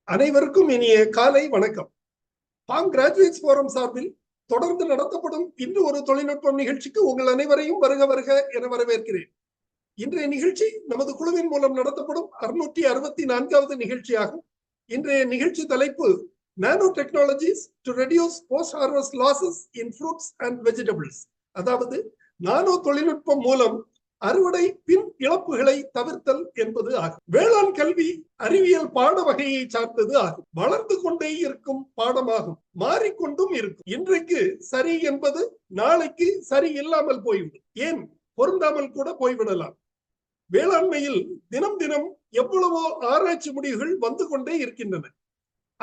அனைவருக்கும் இனிய காலை வணக்கம். பாம் கிராஜுவேட்ஸ் போரம் சார்பில் தொடர்ந்து நடத்தப்படும் இன்று ஒரு தொழில்நுட்பம் நிகழ்ச்சிக்கு உங்கள் அனைவரையும் வருக வருக என வரவேற்கிறேன். இன்றைய நிகழ்ச்சி நமது குழுவின் மூலம் நடத்தப்படும் 664வது நிகழ்ச்சியாகும். இன்றைய நிகழ்ச்சி தலைப்பு nano technologies to reduce post harvest losses in fruits and vegetables, அதாவது நானோ தொழில்நுட்பம் மூலம் அறுவடை பின் இழப்புகளை தவிர்த்தல் என்பது ஆகும். வேளாண் கல்வி அறிவியல் பாட வகையை சார்ந்தது ஆகும். வளர்ந்து கொண்டே இருக்கும் பாடமாகும், மாறிக்கொண்டும் இருக்கும். இன்றைக்கு சரி என்பது நாளைக்கு சரி இல்லாமல் போய்விடும், ஏன் பொருந்தாமல் கூட போய்விடலாம். வேளாண்மையில் தினம் தினம் எவ்வளவோ ஆராய்ச்சி முடிவுகள் வந்து கொண்டே இருக்கின்றன.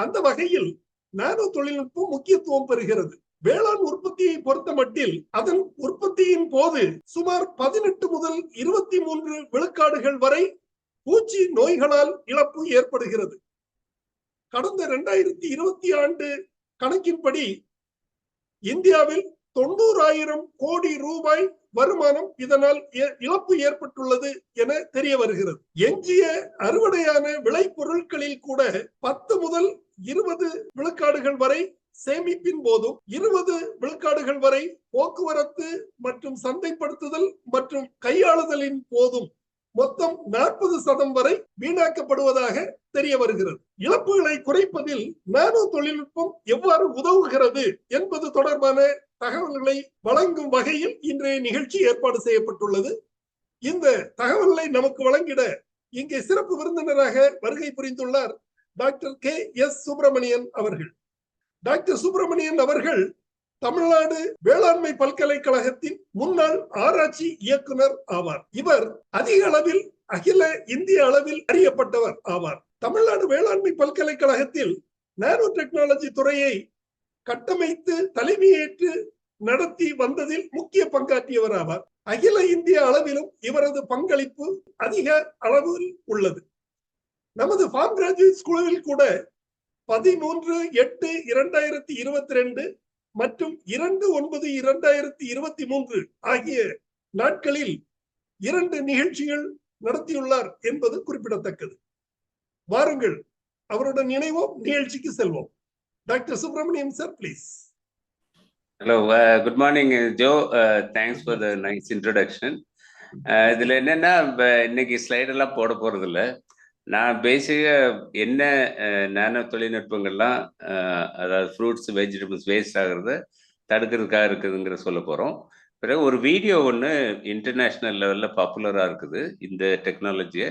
அந்த வகையில் நானோ தொழில்நுட்பம் முக்கியத்துவம் பெறுகிறது. வேளாண் உற்பத்தியை பொறுத்த மட்டில் அதன் உற்பத்தியின் போது சுமார் 18 முதல் 23 விழுக்காடுகள் வரை பூச்சி நோய்களால் இழப்பு ஏற்படுகிறது. கடந்த 2020 ஆண்டு கணக்கின்படி இந்தியாவில் 90,000 கோடி ரூபாய் வருமானம் இதனால் இழப்பு ஏற்பட்டுள்ளது என தெரிய வருகிறது. எஞ்சிய அறுவடையான விளை பொருட்களில் கூட 10 முதல் 20 விழுக்காடுகள் வரை சேமிப்பின் போதும் 20 விழுக்காடுகள் வரை போக்குவரத்து மற்றும் சந்தைப்படுத்துதல் மற்றும் கையாளுதலின் போதும் மொத்தம் 40% வரை வீணாக்கப்படுவதாக தெரிய வருகிறது. இழப்புகளை குறைப்பதில் நானோ தொழில்நுட்பம் எவ்வாறு உதவுகிறது என்பது தொடர்பான தகவல்களை வழங்கும் வகையில் இன்றைய நிகழ்ச்சி ஏற்பாடு செய்யப்பட்டுள்ளது. இந்த தகவல்களை நமக்கு வழங்கிட இங்கே சிறப்பு விருந்தினராக வருகை புரிந்துள்ளார் டாக்டர் KS சுப்பிரமணியன் அவர்கள். டாக்டர் சுப்பிரமணியன் அவர்கள் தமிழ்நாடு வேளாண்மை பல்கலைக்கழகத்தின் முன்னாள் ஆராய்ச்சி இயக்குனர் ஆவார். இவர் அதிக அளவில் அகில இந்திய அளவில் அறியப்பட்டவர் ஆவார். தமிழ்நாடு வேளாண்மை பல்கலைக்கழகத்தில் நானோ டெக்னாலஜி துறையை கட்டமைத்து தலைமையேற்று நடத்தி வந்ததில் முக்கிய பங்காற்றியவர் ஆவார். அகில இந்திய அளவிலும் இவரது பங்களிப்பு அதிக அளவில் உள்ளது. நமது ஃபார்ம் கிராஜுவேட்ஸ் குழுவில் கூட 13/8/2022 மற்றும் 2/9/2023 ஆகிய நாட்களில் 2 நிகழ்ச்சிகள் நடத்தியுள்ளார் என்பது குறிப்பிடத்தக்கது. வாருங்கள், அவருடன் இணைவோம், நிகழ்ச்சிக்கு செல்வோம். Doctor Subramaniam sir, please. Hello, good morning, Joe. Thanks for the nice introduction. இதுல என்னன்னா இன்னைக்கு ஸ்லைட் எல்லாம் போட போறது இல்லை. நான் பேசிக்காக என்ன நானோ தொழில்நுட்பங்கள்லாம் அதாவது ஃப்ரூட்ஸ் வெஜிடபிள்ஸ் வேஸ்ட் ஆகிறத தடுக்கிறதுக்காக இருக்குதுங்கிற சொல்ல போகிறோம். பிறகு ஒரு வீடியோ ஒன்று இன்டர்நேஷ்னல் லெவலில் பாப்புலராக இருக்குது. இந்த டெக்னாலஜியை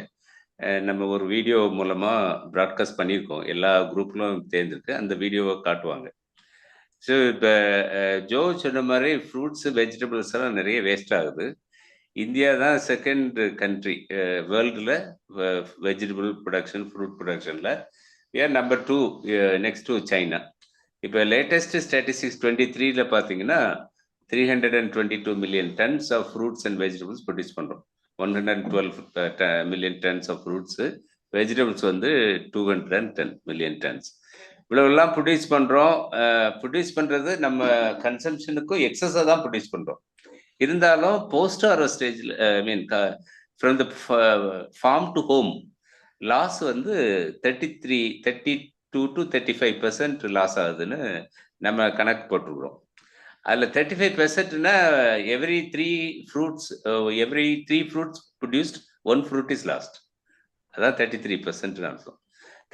நம்ம ஒரு வீடியோ மூலமாக ப்ராட்காஸ்ட் பண்ணியிருக்கோம், எல்லா குரூப்லும் தேர்ந்திருக்கு. அந்த வீடியோவை காட்டுவாங்க. ஸோ இப்போ ஜோ சொன்ன மாதிரி ஃப்ரூட்ஸு வெஜிடபிள்ஸ் எல்லாம் நிறைய வேஸ்ட் ஆகுது. இந்தியா தான் செகண்ட் கண்ட்ரி வேர்ல்டில் வெஜிடபிள் ப்ரொடக்ஷன் ஃப்ரூட் ப்ரொடக்ஷனில். ஏன் நம்பர் 2 நெக்ஸ்ட் டு சைனா. இப்போ லேட்டஸ்ட் ஸ்டாட்டிஸ்டிக்ஸ் 23ல பார்த்தீங்கன்னா 322 million tons of fruits and vegetables produce பண்ணுறோம். 112 million tons of fruits, vegetables வந்து 210 மில்லியன் டன்ஸ். இவ்வளோலாம் ப்ரொடியூஸ் பண்ணுறோம். ப்ரொடியூஸ் பண்ணுறது நம்ம கன்சம்ஷனுக்கும் எக்ஸஸாக தான் ப்ரொடியூஸ் பண்ணுறோம். இருந்தாலும் போஸ்ட் ஹார்வெஸ்ட் ஸ்டேஜில் from the farm to home loss வந்து 32 to 35% லாஸ் ஆகுதுன்னு நம்ம கணக்கு போட்டுருக்குறோம். அதில் 35%னா every three fruits produced 1 fruit is lost. அதான் 33% அர்த்தம்.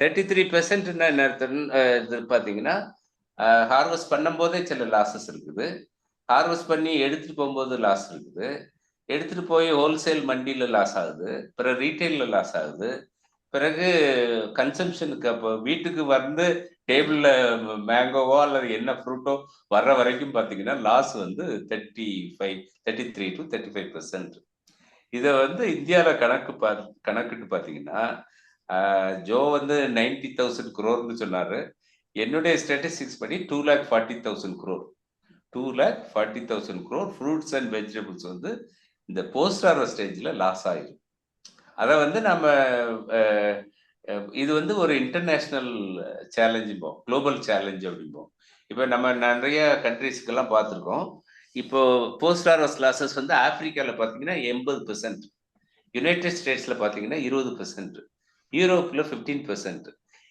33% என்ன அர்த்தம் பார்த்தீங்கன்னா, ஹார்வெஸ்ட் பண்ணும் போதே சில லாஸஸ் இருக்குது, ஹார்வெஸ்ட் பண்ணி எடுத்துட்டு போகும்போது லாஸ் இருக்குது, எடுத்துட்டு போய் ஹோல்சேல் மண்டியில் லாஸ் ஆகுது, பிறகு ரீட்டைலில் லாஸ் ஆகுது, பிறகு கன்சம்ஷனுக்கு அப்போ வீட்டுக்கு வந்து டேபிளில் மேங்கோவோ அல்லது என்ன ஃப்ரூட்டோ வர்ற வரைக்கும் பார்த்தீங்கன்னா லாஸ் வந்து 33 to 35%. இதை வந்து இந்தியாவில் கணக்கிட்டு பார்த்தீங்கன்னா ஜோ வந்து 90,000 crore சொன்னார். என்னுடைய ஸ்டாட்டிஸ்டிக்ஸ் படி 240,000 crore 240,000 crore fruits and vegetables வந்து இந்த போஸ்ட் ஹார்வெஸ்ட் ஸ்டேஜில் லாஸ் ஆயிடும். அதை வந்து நம்ம இது வந்து ஒரு இன்டர்நேஷ்னல் சேலஞ்சும்போம், குளோபல் சேலஞ்ச் அப்படிம்போம். இப்போ நம்ம நிறைய கண்ட்ரீஸ்க்கெல்லாம் பார்த்துருக்கோம். இப்போ போஸ்ட் ஹார்வெஸ்ட் லாஸஸ் வந்து ஆப்பிரிக்காவில் பார்த்தீங்கன்னா 80%, யுனைடெட் ஸ்டேட்ஸில் பார்த்தீங்கன்னா 20%, யூரோப்பில் 15%,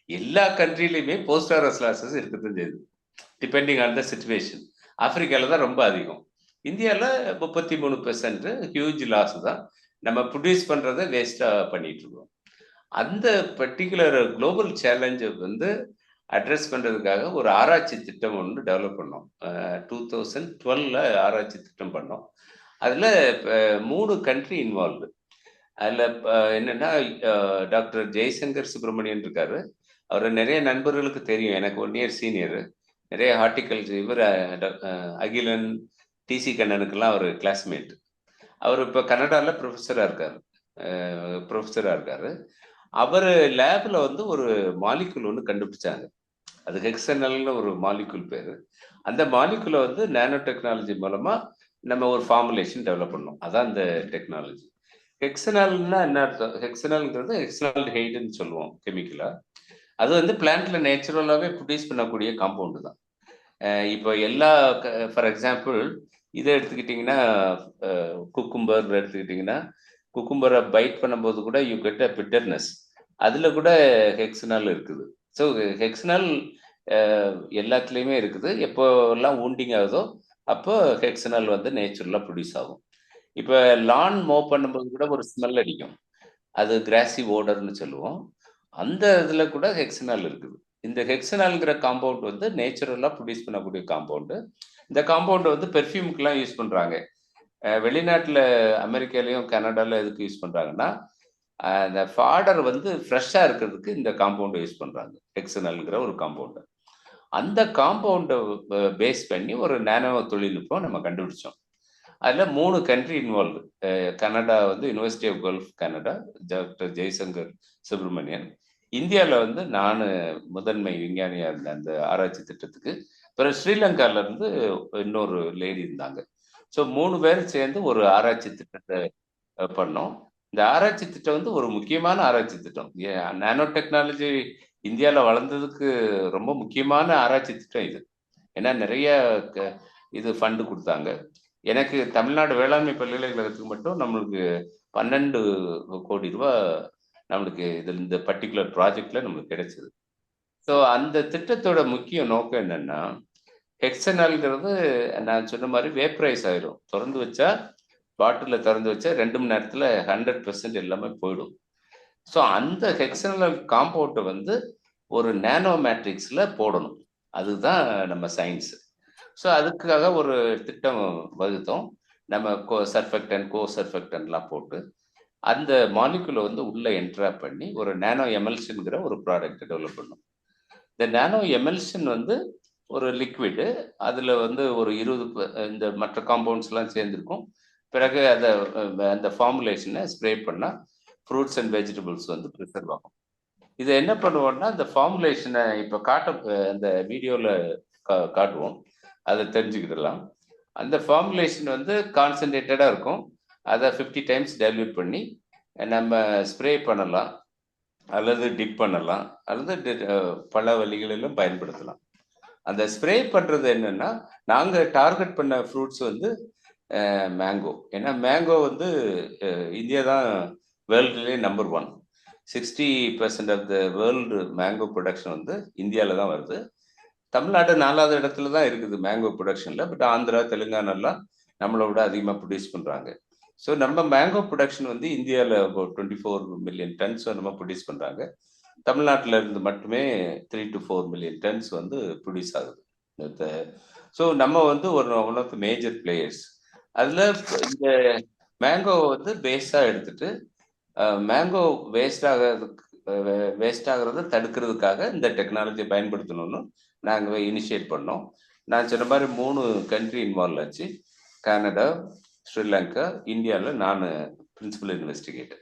எல்லா கண்ட்ரிலையுமே போஸ்ட் ஹார்வெஸ்ட் லாசஸ் இருக்கத்தான் செய்யுது, டிபெண்டிங் ஆன் த சிச்சுவேஷன். ஆப்பிரிக்கால தான் ரொம்ப அதிகம். இந்தியாவில் 33% ஹியூஜ் லாஸ் தான். நம்ம ப்ரொடியூஸ் பண்றதை வேஸ்டா பண்ணிட்டு இருக்கோம். அந்த பர்டிகுலர் குளோபல் சேலஞ்சை வந்து அட்ரஸ் பண்றதுக்காக ஒரு ஆராய்ச்சி திட்டம் ஒன்று டெவலப் பண்ணோம். 2012 ஆராய்ச்சி திட்டம் பண்ணோம். அதுல 3 கண்ட்ரி இன்வால்வ்டு. அதுல என்னன்னா டாக்டர் ஜெய்சங்கர் சுப்பிரமணியன் இருக்காரு. அவர் நிறைய நண்பர்களுக்கு தெரியும், எனக்கு 1 இயர் சீனியர். நிறைய ஆர்டிகல்ஸ் இவர் அகிலன், டிசி கண்ணனுக்கெல்லாம் அவர் கிளாஸ்மேட். அவர் இப்போ கனடாவில் ப்ரொஃபஸராக இருக்காரு. அவர் லேப்ல வந்து ஒரு மாலிகுல் ஒன்று கண்டுபிடிச்சாங்க. அது ஹெக்ஸனல்னு ஒரு மாலிகுல் பேரு. அந்த மாலிகுலை வந்து நானோ டெக்னாலஜி மூலமா நம்ம ஒரு ஃபார்முலேஷன் டெவலப் பண்ணோம். அதான் இந்த டெக்னாலஜி. ஹெக்ஸனால்னா என்ன அர்த்தம்? ஹெக்ஸனால்ங்கிறது ஹெக்ஸனால்டிஹைடுன்னு சொல்லுவோம் கெமிக்கலா. அது வந்து பிளான்ட்ல நேச்சுரலாவே ப்ரொடியூஸ் பண்ணக்கூடிய காம்பவுண்டு தான். இப்போ எல்லா ஃபார் எக்ஸாம்பிள் இதை எடுத்துக்கிட்டிங்கன்னா, குக்கும்பர் எடுத்துக்கிட்டிங்கன்னா, குக்கும்பரை பைட் பண்ணும்போது கூட யூ கெட் அ பிட்டர்னஸ். அதுல கூட ஹெக்ஸனால் இருக்குது. ஸோ ஹெக்ஸனால் எல்லாத்துலேயுமே இருக்குது. எப்போல்லாம் வூண்டிங் ஆகுதோ அப்போ ஹெக்ஸனால் வந்து நேச்சுரலாக ப்ரொடியூஸ் ஆகும். இப்போ லான் மூவ் பண்ணும்போது கூட ஒரு ஸ்மெல் அடிக்கும், அது கிராசி ஓடர்னு சொல்லுவோம். அந்த இதில் கூட ஹெக்ஸனால் இருக்குது. இந்த ஹெக்ஸனால்ங்கிற காம்பவுண்ட் வந்து நேச்சுரலாக ப்ரொடியூஸ் பண்ணக்கூடிய காம்பவுண்டு. இந்த காம்பவுண்டை வந்து பெர்ஃப்யூமுக்கெல்லாம் யூஸ் பண்ணுறாங்க. வெளிநாட்டில் அமெரிக்காலையும் கனடாவில் எதுக்கு யூஸ் பண்ணுறாங்கன்னா, அந்த ஃபாடர் வந்து ஃப்ரெஷ்ஷாக இருக்கிறதுக்கு இந்த காம்பவுண்டை யூஸ் பண்ணுறாங்க, ஹெக்ஸனால்ங்கிற ஒரு காம்பவுண்டை. அந்த காம்பவுண்டை பேஸ் பண்ணி ஒரு நானோ தொழில்நுட்பம் நம்ம கண்டுபிடிச்சோம். அதில் 3 கண்ட்ரி இன்வால்வ். கனடா வந்து university of Guelph Canada, doctor Jaishankar Subramanian. இந்தியாவில் வந்து நான் முதன்மை விஞ்ஞானியாக இருந்தேன் அந்த ஆராய்ச்சி திட்டத்துக்கு. அப்புறம் ஸ்ரீலங்கால இருந்து இன்னொரு லேடி இருந்தாங்க. ஸோ 3 பேரும் சேர்ந்து ஒரு ஆராய்ச்சி திட்டத்தை பண்ணோம். இந்த ஆராய்ச்சி திட்டம் வந்து ஒரு முக்கியமான ஆராய்ச்சி திட்டம். நானோ டெக்னாலஜி இந்தியாவில் வளர்ந்ததுக்கு ரொம்ப முக்கியமான ஆராய்ச்சி திட்டம் இது. ஏன்னா நிறைய இது ஃபண்டு கொடுத்தாங்க. எனக்கு தமிழ்நாடு வேளாண்மை பல்கலைக்கழகத்துக்கு மட்டும் நம்மளுக்கு 12 கோடி ரூபாய் நம்மளுக்கு இதில் இந்த பர்டிகுலர் ப்ராஜெக்ட்ல நம்மளுக்கு கிடைச்சது. ஸோ அந்த திட்டத்தோட முக்கிய நோக்கம் என்னன்னா, ஹெக்ஸனால்ங்கிறது நான் சொன்ன மாதிரி வேப்பரைஸ் ஆயிரும். திறந்து வச்சா, பாட்டிலில் திறந்து வச்சா 2 மணி நேரத்தில் 100% எல்லாமே போயிடும். ஸோ அந்த ஹெக்ஸனல் காம்பவுண்டை வந்து ஒரு நானோ மேட்ரிக்ஸில் போடணும். அதுதான் நம்ம சயின்ஸ். ஸோ அதுக்காக ஒரு திட்டம் வகுத்தோம். நம்ம சர்ஃபெக்டன், சர்ஃபெக்டன்லாம் போட்டு அந்த மாலிகுலை வந்து உள்ள என்ட்ராப் பண்ணி ஒரு நானோ எமல்ஷன்ங்கிற ஒரு ப்ராடக்ட் டெவலப் பண்ணோம். இந்த நானோ எமல்ஷன் வந்து ஒரு லிக்விடு. அதில் வந்து ஒரு 20 இந்த மற்ற காம்பவுண்ட்ஸ்லாம் சேர்ந்துருக்கும். பிறகு அதை அந்த ஃபார்முலேஷனை ஸ்ப்ரே பண்ணால் ஃப்ரூட்ஸ் அண்ட் வெஜிடபிள்ஸ் வந்து ப்ரிசர்வ் ஆகும். இதை என்ன பண்ணுவோம்னா, இந்த ஃபார்முலேஷனை இப்போ அந்த வீடியோவில் காட்டுவோம், அதை தெரிஞ்சுக்கிடலாம். அந்த ஃபார்முலேஷன் வந்து கான்சன்ட்ரேட்டடாக இருக்கும். அதை 50 டைம்ஸ் டைல்யூட் பண்ணி நம்ம ஸ்ப்ரே பண்ணலாம், அல்லது டிப் பண்ணலாம், அல்லது பல வழிகளிலும் பயன்படுத்தலாம். அந்த ஸ்ப்ரே பண்ணுறது என்னன்னா, நாங்கள் டார்கெட் பண்ண ஃப்ரூட்ஸ் வந்து மேங்கோ. ஏன்னா மேங்கோ வந்து இந்தியா தான் வேர்ல்டுலேயே number 1. 60% of the world mango production வந்து இந்தியாவில் தான் வருது. தமிழ்நாடு 4வது இடத்துல தான் இருக்குது மேங்கோ ப்ரொடக்ஷனில். பட் ஆந்திரா, தெலுங்கானாலாம் நம்மளை விட அதிகமாக ப்ரொடியூஸ் பண்ணுறாங்க. ஸோ நம்ம மேங்கோ ப்ரொடக்ஷன் வந்து இந்தியாவில் 24 மில்லியன் டன்ஸ் நம்ம ப்ரொடியூஸ் பண்ணுறாங்க. தமிழ்நாட்டில் இருந்து மட்டுமே 3 to 4 மில்லியன் டன்ஸ் வந்து ப்ரொடியூஸ் ஆகுது. ஸோ நம்ம வந்து one of the major players. அதில் இந்த மேங்கோ வந்து பேஸாக எடுத்துட்டு மேங்கோ வேஸ்ட் ஆகிறத தடுக்கிறதுக்காக இந்த டெக்னாலஜியை பயன்படுத்தணும்னு நாங்கள் இனிஷியேட் பண்ணோம். நான் சொன்ன மாதிரி 3 கண்ட்ரி இன்வால்வ் ஆச்சு. கனடா, ஸ்ரீலங்கா, இந்தியாவில் நான் பிரின்சிபல் இன்வெஸ்டிகேட்டர்.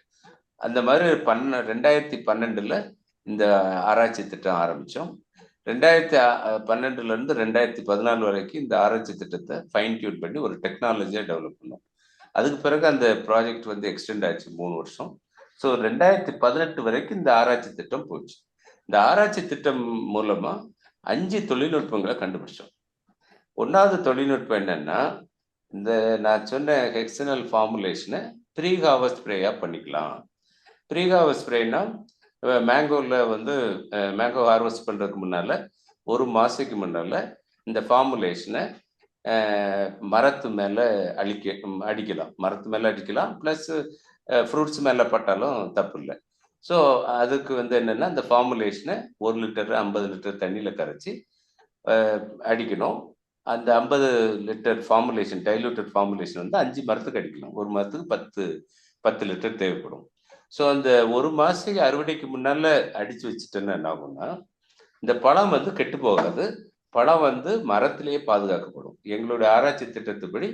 அந்த மாதிரி 2012 இந்த ஆராய்ச்சி திட்டம் ஆரம்பித்தோம். 2012 2014 வரைக்கும் இந்த ஆராய்ச்சி திட்டத்தை ஃபைன் டியூன் பண்ணி ஒரு டெக்னாலஜியாக டெவலப் பண்ணோம். அதுக்கு பிறகு அந்த ப்ராஜெக்ட் வந்து எக்ஸ்டெண்ட் ஆச்சு 3 வருஷம். ஸோ 2018 வரைக்கும் இந்த ஆராய்ச்சி திட்டம் போச்சு. இந்த ஆராய்ச்சி திட்டம் மூலமா 5 தொழில்நுட்பங்களை கண்டுபிடிச்சோம். 1வது தொழில்நுட்பம் என்னன்னா, இந்த நான் சொன்ன ஹெக்ஸனல் ஃபார்முலேஷனை ப்ரீ ஹார்வெஸ்ட் ஸ்ப்ரேயா பண்ணிக்கலாம். ப்ரீ ஹார்வெஸ்ட் ஸ்ப்ரேனா மேங்கோவில் வந்து மேங்கோ ஹார்வெஸ்ட் பண்ணுறதுக்கு முன்னால் 1 மாதத்துக்கு முன்னால் இந்த ஃபார்முலேஷனை மரத்து மேலே அடிக்கலாம். மரத்து மேலே அடிக்கலாம், ப்ளஸ் ஃப்ரூட்ஸ் மேலே பட்டாலும் தப்பு இல்லை. ஸோ அதுக்கு வந்து என்னென்னா இந்த ஃபார்முலேஷனை 1 லிட்டர் 50 லிட்டர் தண்ணியில் கரைச்சி அடிக்கணும். அந்த 50 லிட்டர் ஃபார்முலேஷன், டைலூட்டட் ஃபார்முலேஷன் வந்து 5 மரத்துக்கு அடிக்கணும். ஒரு மரத்துக்கு 10 லிட்டர் தேவைப்படும். ஸோ அந்த 1 மாதத்துக்கு அறுவடைக்கு முன்னால் அடித்து வச்சுட்டேன்னா என்ன ஆகும்னா, இந்த பழம் வந்து கெட்டு போகாது, பழம் வந்து மரத்திலேயே பாதுகாக்கப்படும். எங்களுடைய ஆராய்ச்சி திட்டத்துப்படி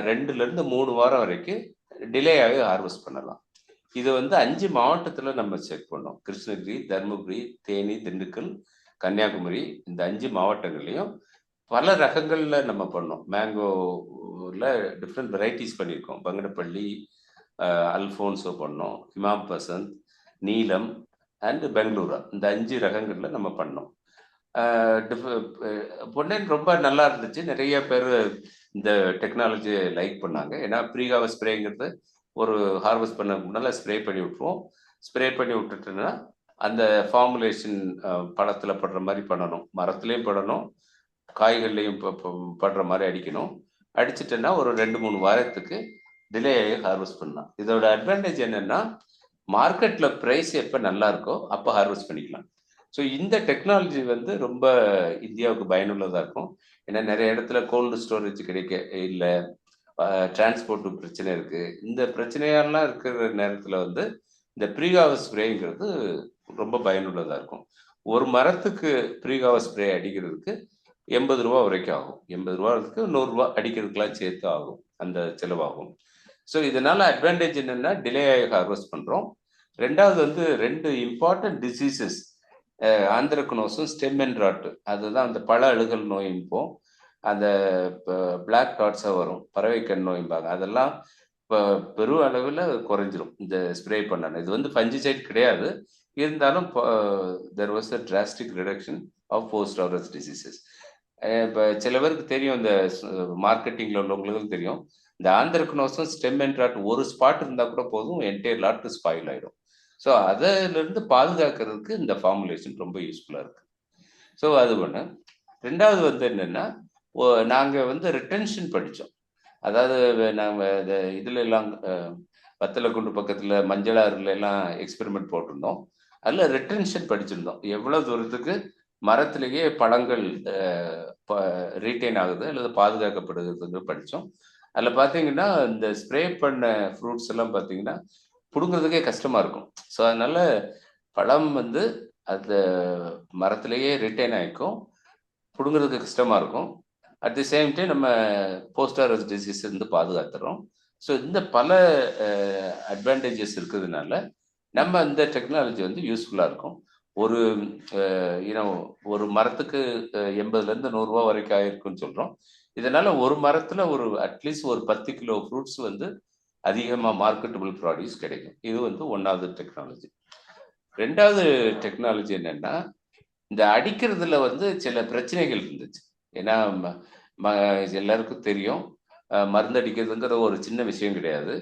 2லேருந்து 3 வாரம் வரைக்கும் டிலே ஆகி ஹார்வெஸ்ட் பண்ணலாம். இது வந்து 5 மாவட்டத்தில் நம்ம செக் பண்ணோம். கிருஷ்ணகிரி, தருமபுரி, தேனி, திண்டுக்கல், கன்னியாகுமரி, இந்த 5 மாவட்டங்கள்லையும் பல ரகங்களில் நம்ம பண்ணோம். மேங்கோவில் டிஃப்ரெண்ட் வெரைட்டிஸ் பண்ணியிருக்கோம். பங்கனப்பள்ளி, அல்ஃபோன்ஸோ பண்ணோம், ஹிமாம் பசந்த், நீலம் அண்ட் பெங்களூரா, இந்த 5 ரகங்களில் நம்ம பண்ணோம். பொன்னேன் ரொம்ப நல்லா இருந்துச்சு. நிறைய பேர் இந்த டெக்னாலஜியை லைக் பண்ணாங்க. ஏன்னா ப்ரீகாவ ஸ்ப்ரேங்கிறது ஒரு ஹார்வெஸ்ட் பண்ண முன்னால் ஸ்ப்ரே பண்ணி விட்டுருவோம். ஸ்ப்ரே பண்ணி விட்டுட்டுன்னா அந்த ஃபார்முலேஷன் பழத்தில் படுற மாதிரி பண்ணணும், மரத்துலேயும் படணும், காய்கள்லையும் படுற மாதிரி அடிக்கணும். அடிச்சிட்டேன்னா ஒரு 2-3 வாரத்துக்கு டிலே ஆகி ஹார்வெஸ்ட் பண்ணலாம். இதோட அட்வான்டேஜ் என்னன்னா, மார்க்கெட்டில் ப்ரைஸ் எப்போ நல்லா இருக்கோ அப்போ ஹார்வெஸ்ட் பண்ணிக்கலாம். ஸோ இந்த டெக்னாலஜி வந்து ரொம்ப இந்தியாவுக்கு பயனுள்ளதாக இருக்கும். ஏன்னா நிறைய இடத்துல கோல்டு ஸ்டோரேஜ் கிடைக்க இல்லை, டிரான்ஸ்போர்ட்டு பிரச்சனை இருக்குது. இந்த பிரச்சனையெல்லாம் இருக்கிற நேரத்தில் வந்து இந்த ப்ரீகாவ ஸ்ப்ரேங்கிறது ரொம்ப பயனுள்ளதாக இருக்கும். ஒரு மரத்துக்கு ப்ரீகாவ ஸ்ப்ரே அடிக்கிறதுக்கு 80 ரூபா வரைக்கும் ஆகும். 80 ரூபாய்க்கு 100 ரூபா அடிக்கிறதுக்கெலாம் சேர்த்து ஆகும், அந்த செலவாகும். ஸோ இதனால அட்வான்டேஜ் என்னென்னா, டிலே ஆகி ஹார்வெஸ்ட் பண்ணுறோம். 2வது வந்து 2 இம்பார்ட்டன்ட் டிசீசஸ், ஆந்திரக்னோஸும் ஸ்டெம் அண்ட் ராட், அதுதான் அந்த பழ அழுகல் நோயின்போம். அந்த பிளாக் டாட்ஸாக வரும், பறவைக்கண் நோய்பாங்க. அதெல்லாம் இப்போ பெரும் அளவில் குறைஞ்சிரும் இந்த ஸ்ப்ரே பண்ணணும். இது வந்து ஃபஞ்சிசைட் கிடையாது, இருந்தாலும் there was a drastic reduction of post harvest diseases. இப்போ சில பேருக்கு தெரியும், இந்த மார்க்கெட்டிங்கில் உள்ளவங்களுக்கும் தெரியும், இந்த ஆந்திரக்னோஸும் ஸ்டெம் அண்ட் ராட் ஒரு ஸ்பாட் இருந்தால் கூட போதும், என்டையர் லாட் ஸ்பாயில் ஆகிடும். ஸோ அதிலிருந்து பாதுகாக்கிறதுக்கு இந்த ஃபார்முலேஷன் ரொம்ப யூஸ்ஃபுல்லாக இருக்குது. ஸோ அது ஒன்று. 2வது வந்து என்னென்னா, நாங்கள் வந்து ரிட்டென்ஷன் படித்தோம். அதாவது நாங்கள் இதில் எல்லாம் வத்தலக்குண்டு பக்கத்தில் மஞ்சளாறுல எல்லாம் எக்ஸ்பெரிமெண்ட் போட்டிருந்தோம். அதில் ரிட்டென்ஷன் படிச்சிருந்தோம். எவ்வளோ தூரத்துக்கு மரத்திலேயே பழங்கள் ரீட்டைன் ஆகுது அல்லது பாதுகாக்கப்படுகிறதுன்னு படித்தோம். அதில் பார்த்தீங்கன்னா, இந்த ஸ்ப்ரே பண்ண ஃப்ரூட்ஸ் எல்லாம் பார்த்தீங்கன்னா பிடுங்கிறதுக்கே கஷ்டமாக இருக்கும். ஸோ அதனால் பழம் வந்து அந்த மரத்திலேயே ரிட்டைன் ஆகிக்கும், பிடுங்கிறதுக்கு கஷ்டமாக இருக்கும். அட் தி சேம் டைம் நம்ம போஸ்ட் ஹார்வெஸ்ட் டிசீஸ் இருந்து பாதுகாத்துறோம். ஸோ இந்த பல அட்வான்டேஜஸ் இருக்கிறதுனால நம்ம இந்த டெக்னாலஜி வந்து யூஸ்ஃபுல்லாக இருக்கும். ஒரு மரத்துக்கு 80லேருந்து 100 ரூபா வரைக்கும் ஆயிருக்குன்னு சொல்கிறோம். இதனால் ஒரு மரத்தில் அட்லீஸ்ட் ஒரு 10 கிலோ ஃப்ரூட்ஸ் வந்து அதிகமாக மார்க்கெட்டபிள் ப்ராடியூஸ் கிடைக்கும். இது வந்து 1வது டெக்னாலஜி. 2வது டெக்னாலஜி என்னென்னா, இந்த அடிக்கிறதுல வந்து சில பிரச்சனைகள் இருந்துச்சு. ஏன்னா எல்லாருக்கும் தெரியும், மருந்து அடிக்கிறதுங்கிற ஒரு சின்ன விஷயம் கிடையாது.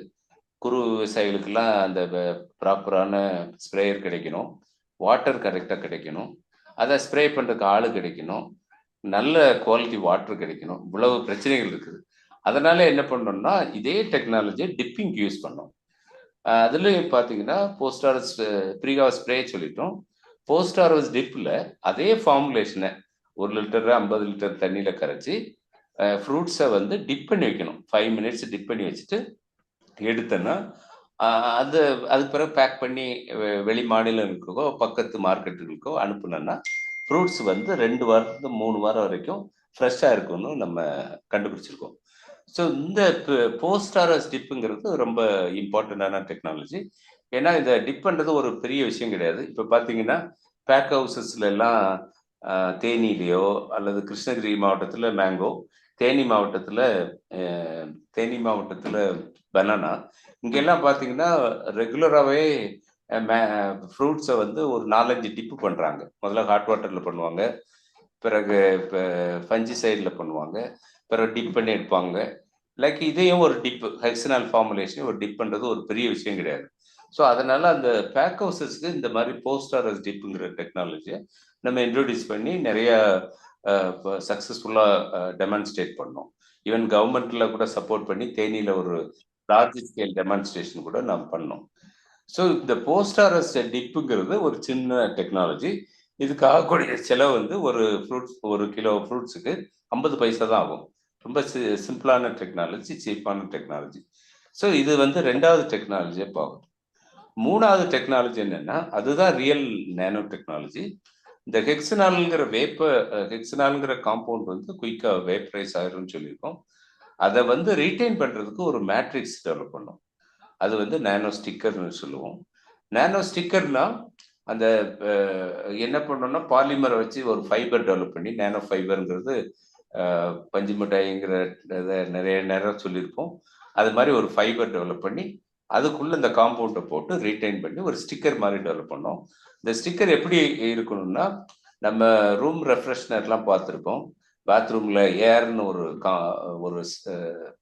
குறு விவசாயிகளுக்கெல்லாம் அந்த ப்ராப்பரான ஸ்ப்ரேயர் கிடைக்கணும், வாட்டர் கரெக்டாக கிடைக்கணும், அதை ஸ்ப்ரே பண்ணுறதுக்கு ஆள் கிடைக்கணும், நல்ல குவாலிட்டி வாட்டர் கிடைக்கணும். இவ்வளவு பிரச்சனைகள் இருக்குது. அதனால என்ன பண்ணோம்னா, இதே டெக்னாலஜியை டிப்பிங்க்கு யூஸ் பண்ணோம். அதுலேயும் பார்த்தீங்கன்னா, போஸ்ட் ஹார்வெஸ்ட் ப்ரீகாவ ஸ்ப்ரே சொல்லிட்டோம். போஸ்ட் ஹார்வெஸ்ட் டிப்பில் அதே ஃபார்முலேஷனை 1 லிட்டர் 50 லிட்டர் தண்ணியில் கரைச்சி ஃப்ரூட்ஸை வந்து டிப் பண்ணி வைக்கணும். 5 மினிட்ஸ் டிப் பண்ணி வச்சுட்டு எடுத்தோன்னா, அதுக்கு பிறகு பேக் பண்ணி வெளி மாநிலங்களுக்கோ பக்கத்து மார்க்கெட்டுகளுக்கோ அனுப்புனோன்னா ஃப்ரூட்ஸ் வந்து 2 வாரத்துக்கு 3 வாரம் வரைக்கும் ஃப்ரெஷ்ஷாக இருக்குன்னு நம்ம கண்டுபிடிச்சிருக்கோம். ஸோ இந்த போஸ்ட் ஹார்வெஸ்ட் டிப்புங்கிறது ரொம்ப இம்பார்ட்டண்ட்டான டெக்னாலஜி. ஏன்னா இந்த டிப் பண்ணுறது ஒரு பெரிய விஷயம் கிடையாது. இப்போ பார்த்தீங்கன்னா, பேக் ஹவுசஸ்ல எல்லாம் தேனியிலையோ அல்லது கிருஷ்ணகிரி மாவட்டத்தில் மேங்கோ, தேனி மாவட்டத்தில் பனானா, இங்கெல்லாம் பார்த்தீங்கன்னா ரெகுலராகவே ஃப்ரூட்ஸை வந்து ஒரு 4-5 டிப்பு பண்ணுறாங்க. முதல்ல ஹாட் வாட்டரில் பண்ணுவாங்க, பிறகு இப்போ ஃபஞ்சிசைடில் பண்ணுவாங்க, பிறகு டிப் பண்ணி எடுப்பாங்க. லைக் இதையும் ஒரு டிப்பு, ஹெக்ஸனால் ஃபார்முலேஷன் ஒரு டிப் பண்ணுறது ஒரு பெரிய விஷயம் கிடையாது. ஸோ அதனால அந்த பேக் ஹவுசஸ்க்கு இந்த மாதிரி போஸ்ட் ஆர்எஸ் டிப்புங்கிற டெக்னாலஜியை நம்ம இன்ட்ரோடியூஸ் பண்ணி நிறைய சக்ஸஸ்ஃபுல்லாக டெமான்ஸ்ட்ரேட் பண்ணோம். ஈவன் கவர்மெண்ட்ல கூட சப்போர்ட் பண்ணி தேனியில் ஒரு லார்ஜ் ஸ்கேல் டெமான்ஸ்ட்ரேஷன் கூட நாம் பண்ணோம். ஸோ இந்த போஸ்ட் ஆர்எஸ் டிப்புங்கிறது ஒரு சின்ன டெக்னாலஜி. இதுக்கு ஆகக்கூடிய செலவு வந்து ஒரு கிலோ ஃப்ரூட்ஸுக்கு 50 பைசா தான் ஆகும். ரொம்ப சிம்பிளான டெக்னாலஜி, சீப்பான டெக்னாலஜி. ஸோ இது வந்து 2வது டெக்னாலஜியை பார்க்கும். 3வது டெக்னாலஜி என்னன்னா, அதுதான் ரியல் நேனோ டெக்னாலஜி. இந்த ஹெக்ஸனால்ங்கிற காம்பவுண்ட் வந்து குயிக்கா வேப்பரைஸ் ஆயிரும்னு சொல்லியிருக்கோம். அதை வந்து ரீட்டைன் பண்றதுக்கு ஒரு மேட்ரிக்ஸ் டெவலப் பண்ணோம். அது வந்து நானோ ஸ்டிக்கர்னு சொல்லுவோம். நானோ ஸ்டிக்கர்னா அந்த என்ன பண்ணோம்னா பாலிமரை வச்சு ஒரு ஃபைபர் டெவலப் பண்ணி, நானோ ஃபைபருங்கிறது பஞ்சு மிட்டாய்ங்கிற நிறைய நேரம் சொல்லியிருப்போம். அது மாதிரி ஒரு ஃபைபர் டெவலப் பண்ணி அதுக்குள்ள இந்த காம்பவுண்டை போட்டு ரீட்டைன் பண்ணி ஒரு ஸ்டிக்கர் மாதிரி டெவலப் பண்ணோம். இந்த ஸ்டிக்கர் எப்படி இருக்கணும்னா, நம்ம ரூம் ரெஃப்ரெஷ்னர்லாம் பார்த்துருப்போம். பாத்ரூம்ல ஏர்னு ஒரு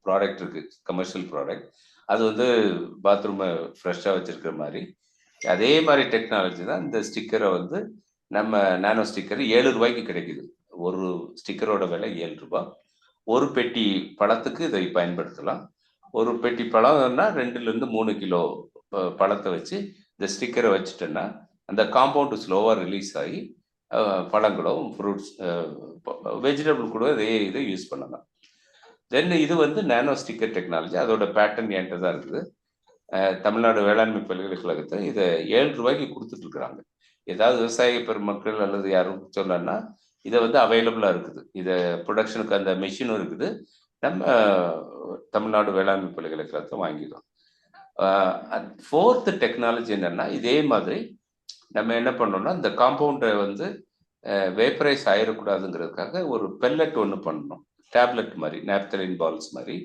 ப்ராடக்ட் இருக்கு, கமர்ஷியல் ப்ராடக்ட். அது வந்து பாத்ரூமை ஃப்ரெஷ்ஷாக வச்சிருக்கிற மாதிரி, அதே மாதிரி டெக்னாலஜி தான் இந்த ஸ்டிக்கரை வந்து நம்ம நானோ ஸ்டிக்கர் 7 ரூபாய்க்கு கிடைக்குது. ஒரு ஸ்டிக்கரோட விலை 7 ரூபாய். ஒரு பெட்டி பழத்துக்கு இதை பயன்படுத்தலாம். ஒரு பெட்டி பழம்னா 2லேருந்து 3 கிலோ பழத்தை வச்சு இந்த ஸ்டிக்கரை வச்சுட்டோன்னா அந்த காம்பவுண்டு ஸ்லோவாக ரிலீஸ் ஆகி பழங்களும் ஃப்ரூட்ஸ் வெஜிடபிள் கூட இதை யூஸ் பண்ணலாம். தென் இது வந்து நானோ ஸ்டிக்கர் டெக்னாலஜி. அதோட பேட்டர்ன் என்கிட்ட தான் இருக்குது. தமிழ்நாடு வேளாண்மை பல்கலைக்கழகத்தை இதை 7 ரூபாய்க்கு கொடுத்துட்டு இருக்கிறாங்க. ஏதாவது விவசாய பெருமக்கள் அல்லது யாரும் சொல்லணும்னா இதை வந்து அவைலபிளாக இருக்குது. இதை ப்ரொடக்ஷனுக்கு அந்த மெஷினும் இருக்குது. நம்ம தமிழ்நாடு வேளாண்மை பல்கலைக்கழகத்தை வாங்கிடும். 4th டெக்னாலஜி என்னன்னா, இதே மாதிரி நம்ம என்ன பண்ணோம்னா, இந்த காம்பவுண்டை வந்து வேப்பரைஸ் ஆயிடக்கூடாதுங்கிறதுக்காக ஒரு பெல்லட் ஒன்று பண்ணோம். டேப்லெட் மாதிரி, நாப்தலின் பால்ஸ் மாதிரி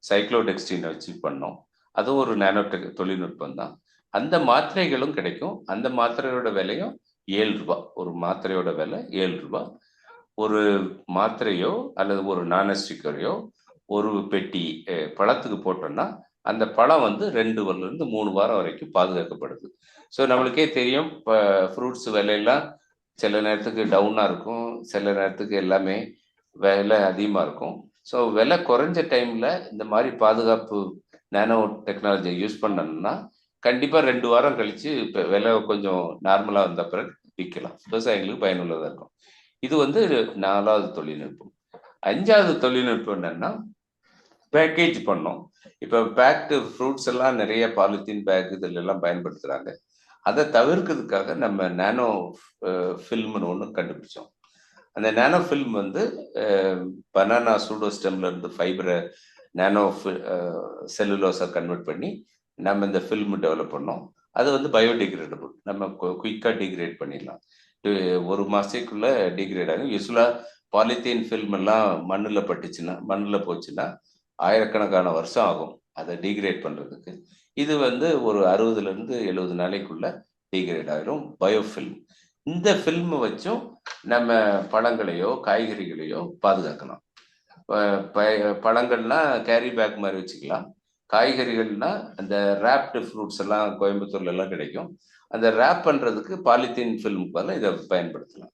சைக்ளோடெக்ஸ்டினை வச்சு பண்ணோம். அதுவும் ஒரு நானோ தொழில்நுட்பம் தான். அந்த மாத்திரைகளும் கிடைக்கும். அந்த மாத்திரையோட விலையும் 7 ரூபாய். ஒரு மாத்திரையோட விலை 7 ரூபாய். ஒரு மாத்திரையோ அல்லது ஒரு நானோ ஸ்டிக்கரையோ ஒரு பெட்டி பழத்துக்கு போட்டோம்னா அந்த பழம் வந்து 2 to 3 வாரம் வரைக்கும் பாதுகாக்கப்படுது. ஸோ நம்மளுக்கே தெரியும், இப்போ ஃப்ரூட்ஸ் விலையெல்லாம் சில நேரத்துக்கு டவுனாக இருக்கும், சில நேரத்துக்கு எல்லாமே விலை அதிகமாக இருக்கும். ஸோ விலை குறைஞ்ச டைமில் இந்த மாதிரி பாதுகாப்பு நானோ டெக்னாலஜியை யூஸ் பண்ணணும்னா கண்டிப்பாக 2 வாரம் கழித்து இப்போ விலை கொஞ்சம் நார்மலாக வந்த பிறகு விற்கலாம். விவசாயிகளுக்கு பயனுள்ளதாக இருக்கும். இது வந்து 4வது தொழில்நுட்பம். 5வது தொழில்நுட்பம் என்னன்னா, பேக்கேஜ் பண்ணோம். இப்போ பேக்டு ஃப்ரூட்ஸ் எல்லாம் நிறைய பாலித்தீன் பேக் இதில் எல்லாம் பயன்படுத்துகிறாங்க. அதை தவிர்க்கிறதுக்காக நம்ம நானோ ஃபில்ம்னு ஒன்று கண்டுபிடிச்சோம். அந்த நானோ ஃபில்ம் வந்து பனானா சூடோஸ்டெம்ல இருந்து ஃபைபரை நானோ செல்லுலோஸை கன்வெர்ட் பண்ணி நம்ம இந்த ஃபில்ம் டெவலப் பண்ணோம். அது வந்து பயோடிகிரேடபிள். நம்ம குயிக்காக டிகிரேட் பண்ணிடலாம். 1 மாதத்துக்குள்ள டிகிரேட் ஆகும். யூஸ்வலாக பாலித்தீன் ஃபில்ம் எல்லாம் மண்ணில் போச்சுன்னா ஆயிரக்கணக்கான வருஷம் ஆகும் அதை டிகிரேட் பண்ணுறதுக்கு. இது வந்து ஒரு 60லேருந்து 70 நாளைக்குள்ள டிகிரேட் ஆகிடும் பயோஃபில்ம். இந்த ஃபில்மை வச்சும் நம்ம பழங்களையோ காய்கறிகளையோ பாதுகாக்கலாம். பழங்கள்னா கேரி பேக் மாதிரி வச்சுக்கலாம். காய்கறிகள்னா அந்த ரேப்டு ஃப்ரூட்ஸ் எல்லாம் கோயம்புத்தூர்ல எல்லாம் கிடைக்கும். அந்த ரேப் பண்ணுறதுக்கு பாலித்தீன் ஃபில்முக்கு பதிலாக இதை பயன்படுத்தலாம்.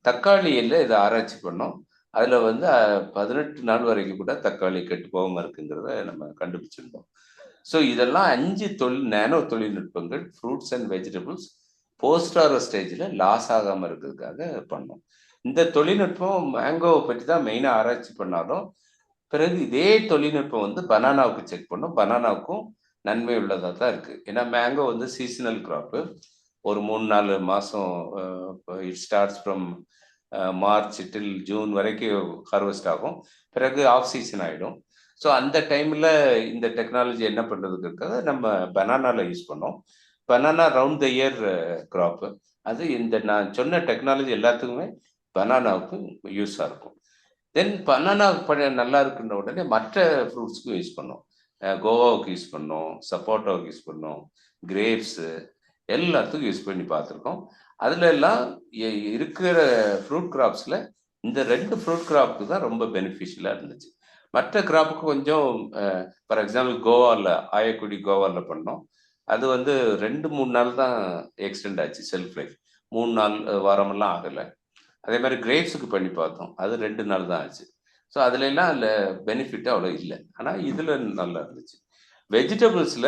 தக்காளியில் இதை ஆராய்ச்சி பண்ணோம். அதில் வந்து 18 நாள் வரைக்கும் கூட தக்காளி கெட்டு போகாமல் இருக்குங்கிறத நம்ம கண்டுபிடிச்சிருந்தோம். ஸோ இதெல்லாம் 5 நானோ தொழில்நுட்பங்கள் ஃப்ரூட்ஸ் அண்ட் வெஜிடபிள்ஸ் போஸ்ட் ஆர்எஸ் ஸ்டேஜில் லாஸ் ஆகாமல் இருக்கிறதுக்காக பண்ணோம். இந்த தொழில்நுட்பம் மேங்கோவை பற்றி தான் மெயினாக ஆராய்ச்சி பண்ணாலும் பிறகு இதே தொழில்நுட்பம் வந்து பனானாவுக்கு செக் பண்ணோம். பனானாவுக்கும் நன்மை உள்ளதாக தான் இருக்குது. ஏன்னா மேங்கோ வந்து சீசனல் கிராப்பு. ஒரு 3-4 மாதம், it starts from March till June வரைக்கும் ஹார்வெஸ்ட் ஆகும். பிறகு ஆஃப் சீசன் ஆகிடும். ஸோ அந்த டைமில் இந்த டெக்னாலஜி என்ன பண்ணுறதுக்காக நம்ம பனானாவில் யூஸ் பண்ணோம். Banana round the year crop. அது இந்த நான் சொன்ன டெக்னாலஜி எல்லாத்துக்குமே பனானாவுக்கு யூஸாக இருக்கும். தென் பனானா நல்லா இருக்குன்ற உடனே மற்ற ஃப்ரூட்ஸ்க்கும் யூஸ் பண்ணோம். கோவாவுக்கு யூஸ் பண்ணோம், சப்போட்டாவுக்கு யூஸ் பண்ணோம், கிரேப்ஸு எல்லாத்துக்கும் யூஸ் பண்ணி பார்த்துருக்கோம். அதில் எல்லாம் இருக்கிற ஃப்ரூட் கிராப்ஸில் இந்த 2 ஃப்ரூட் கிராப்புக்கு தான் ரொம்ப பெனிஃபிஷியலாக இருந்துச்சு. மற்ற கிராப்புக்கு கொஞ்சம், ஃபார் எக்ஸாம்பிள் கோவாவில், ஆயக்குடி கோவாவில் பண்ணோம். அது வந்து 2-3 நாள் தான் எக்ஸ்டெண்ட் ஆச்சு செல்ஃப் லைஃப். 3 நாள் வாரமெல்லாம் ஆகல. அதே மாரி கிரேப்ஸுக்கு பண்ணி பார்த்தோம். அது 2 நாள் தான் ஆச்சு. ஸோ அதுலலாம் அதில பெனிஃபிட் அவ்வளோ இல்ல. ஆனா இதுல நல்லா இருந்துச்சு. வெஜிடபிள்ஸ்ல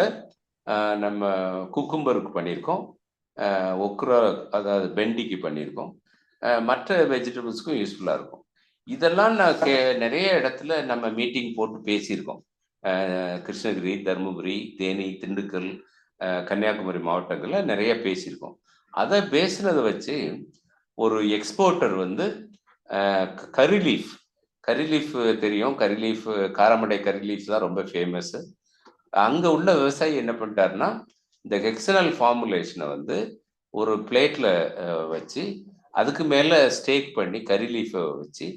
நம்ம குக்கும்பருக்கு பண்ணியிருக்கோம். ஒக்ரா அதாவது வெண்டிக்கு பண்ணியிருக்கோம். மற்ற வெஜிடபிள்ஸ்க்கும் யூஸ்ஃபுல்லா இருக்கும். இதெல்லாம் நான் நெறைய இடத்துல நம்ம மீட்டிங் போட்டு பேசியிருக்கோம். கிருஷ்ணகிரி, தருமபுரி, தேனி, திண்டுக்கல், கன்னியாகுமரி மாவட்டங்கள்ல நெறைய பேசியிருக்கோம். அத பேசினத வச்சு ஒரு எக்ஸ்போர்ட்டர் வந்து கர்ரி லீஃப் தெரியும். Curry leaf Karamadai curry leaf தான் ரொம்ப ஃபேமஸ். அங்க உள்ள விவசாயி என்ன பண்ணிட்டாருன்னா, இந்த ஹெக்ஸனல் ஃபார்முலேஷன வந்து ஒரு பிளேட்ல வச்சு, அதுக்கு மேல ஸ்டேக் பண்ணி கர்ரி லீஃப வச்சு,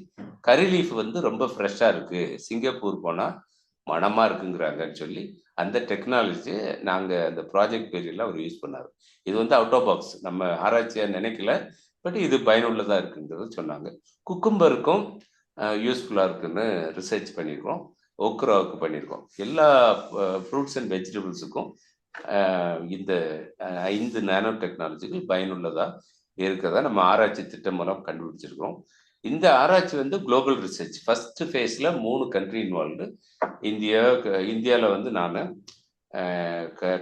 கர்ரி லீஃப் வந்து ரொம்ப ஃப்ரெஷ்ஷா இருக்கு. சிங்கப்பூர் போனா மணமா இருக்குங்கிறாங்கன்னு சொல்லி, அந்த டெக்னாலஜி நாங்க அந்த ப்ராஜெக்ட் பீரியட்ல அவர் யூஸ் பண்ணாரு. இது வந்து அவுட் ஆஃப் பாக்ஸ். நம்ம ஆராய்ச்சியா நினைக்கல. பட் இது பயனுள்ளதா இருக்குங்கிறத சொன்னாங்க. குக்கும்பருக்கும் யூஸ்ஃபுல்லா இருக்குன்னு ரிசர்ச் பண்ணியிருக்கோம். ஓக்ராவுக்கு பண்ணியிருக்கோம். எல்லா ஃப்ரூட்ஸ் அண்ட் வெஜிடபிள்ஸுக்கும் இந்த 5 நானோ டெக்னாலஜிகள் பயனுள்ளதா இருக்கிறதா நம்ம ஆராய்ச்சி திட்டம் மூலம் கண்டுபிடிச்சிருக்கிறோம். இந்த ஆராய்ச்சி வந்து குளோபல் ரிசர்ச். ஃபர்ஸ்ட் ஃபேஸ்ல 3 கண்ட்ரி இன்வால்வ்டு. இந்தியால வந்து நானு,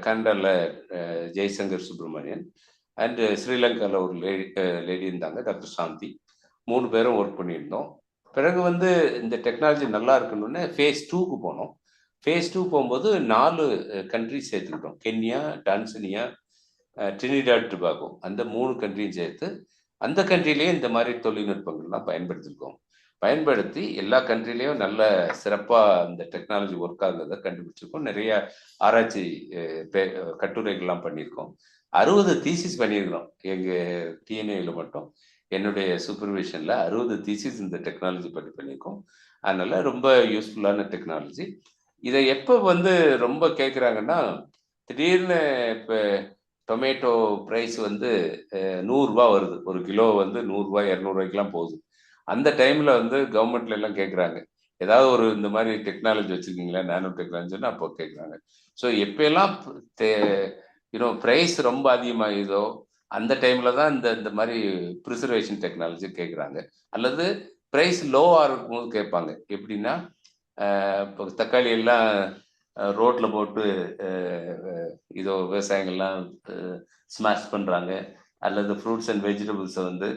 கனடால ஜெய்சங்கர் சுப்ரமணியன் அண்ட் ஸ்ரீலங்கால ஒரு லேடி இருந்தாங்க, டாக்டர் சாந்தி. 3 பேரும் ஒர்க் பண்ணியிருந்தோம். பிறகு வந்து இந்த டெக்னாலஜி நல்லா இருக்கணும்னு ஃபேஸ் 2க்கு போனோம். ஃபேஸ் 2 போகும்போது 4 கண்ட்ரி சேர்த்துக்கிட்டோம். கென்யா, டான்சனியா, ட்ரினிடாட் டொபாகோ அந்த 3 கண்ட்ரியும் சேர்த்து அந்த கண்ட்ரிலேயே இந்த மாதிரி தொழில்நுட்பங்கள்லாம் பயன்படுத்தியிருக்கோம். பயன்படுத்தி எல்லா கண்ட்ரிலையும் நல்ல சிறப்பா இந்த டெக்னாலஜி ஒர்க் ஆகுறத கண்டுபிடிச்சிருக்கோம். நிறைய ஆராய்ச்சி கட்டுரைகள்லாம் பண்ணியிருக்கோம். 60 தீசிஸ் பண்ணியிருக்கிறோம். எங்க டிஎன்ஏல மட்டும் என்னுடைய சூப்பர்விஷன்ல 60 தீசிஸ் இந்த டெக்னாலஜி பற்றி பண்ணியிருக்கோம். அதனால ரொம்ப யூஸ்ஃபுல்லான டெக்னாலஜி. இதை எப்போ வந்து ரொம்ப கேட்குறாங்கன்னா, திடீர்னு இப்போ டொமேட்டோ பிரைஸ் வந்து ₹100 வருது. ஒரு கிலோ வந்து ₹100, ₹200 போகுது. அந்த டைம்ல வந்து கவர்மெண்ட்ல எல்லாம் கேட்குறாங்க. ஏதாவது ஒரு இந்த மாதிரி டெக்னாலஜி வச்சிருக்கீங்களா? நானோ டெக்னாலஜின்னு அப்போ கேட்குறாங்க. ஸோ எப்பெல்லாம் பிரைஸ் ரொம்ப அதிகமாகுதோ அந்த டைம்ல தான் இந்த மாதிரி ப்ரிசர்வேஷன் டெக்னாலஜி கேட்குறாங்க. அல்லது பிரைஸ் லோவாக இருக்கும்போது கேட்பாங்க. எப்படின்னா, இப்போ தக்காளி எல்லாம் ரோட்ல போட்டு இதோ விவசாயிகள்லாம் ஸ்மாஷ் பண்றாங்க. அல்லது ஃப்ரூட்ஸ் அண்ட் வெஜிடபிள்ஸை வந்து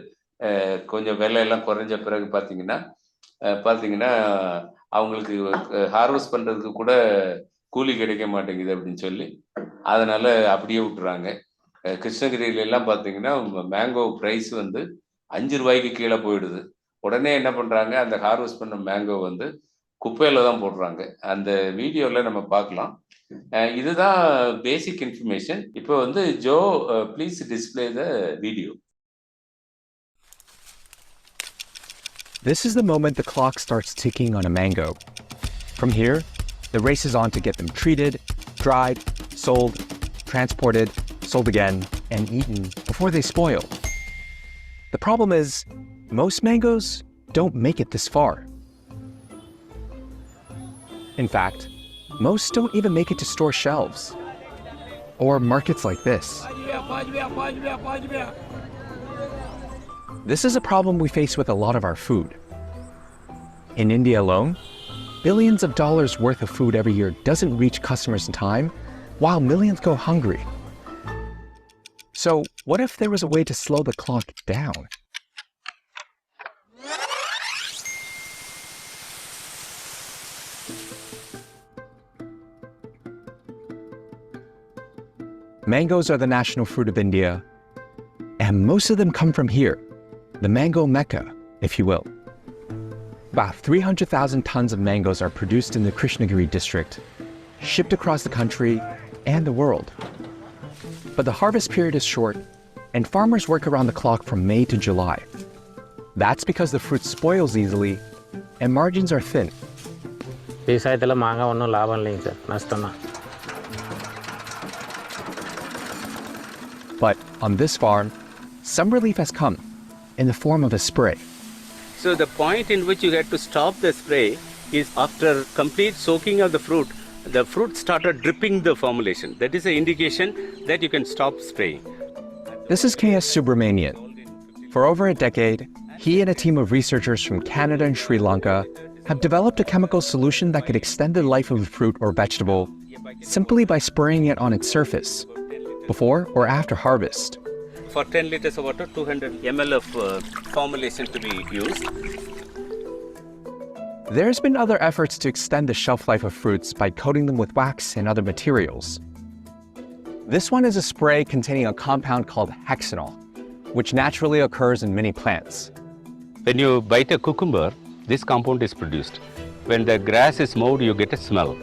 கொஞ்சம் விலையெல்லாம் குறைஞ்ச பிறகு பார்த்தீங்கன்னா அவங்களுக்கு ஹார்வெஸ்ட் பண்றதுக்கு கூட கூலி கிடைக்க மாட்டேங்குது அப்படின்னு சொல்லி அதனால அப்படியே விட்டுறாங்க. கிருஷ்ணகிரியில எல்லாம் பார்த்தீங்கன்னா மேங்கோ பிரைஸ் வந்து ₹5 கீழே போயிடுது. உடனே என்ன பண்றாங்க, அந்த ஹார்வெஸ்ட் பண்ண மேங்கோ வந்து குப்பையில தான் போடுறாங்க. அந்த வீடியோல நம்ம பார்க்கலாம். இதுதான் பேசிக் இன்ஃபர்மேஷன். இப்போ வந்து Joe, please display the video. This is the moment the clock starts ticking on a mango. From here, the race is on to get them treated, dried, sold, transported, sold again, and eaten before they spoil. The problem is, most mangoes don't make it this far. In fact, most don't even make it to store shelves or markets like this. This is a problem we face with a lot of our food. In India alone, billions of dollars worth of food every year doesn't reach customers in time, while millions go hungry. So, what if there was a way to slow the clock down? Mangoes are the national fruit of India, and most of them come from here, the mango mecca, if you will. About 300,000 tons of mangoes are produced in the Krishnagiri district, shipped across the country and the world. But the harvest period is short, and farmers work around the clock from May to July. That's because the fruit spoils easily, and margins are thin. விவசாயத்தில் மாங்காய் ஒன்றும் லாபம் இல்லைங்க sir, நஷ்டம் தான். But on this farm, some relief has come in the form of a spray. So the point in which you had to stop the spray is after complete soaking of the fruit, the fruit started dripping the formulation. That is an indication that you can stop spraying. This is K.S. Subramanian. For over a decade, he and a team of researchers from Canada and Sri Lanka have developed a chemical solution that could extend the life of a fruit or vegetable simply by spraying it on its surface, before or after harvest. For 10 liters of water, 200 ml of formulation to be used. There's been other efforts to extend the shelf life of fruits by coating them with wax and other materials. This one is a spray containing a compound called hexanol, which naturally occurs in many plants. When you bite a cucumber, this compound is produced. When the grass is mowed, you get a smell.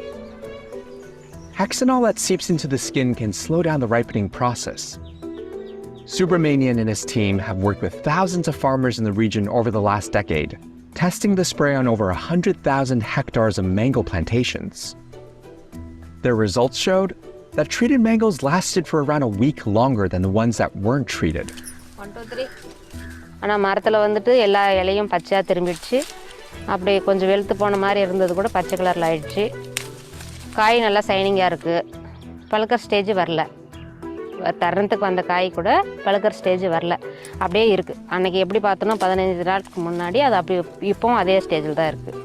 Hexanol that seeps into the skin can slow down the ripening process. Subramanian and his team have worked with thousands of farmers in the region over the last decade, testing the spray on over 100,000 hectares of mango plantations. Their results showed that treated mangoes lasted for around a week longer than the ones that weren't treated. 1, 2, 3. ஆனால் மரத்தில் வந்துட்டு எல்லா இலையும் பச்சையாக திரும்பிடுச்சு. அப்படி கொஞ்சம் வெளுத்து போன மாதிரி இருந்தது கூட பச்சை கலரில் ஆயிடுச்சு. காய் நல்லா சைனிங்காக இருக்குது. பழுக்கிற ஸ்டேஜ் வரல. தருணத்துக்கு வந்த காய் கூட பழுக்கிற ஸ்டேஜ் வரல. அப்படியே இருக்குது. அன்றைக்கி எப்படி பார்த்தோன்னா 15 நாளுக்கு முன்னாடி அது அப்படி இப்போவும் அதே ஸ்டேஜில் தான் இருக்குது.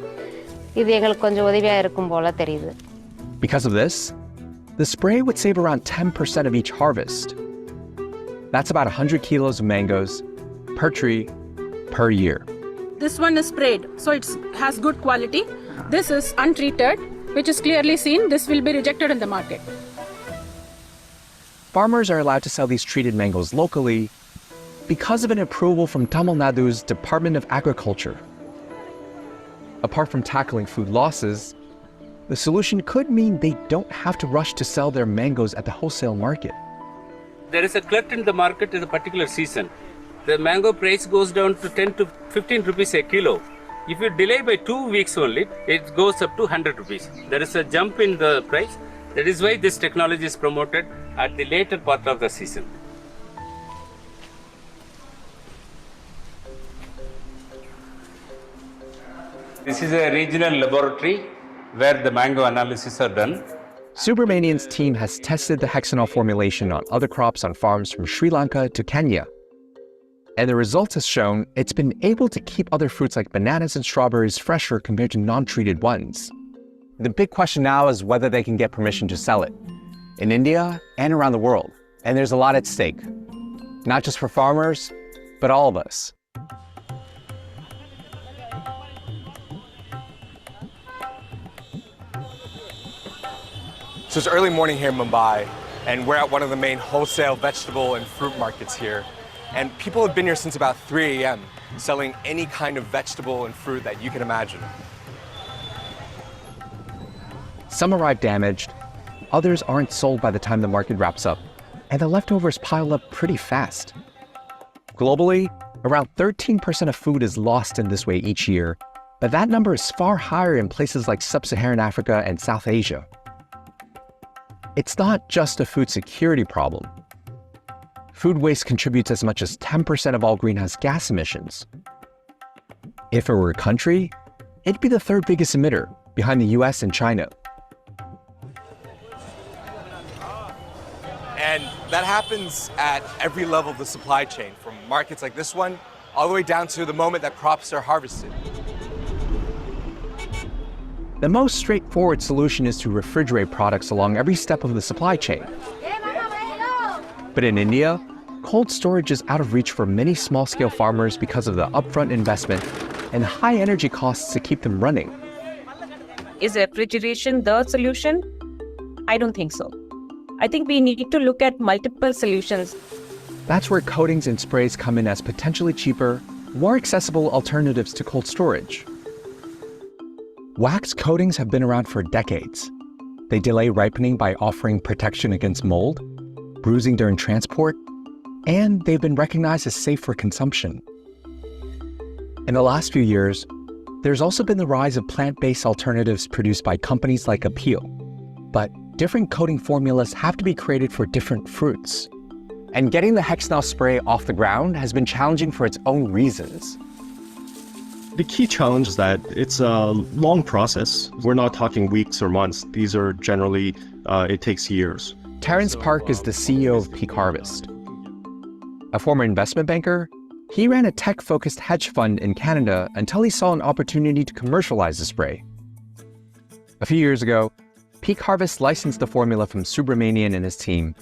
இது எங்களுக்கு கொஞ்சம் உதவியாக இருக்கும் போல தெரியுது. Because of this, the spray would save around 10% of each harvest. That's about 100 kilos of mangoes per tree per year. This one is sprayed, so it has good quality. This is untreated, which is clearly seen. This will be rejected in the market. Farmers are allowed to sell these treated mangoes locally because of an approval from Tamil Nadu's Department of Agriculture. Apart from tackling food losses, the solution could mean they don't have to rush to sell their mangoes at the wholesale market. There is a glut in the market in a particular season. The mango price goes down to 10 to 15 rupees a kilo. If you delay by 2 weeks only, it goes up to 100 rupees. There is a jump in the price. That is why this technology is promoted at the later part of the season. This is a regional laboratory where the mango analysis are done. Subramanian's team has tested the hexanol formulation on other crops on farms from Sri Lanka to Kenya. And the results has shown it's been able to keep other fruits like bananas and strawberries fresher compared to non-treated ones. The big question now is whether they can get permission to sell it in India and around the world. And there's a lot at stake, not just for farmers, but all of us. So it's early morning here in Mumbai, and we're at one of the main wholesale vegetable and fruit markets here. And people have been here since about 3 a.m. selling any kind of vegetable and fruit that you can imagine. Some arrive damaged, others aren't sold by the time the market wraps up, and the leftovers pile up pretty fast. Globally, around 13% of food is lost in this way each year, but that number is far higher in places like sub-Saharan Africa and South Asia. It's not just a food security problem. Food waste contributes as much as 10% of all greenhouse gas emissions. If it were a country, it'd be the third biggest emitter, behind the US and China. And that happens at every level of the supply chain, from markets like this one, all the way down to the moment that crops are harvested. The most straightforward solution is to refrigerate products along every step of the supply chain. But in India, cold storage is out of reach for many small-scale farmers because of the upfront investment and high energy costs to keep them running. Is refrigeration the solution? I don't think so. I think we need to look at multiple solutions. That's where coatings and sprays come in as potentially cheaper, more accessible alternatives to cold storage. Wax coatings have been around for decades. They delay ripening by offering protection against mold, bruising during transport, and they've been recognized as safe for consumption. In the last few years, there's also been the rise of plant-based alternatives produced by companies like Apeel. But different coating formulas have to be created for different fruits. And getting the hexanol spray off the ground has been challenging for its own reasons. The key challenge is that it's a long process. We're not talking weeks or months. These are generally, it takes years. Terrence Park is the CEO of Peak Harvest. A former investment banker, he ran a tech-focused hedge fund in Canada until he saw an opportunity to commercialize the spray. A few years ago, Peak Harvest licensed the formula from Subramanian and his team,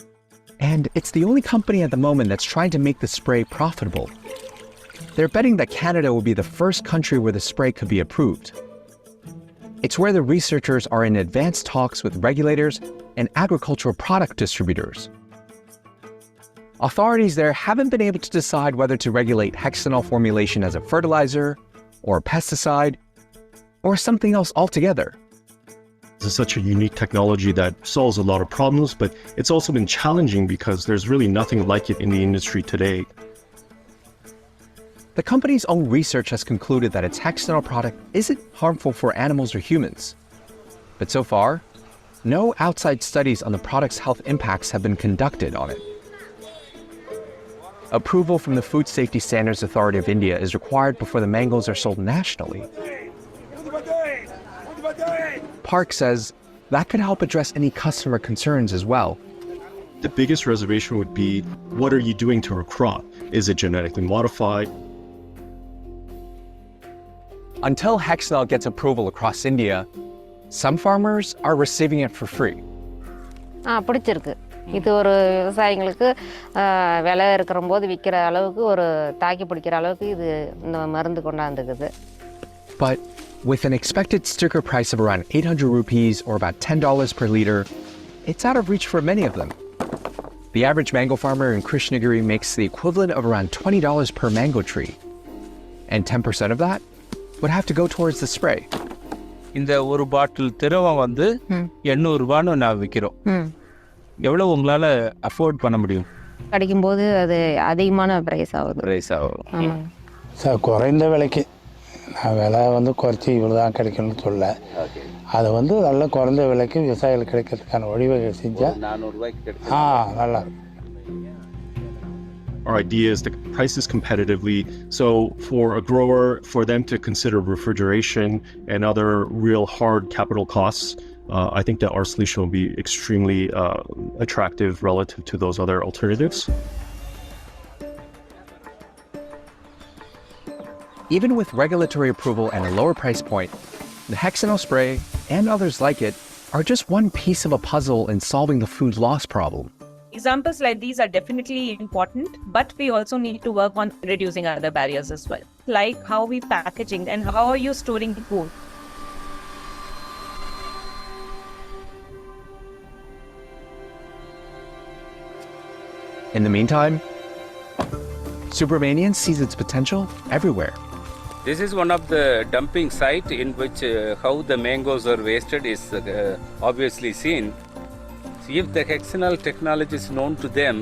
and it's the only company at the moment that's trying to make the spray profitable. They're betting that Canada will be the first country where the spray could be approved. It's where the researchers are in advanced talks with regulators and agricultural product distributors. Authorities there haven't been able to decide whether to regulate hexanol formulation as a fertilizer, or a pesticide, or something else altogether. This is such a unique technology that solves a lot of problems, but it's also been challenging because there's really nothing like it in the industry today. The company's own research has concluded that its hexanol product isn't harmful for animals or humans. But so far, no outside studies on the product's health impacts have been conducted on it. Approval from the Food Safety Standards Authority of India is required before the mangoes are sold nationally. Park says that could help address any customer concerns as well. The biggest reservation would be, what are you doing to our crop? Is it genetically modified? Until hexanol gets approval across India, some farmers are receiving it for free. பிடிச்சிருக்கு. இது ஒரு விவசாயிகளுக்கு விலை இருக்கிற போது விற்கிற அளவுக்கு ஒரு தாக்கி பிடிக்கிற அளவுக்கு இது இந்த மருந்து கொண்டாந்துக்குது. But with an expected sticker price of around 800 rupees or about $10 per liter, it's out of reach for many of them. The average mango farmer in Krishnagiri makes the equivalent of around $20 per mango tree. And 10% of that would have to go towards the spray. இந்த ஒரு பாட்டில் திரவம் வந்து 800 ரூபான்னு நான் விற்கிறோம். எவ்வளவு உங்களால afford பண்ண முடியும்? கிடைக்கும்போது அது அதிகமான பிரைஸ் ஆகுது. ஆமாம் சார், குறைந்த விலைக்கு நான் விலை வந்து குறைச்சி இவ்வளோ தான் கிடைக்கணும்னு சொல்ல, அதை வந்து நல்ல குறைந்த விலைக்கு விவசாயிகளுக்கு கிடைக்கிறதுக்கான வழிவகை செஞ்சால் நல்லா இருக்கும். Our idea is to price this competitively. So for a grower, for them to consider refrigeration and other real hard capital costs, I think that our solution will be extremely attractive relative to those other alternatives. Even with regulatory approval and a lower price point, the hexanol spray and others like it are just one piece of a puzzle in solving the food loss problem. Examples like these are definitely important, but we also need to work on reducing other barriers as well, like how we packaging and how are you storing the food. In the meantime, Subramanian sees its potential everywhere. This is one of the dumping site in which how the mangoes are wasted is obviously seen. If the hexanol technology is known to them,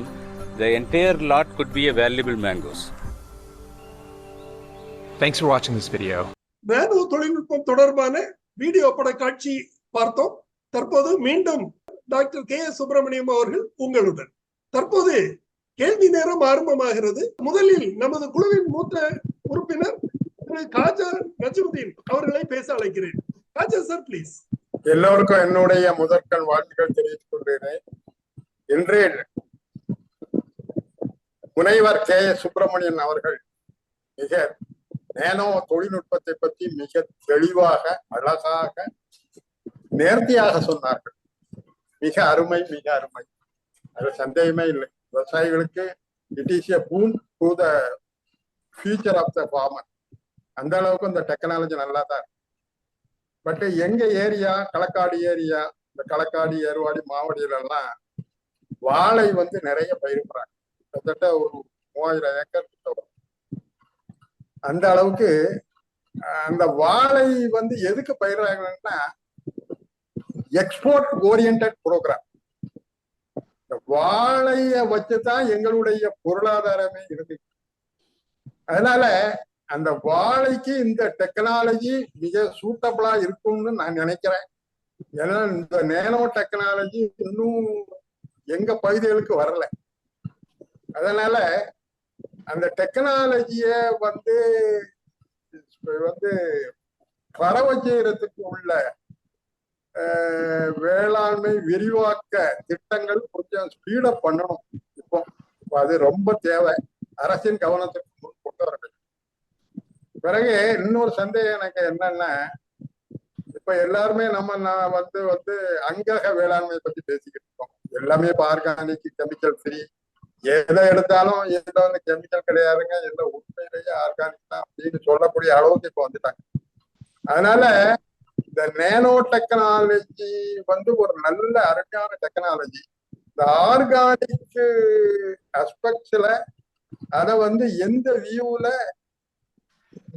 the entire lot could be a valuable mangoes. Thanks for watching this video. நானோ தொழில்நுட்பம் தொடர்பான video பட காட்சி பார்த்தோம். தற்போது மீண்டும் doctor KS. Subramaniam அவர்கள் உங்களுடன். தற்போது கேள்வி நேரம் ஆரம்பமாகிறது. முதலில் நமது குழுவின் மூத்த உறுப்பினர் திரு காஜா நஜ்முதீன் அவர்களை பேச அழைக்கிறேன். Khaja sir, please. எல்லோருக்கும் என்னுடைய முதற்கண் வாழ்த்துக்கள் தெரிவித்துக் கொள்கிறேன். இன்று முனைவர் கே.எஸ். சுப்பிரமணியன் அவர்கள் மிக நேனோ தொழில்நுட்பத்தை பற்றி மிக தெளிவாக, அழகாக, நேர்த்தியாக சொன்னார்கள். மிக அருமை, மிக அருமை. அது சந்தேகமே இல்லை. விவசாயிகளுக்கு it is a boon to the future of the farmer. அந்த அளவுக்கு இந்த டெக்னாலஜி நல்லா தான் இருக்கு. பட் எங்க ஏரியா, களக்காடு ஏரியா, இந்த களக்காடு, ஏர்வாடி, மாவடியிலெல்லாம் வாழை வந்து நிறைய பயிரிடுறாங்க. கிட்டத்தட்ட ஒரு 3000 ஏக்கர் கிட்ட வரும். அந்த அளவுக்கு அந்த வாழை வந்து எதுக்கு பயிரிடுறாங்கன்னா எக்ஸ்போர்ட் ஓரியன்ட் ப்ரோக்ராம். இந்த வாழைய வச்சுதான் எங்களுடைய பொருளாதாரமே இருக்கு. அதனால அந்த வாழைக்கு இந்த டெக்னாலஜி மிக சூட்டபிளா இருக்கும்னு நான் நினைக்கிறேன். ஏன்னா இந்த நேனோ டெக்னாலஜி இன்னும் எங்க பகுதிகளுக்கு வரல. அதனால அந்த டெக்னாலஜிய வந்து வந்து பறவை செய்யறதுக்கு உள்ள வேளாண்மை விரிவாக்க திட்டங்கள் கொஞ்சம் ஸ்பீடப் பண்ணணும். இப்போ அது ரொம்ப தேவை, அரசின் கவனத்துக்கு முன் கொண்டு வர வேண்டும். பிறகு இன்னொரு சந்தேகம் எனக்கு என்னன்னா, இப்ப எல்லாருமே நம்ம வந்து அங்கக வேளாண்மை பத்தி பேசிக்கிட்டு இருக்கோம். எல்லாமே இப்ப ஆர்கானிக், கெமிக்கல் ஃப்ரீ, எதை எடுத்தாலும் எந்த வந்து கெமிக்கல் கிடையாதுங்க, எந்த உண்மையிலேயே ஆர்கானிக் தான் அப்படின்னு சொல்லக்கூடிய அளவுக்கு இப்ப வந்துட்டாங்க. அதனால இந்த நேனோ டெக்னாலஜி வந்து ஒரு நல்ல அருமையான டெக்னாலஜி. இந்த ஆர்கானிக் அஸ்பெக்ட்ஸ்ல அதை வந்து எந்த வியூல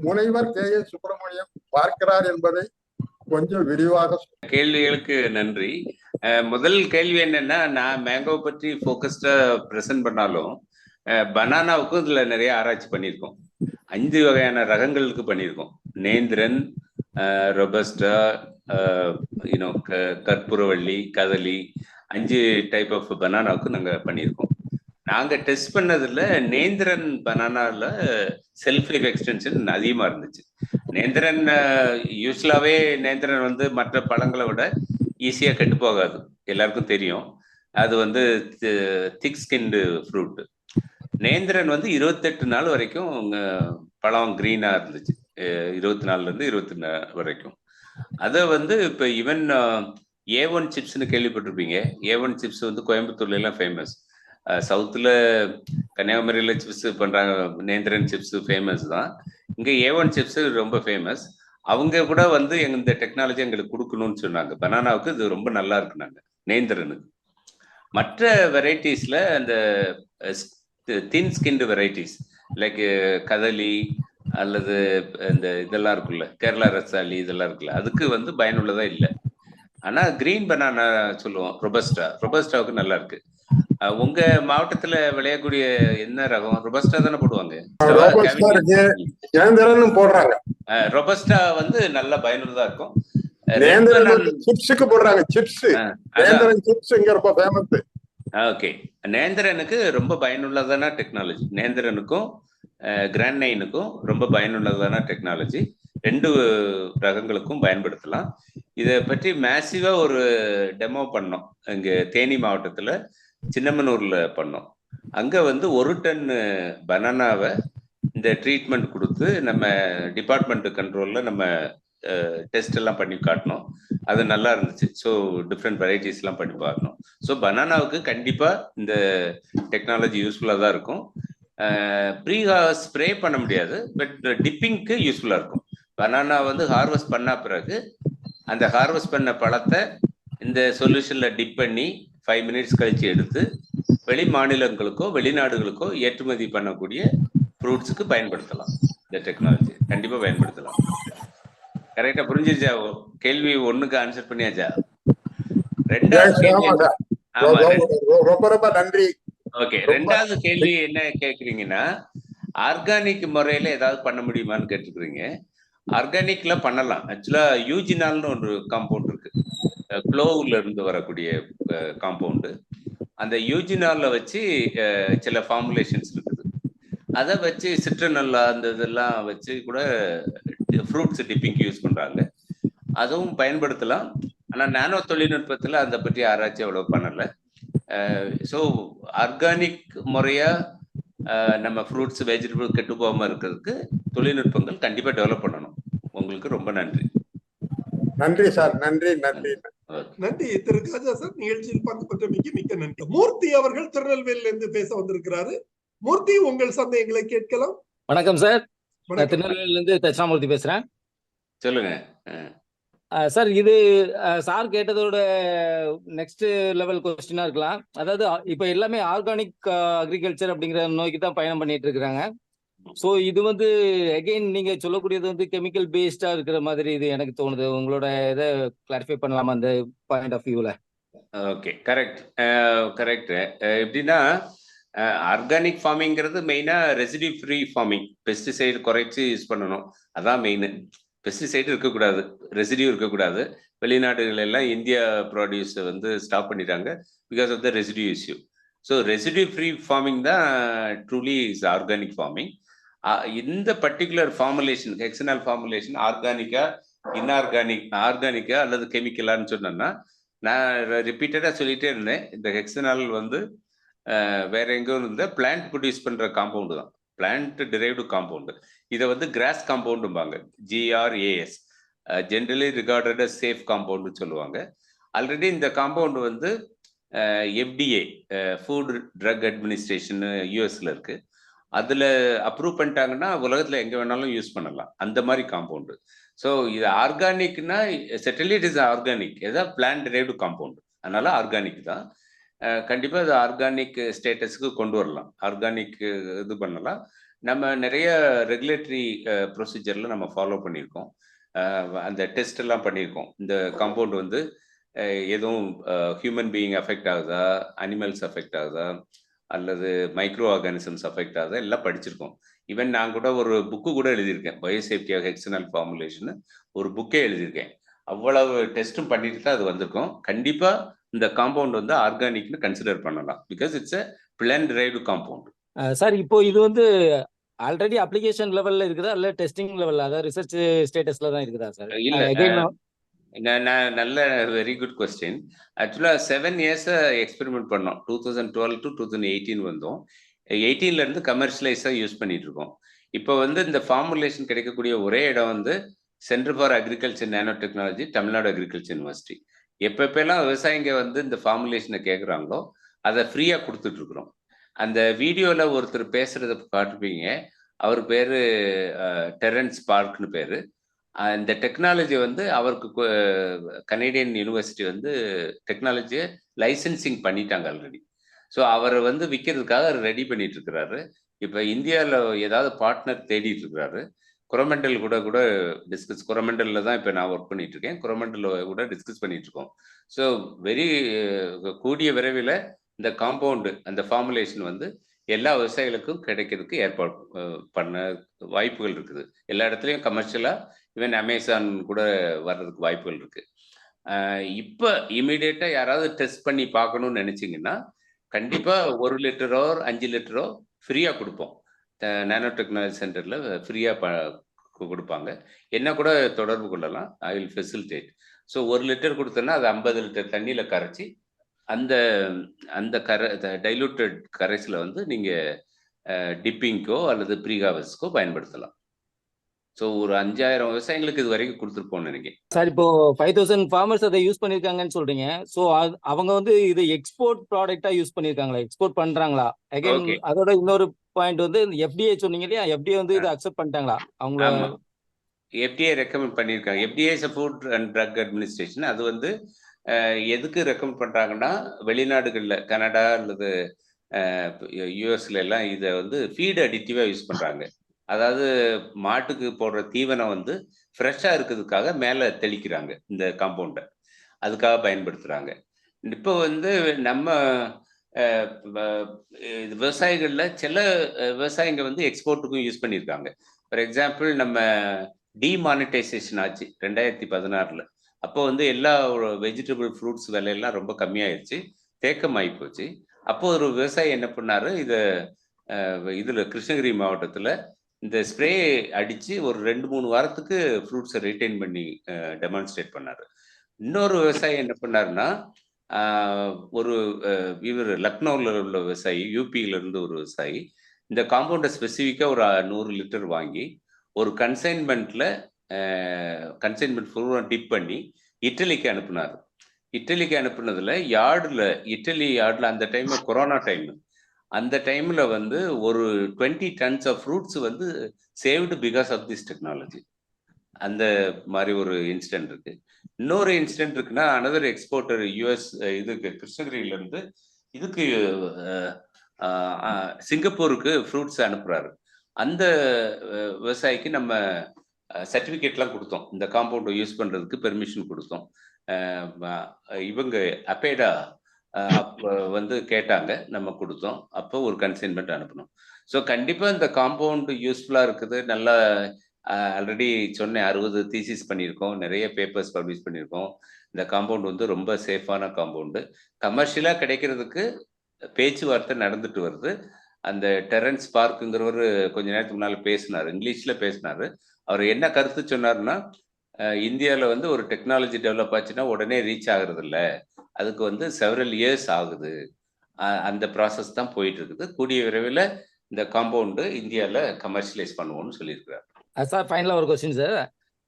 முனைவர் K.S. சுப்பிரமணியம் பார்க்கிறார் என்பதை கொஞ்சம் விரிவாக. கேள்விகளுக்கு நன்றி. முதல் கேள்வி என்னன்னா, நான் மேங்கோ பற்றி ஃபோக்கஸ்டா ப்ரெசென்ட் பண்ணாலும் பனானாவுக்கும் இதுல நிறைய ஆராய்ச்சி பண்ணியிருக்கோம். 5 வகையான ரகங்களுக்கு பண்ணியிருக்கோம். நேந்திரன், ரொபஸ்டா, கற்பூரவள்ளி, கதலி, 5 டைப் ஆஃப் பனானாவுக்கு நாங்க பண்ணியிருக்கோம். நாங்க டெஸ்ட் பண்ணதுல நேந்திரன் பனானால செல்ஃப் லைஃப் எக்ஸ்டென்ஷன் அதிகமா இருந்துச்சு. நேந்திரன் யூஸ்வலாவே நேந்திரன் வந்து மற்ற பழங்களை விட ஈஸியா கெட்டு போகாது, எல்லாருக்கும் தெரியும். அது வந்து திக் ஸ்கின்டு ஃப்ரூட். நேந்திரன் வந்து 28 நாள் வரைக்கும் பழம் கிரீனா இருந்துச்சு, 24 இருந்து 24 வரைக்கும். அதை வந்து இப்போ ஈவன் A1 சிப்ஸ்ன்னு கேள்விப்பட்டிருப்பீங்க. A1 சிப்ஸ் வந்து கோயம்புத்தூர்ல எல்லாம் ஃபேமஸ். சவுத்துல கன்னியாகுமரியில சிப்ஸ் பண்றாங்க, நேந்திரன் சிப்ஸ் ஃபேமஸ் தான். இங்க A1 சிப்ஸ் ரொம்ப ஃபேமஸ். அவங்க கூட வந்து இந்த டெக்னாலஜி எங்களுக்கு கொடுக்கணும்னு சொன்னாங்க. பனானாவுக்கு இது ரொம்ப நல்லா இருக்குனாங்க நேந்திரனுக்கு. மற்ற வெரைட்டிஸ்ல அந்த தின் ஸ்கின்டு வெரைட்டிஸ் லைக் கதலி அல்லது இந்த இதெல்லாம் இருக்குல்ல, கேரளா ரசாலி இதெல்லாம் இருக்குல்ல, அதுக்கு வந்து பயனுள்ளதா இல்லை. ஆனா கிரீன் பனானா சொல்லுவோம், ரொபஸ்டாவுக்கு நல்லா இருக்கு. உங்க மாவட்டத்துல விளையக்கூடிய என்ன ரகம்? ரொபஸ்டா தானே போடுவாங்க? ரொபஸ்டா வந்து நல்ல பயனுள்ளதா இருக்கும். ஓகே, நேந்திரனுக்கு ரொம்ப பயனுள்ளதான டெக்னாலஜி. நேந்திரனுக்கும் கிராண்டைனுக்கும் ரொம்ப பயனுள்ளதான டெக்னாலஜி. 2 ரகங்களுக்கும் பயன்படுத்தலாம். இதை பற்றி மேசிவா ஒரு டெமோ பண்ணோம் இங்க தேனி மாவட்டத்துல, சின்னமனூர்ல பண்ணோம். அங்க வந்து 1 டன் பனானாவை இந்த ட்ரீட்மெண்ட் கொடுத்து நம்ம டிபார்ட்மெண்ட் கண்ட்ரோல்ல நம்ம டெஸ்ட் எல்லாம் பண்ணி காட்டணும். அது நல்லா இருந்துச்சு. ஸோ டிஃப்ரெண்ட் வெரைட்டிஸ் எல்லாம் பண்ணி பார்க்கணும். ஸோ பனானாவுக்கு கண்டிப்பா இந்த டெக்னாலஜி யூஸ்ஃபுல்லா தான் இருக்கும். ப்ரீ ஸ்ப்ரே பண்ண முடியாது, பட் டிப்பிங்க்கு யூஸ்ஃபுல்லா இருக்கும். பனானா வந்து ஹார்வெஸ்ட் பண்ண பிறகு அந்த ஹார்வெஸ்ட் பண்ண பழத்தை இந்த சொல்யூஷன்ல டிப் பண்ணி 5 மினிட்ஸ் கழிச்சு எடுத்து வெளி மாநிலங்களுக்கோ வெளிநாடுகளுக்கோ ஏற்றுமதி பண்ணக்கூடிய ஃப்ரூட்ஸுக்கு பயன்படுத்தலாம். இந்த டெக்னாலஜி கண்டிப்பா பயன்படுத்தலாம். கரெக்டா புரிஞ்சிருச்சா? கேள்வி 1க்கு ஆன்சர் பண்ணியாச்சா? 2வது ரொம்ப நன்றி. ஓகே, 2வது கேள்வி என்ன கேக்குறீங்கன்னா, ஆர்கானிக் முறையில ஏதாவது பண்ண முடியுமான்னு கேட்டுக்கிறீங்க. ஆர்கானிக்ல பண்ணலாம். ஆக்சுவலா யூஜினால்னு ஒரு காம்பவுண்ட் இருக்கு, க்ளோவ்ல இருந்து வரக்கூடிய காம்பவுண்டு. அந்த யூஜினால வச்சு சில ஃபார்முலேஷன்ஸ் இருக்குது. அதை வச்சு சிட்ரனல்லா அந்த இதெல்லாம் வச்சு கூட ஃப்ரூட்ஸ் டிப்பிங் யூஸ் பண்றாங்க. அதுவும் பயன்படுத்தலாம். ஆனா நானோ தொழில்நுட்பத்துல அதை பற்றி ஆராய்ச்சி அவ்வளவு பண்ணல. ஸோ ஆர்கானிக் முறையா நம்ம ஃப்ரூட்ஸ் வெஜிடபிள் கெட்டு போகாம இருக்கிறதுக்கு தொழில்நுட்பங்கள் கண்டிப்பா டெவலப் பண்ணணும். உங்களுக்கு ரொம்ப நன்றி. நன்றி சார். நன்றி நன்றி நன்றி திரு காஜா சார். நிகழ்ச்சியில் பங்கு பெற்றமைக்கு மிக்க நன்றி. மூர்த்தி அவர்கள் திருநெல்வேலியில இருந்து பேச வந்திருக்கிறாரு. மூர்த்தி, உங்கள் சந்தேகங்களை கேட்கலாம். வணக்கம் சார், நான் திருநெல்வேலியில இருந்து தட்சிணாமூர்த்தி பேசுறேன். சொல்லுங்க சார். இது சார் கேட்டதோட நெக்ஸ்ட் லெவல் கொஸ்டினா இருக்கலாம். அதாவது இப்ப எல்லாமே ஆர்கானிக் அக்ரிகல்ச்சர் அப்படிங்கிற நோக்கி தான் பயணம் பண்ணிட்டு இருக்கிறாங்க. ஸோ இது வந்து அகெயின் நீங்க சொல்லக்கூடியது வந்து கெமிக்கல் பேஸ்டா இருக்கிற மாதிரி இது எனக்கு தோணுது. உங்களோட இதை கிளாரிஃபை பண்ணலாமா அந்த பாயிண்ட் ஆஃப் வியூல? Okay, correct. எப்படின்னா ஆர்கானிக் ஃபார்மிங்கிறது மெயினா ரெசிடியூ ஃப்ரீ ஃபார்மிங், பெஸ்டிசைடு குறைச்சி யூஸ் பண்ணணும். அதான் மெயின். பெஸ்டிசைடு இருக்கக்கூடாது, ரெசிடியூ இருக்கக்கூடாது. வெளிநாடுகள் எல்லாம் இந்தியா ப்ராடியூஸை வந்து ஸ்டாப் பண்ணிட்டாங்க because of the residue issue. So residue free farming தான் ட்ரூலி இஸ் ஆர்கானிக் ஃபார்மிங். இந்த பர்டிகுலர் ஃபார்முலேஷன் ஹெக்ஸனால் ஃபார்முலேஷன் ஆர்கானிக்கா ஆர்கானிக்கா அல்லது கெமிக்கலான்னு சொன்னேன்னா நான் ரிப்பீட்டடா சொல்லிட்டே இருந்தேன். இந்த ஹெக்ஸனால் வந்து வேற எங்கேயும் இருந்த பிளான்ட் ப்ரொடியூஸ் பண்ற காம்பவுண்டு தான், பிளான்ட் டிரைவ்டு காம்பவுண்டு. இதை வந்து கிராஸ் காம்பவுண்டும்பாங்க, GRAS, generally regarded as safe காம்பவுண்டுன்னு சொல்லுவாங்க. ஆல்ரெடி இந்த காம்பவுண்டு வந்து FDA ஃபுட் ட்ரக் அட்மினிஸ்ட்ரேஷன் யூஎஸ்ல இருக்கு. அதில் அப்ரூவ் பண்ணிட்டாங்கன்னா உலகத்தில் எங்கே வேணாலும் யூஸ் பண்ணலாம், அந்த மாதிரி காம்பவுண்டு. ஸோ இது ஆர்கானிக்னா செட்டில் இட் இஸ் ஆர்கானிக், ஏதாவது பிளான்ட் டிரைவ்டு காம்பவுண்டு, அதனால ஆர்கானிக் தான். கண்டிப்பாக அது ஆர்கானிக் ஸ்டேட்டஸுக்கு கொண்டு வரலாம், ஆர்கானிக் இது பண்ணலாம். நம்ம நிறைய ரெகுலேட்டரி ப்ரொசீஜரில் நம்ம ஃபாலோ பண்ணியிருக்கோம், அந்த டெஸ்ட் எல்லாம் பண்ணியிருக்கோம். இந்த காம்பவுண்ட் வந்து எதுவும் ஹியூமன் பீயிங் அஃபெக்ட் ஆகுதா, அனிமல்ஸ் அஃபெக்ட் ஆகுதா, அல்லது மைக்ரோ ஆர்கானிசம்ஸ் அஃபெக்ட் ஆகுதா, எல்லாம் படிச்சிருக்கோம். ஈவன் நான் கூட ஒரு புக்கு கூட எழுதியிருக்கேன், பயோசேஃப்டி ஆஃப் ஹெக்ஸனால் ஃபார்முலேஷன் ஒரு புக்கே எழுதியிருக்கேன். அவ்வளவு டெஸ்ட்டும் பண்ணிட்டு தான் அது வந்திருக்கோம். கண்டிப்பாக இந்த காம்பவுண்ட் வந்து ஆர்கானிக்னு கன்சிடர் பண்ணலாம், because it's a plant derived compound. Sir இப்போ இது வந்து ஆல்ரெடி அப்ளிகேஷன் லெவல்ல இருக்குதா இல்ல டெஸ்டிங் லெவல்ல, அதாவது ரிசர்ச் ஸ்டேட்டஸ்ல தான் இருக்குதா சார்? இல்ல, நல்ல வெரி குட் கொஸ்டின். ஆக்சுவலாக 7 இயர்ஸ் எக்ஸ்பெரிமெண்ட் பண்ணோம். 2012 to 2018 வந்தோம். 18ல இருந்து கமர்ஷியலைஸாக யூஸ் பண்ணிட்டு இருக்கோம். இப்போ வந்து இந்த ஃபார்முலேஷன் கிடைக்கக்கூடிய ஒரே இடம் வந்து centre for agriculture nano technology, Tamil Nadu agriculture university. எப்பப்பெல்லாம் விவசாயிங்க வந்து இந்த ஃபார்முலேஷனை கேட்குறாங்களோ அதை ஃப்ரீயாக கொடுத்துட்டு இருக்கிறோம். அந்த வீடியோவில் ஒருத்தர் பேசுறத காட்டுப்பீங்க, அவர் பேர் டெரன்ஸ் பார்க்னு பேர். இந்த டெக்னாலஜி வந்து அவருக்கு கனேடியன் யூனிவர்சிட்டி வந்து டெக்னாலஜியை லைசன்சிங் பண்ணிட்டாங்க ஆல்ரெடி. ஸோ அவரை வந்து விற்கிறதுக்காக ரெடி பண்ணிட்டு இருக்கிறாரு. இப்போ இந்தியாவில் ஏதாவது பார்ட்னர் தேடிட்டு இருக்கிறாரு. கொரமெண்டல் கூட டிஸ்கஸ், கொரமெண்டலில் தான் இப்போ நான் ஒர்க் பண்ணிட்டு இருக்கேன், கொரமெண்டலில் கூட டிஸ்கஸ் பண்ணிட்டு இருக்கோம். ஸோ வெரி கூடிய விரைவில் இந்த காம்பவுண்டு, அந்த ஃபார்முலேஷன் வந்து எல்லா விவசாயிகளுக்கும் கிடைக்கிறதுக்கு ஏற்பாடு பண்ண வாய்ப்புகள் இருக்குது. எல்லா இடத்துலையும் கமர்ஷியலாக, ஈவன் அமேசான் கூட வர்றதுக்கு வாய்ப்புகள் இருக்கு. இப்போ இமீடியட்டாக யாராவது டெஸ்ட் பண்ணி பார்க்கணும்னு நினைச்சிங்கன்னா கண்டிப்பாக 1 லிட்டரோ 5 லிட்டரோ ஃப்ரீயாக கொடுப்போம். நானோ டெக்னாலஜி சென்டரில் ஃப்ரீயாக கொடுப்பாங்க. என்ன கூட தொடர்பு கொள்ளலாம், I will facilitate. So 1 litre கொடுத்தோன்னா அது 50 லிட்டர் தண்ணியில் கரைச்சி அந்த அந்த டைலூட்டட் கரைசலை வந்து நீங்கள் டிப்பிங்கோ அல்லது ப்ரீகாவர்ஸ்க்கோ பயன்படுத்தலாம். ஸோ ஒரு 5000 விவசாயிகளுக்கு இது வரைக்கும் கொடுத்துருப்போம்னு நினைக்கிறேன். சார் இப்போ 5000 ஃபார்மர்ஸ் அதை யூஸ் பண்ணியிருக்காங்கன்னு சொல்றீங்க. ஸோ அவங்க வந்து இது எக்ஸ்போர்ட் ப்ராடக்டா யூஸ் பண்ணியிருக்காங்களா, எக்ஸ்போர்ட் பண்றாங்களா? அகைன் அதோட இன்னொரு பாயிண்ட் வந்து FDA சொன்னீங்க இல்லையா, FDA வந்து இதை அக்செப்ட் பண்ணிட்டாங்களா அவங்க? FDA ரெக்கமெண்ட் பண்ணியிருக்காங்க. FDA is food and drug administration. அது வந்து எதுக்கு ரெக்கமெண்ட் பண்ணுறாங்கன்னா, வெளிநாடுகளில் கனடா அல்லது யூஎஸ்ல எல்லாம் இதை வந்து ஃபீட் அடிட்டிவாக யூஸ் பண்ணுறாங்க. அதாவது மாட்டுக்கு போடுற தீவனம் வந்து ஃப்ரெஷ்ஷாக இருக்கிறதுக்காக மேலே தெளிக்கிறாங்க இந்த காம்பவுண்டை, அதுக்காக பயன்படுத்துகிறாங்க. இப்போ வந்து நம்ம விவசாயிகளில் சில விவசாயிங்க வந்து எக்ஸ்போர்ட்டுக்கும் யூஸ் பண்ணியிருக்காங்க. ஃபார் எக்ஸாம்பிள், நம்ம டிமானிட்டைசேஷன் ஆச்சு 2016. அப்போ வந்து எல்லா வெஜிடபிள் ஃப்ரூட்ஸ் விலையெல்லாம் ரொம்ப கம்மியாயிடுச்சு, தேக்கமாகி போச்சு. அப்போ ஒரு விவசாயி என்ன பண்ணாரு, இதில் கிருஷ்ணகிரி மாவட்டத்தில் இந்த ஸ்ப்ரே அடித்து ஒரு 2-3 வாரத்துக்கு ஃப்ரூட்ஸை ரிட்டைன் பண்ணி டெமான்ஸ்ட்ரேட் பண்ணார். இன்னொரு விவசாயி என்ன பண்ணாருன்னா, இவர் லக்னோவில் உள்ள விவசாயி, யூபியில இருந்து ஒரு விவசாயி இந்த காம்பவுண்டை ஸ்பெசிஃபிக்காக ஒரு 100 லிட்டர் வாங்கி ஒரு கன்சைன்மெண்ட் ஃபுல்லாக டிப் பண்ணி இட்டலிக்கு அனுப்புனார். இட்டலிக்கு அனுப்புனதுல இட்டலி யார்டில் அந்த டைம்ல கொரோனா டைம், அந்த டைம்ல வந்து ஒரு 20 tons ஆஃப் ஃப்ரூட்ஸ் வந்து saved because of this technology. அந்த மாதிரி ஒரு இன்சிடென்ட் இருக்கு. இன்னொரு இன்சிடென்ட் இருக்குன்னா, அனதர் எக்ஸ்போர்ட்டர் யூஎஸ் இதுக்கு கிருஷ்ணகிரியில இருந்து இதுக்கு சிங்கப்பூருக்கு ஃப்ரூட்ஸ் அனுப்புறாரு. அந்த விவசாயிக்கு நம்ம சர்டிஃபிகேட்லாம் கொடுத்தோம், இந்த காம்பவுண்டை யூஸ் பண்ணுறதுக்கு பெர்மிஷன் கொடுத்தோம். இவங்க அப்பேடா வந்து கேட்டாங்க, நம்ம கொடுத்தோம். அப்போ ஒரு கன்சைன்மெண்ட் அனுப்பணும். ஸோ கண்டிப்பாக இந்த காம்பவுண்டு யூஸ்ஃபுல்லாக இருக்குது. நல்லா ஆல்ரெடி சொன்னேன், 60 தீசிஸ் பண்ணியிருக்கோம், நிறைய பேப்பர்ஸ் பப்ளிஷ் பண்ணியிருக்கோம். இந்த காம்பவுண்ட் வந்து ரொம்ப சேஃபான காம்பவுண்டு. கமர்ஷியலாக கிடைக்கிறதுக்கு பேச்சுவார்த்தை நடந்துட்டு வருது. அந்த டெரன்ஸ் பார்க்குங்கிறவர் கொஞ்ச நேரத்துக்கு முன்னால் பேசினார், இங்கிலீஷில் பேசினார். அவர் என்ன கருத்து சொன்னார்னா, இந்தியாவில் வந்து ஒரு டெக்னாலஜி டெவலப் ஆச்சுன்னா உடனே ரீச் ஆகுறது இல்லை, அதுக்கு வந்து செவரல் இயர்ஸ் ஆகுது. அந்த ப்ராசஸ் தான் போயிட்டு இருக்குது. கூடிய விரைவில் இந்த காம்பவுண்டு இந்தியாவில் கமர்ஷியலைஸ் பண்ணுவோம்னு சொல்லியிருக்கிறார். சார் ஃபைனலாக ஒரு கொஸ்டின் சார்.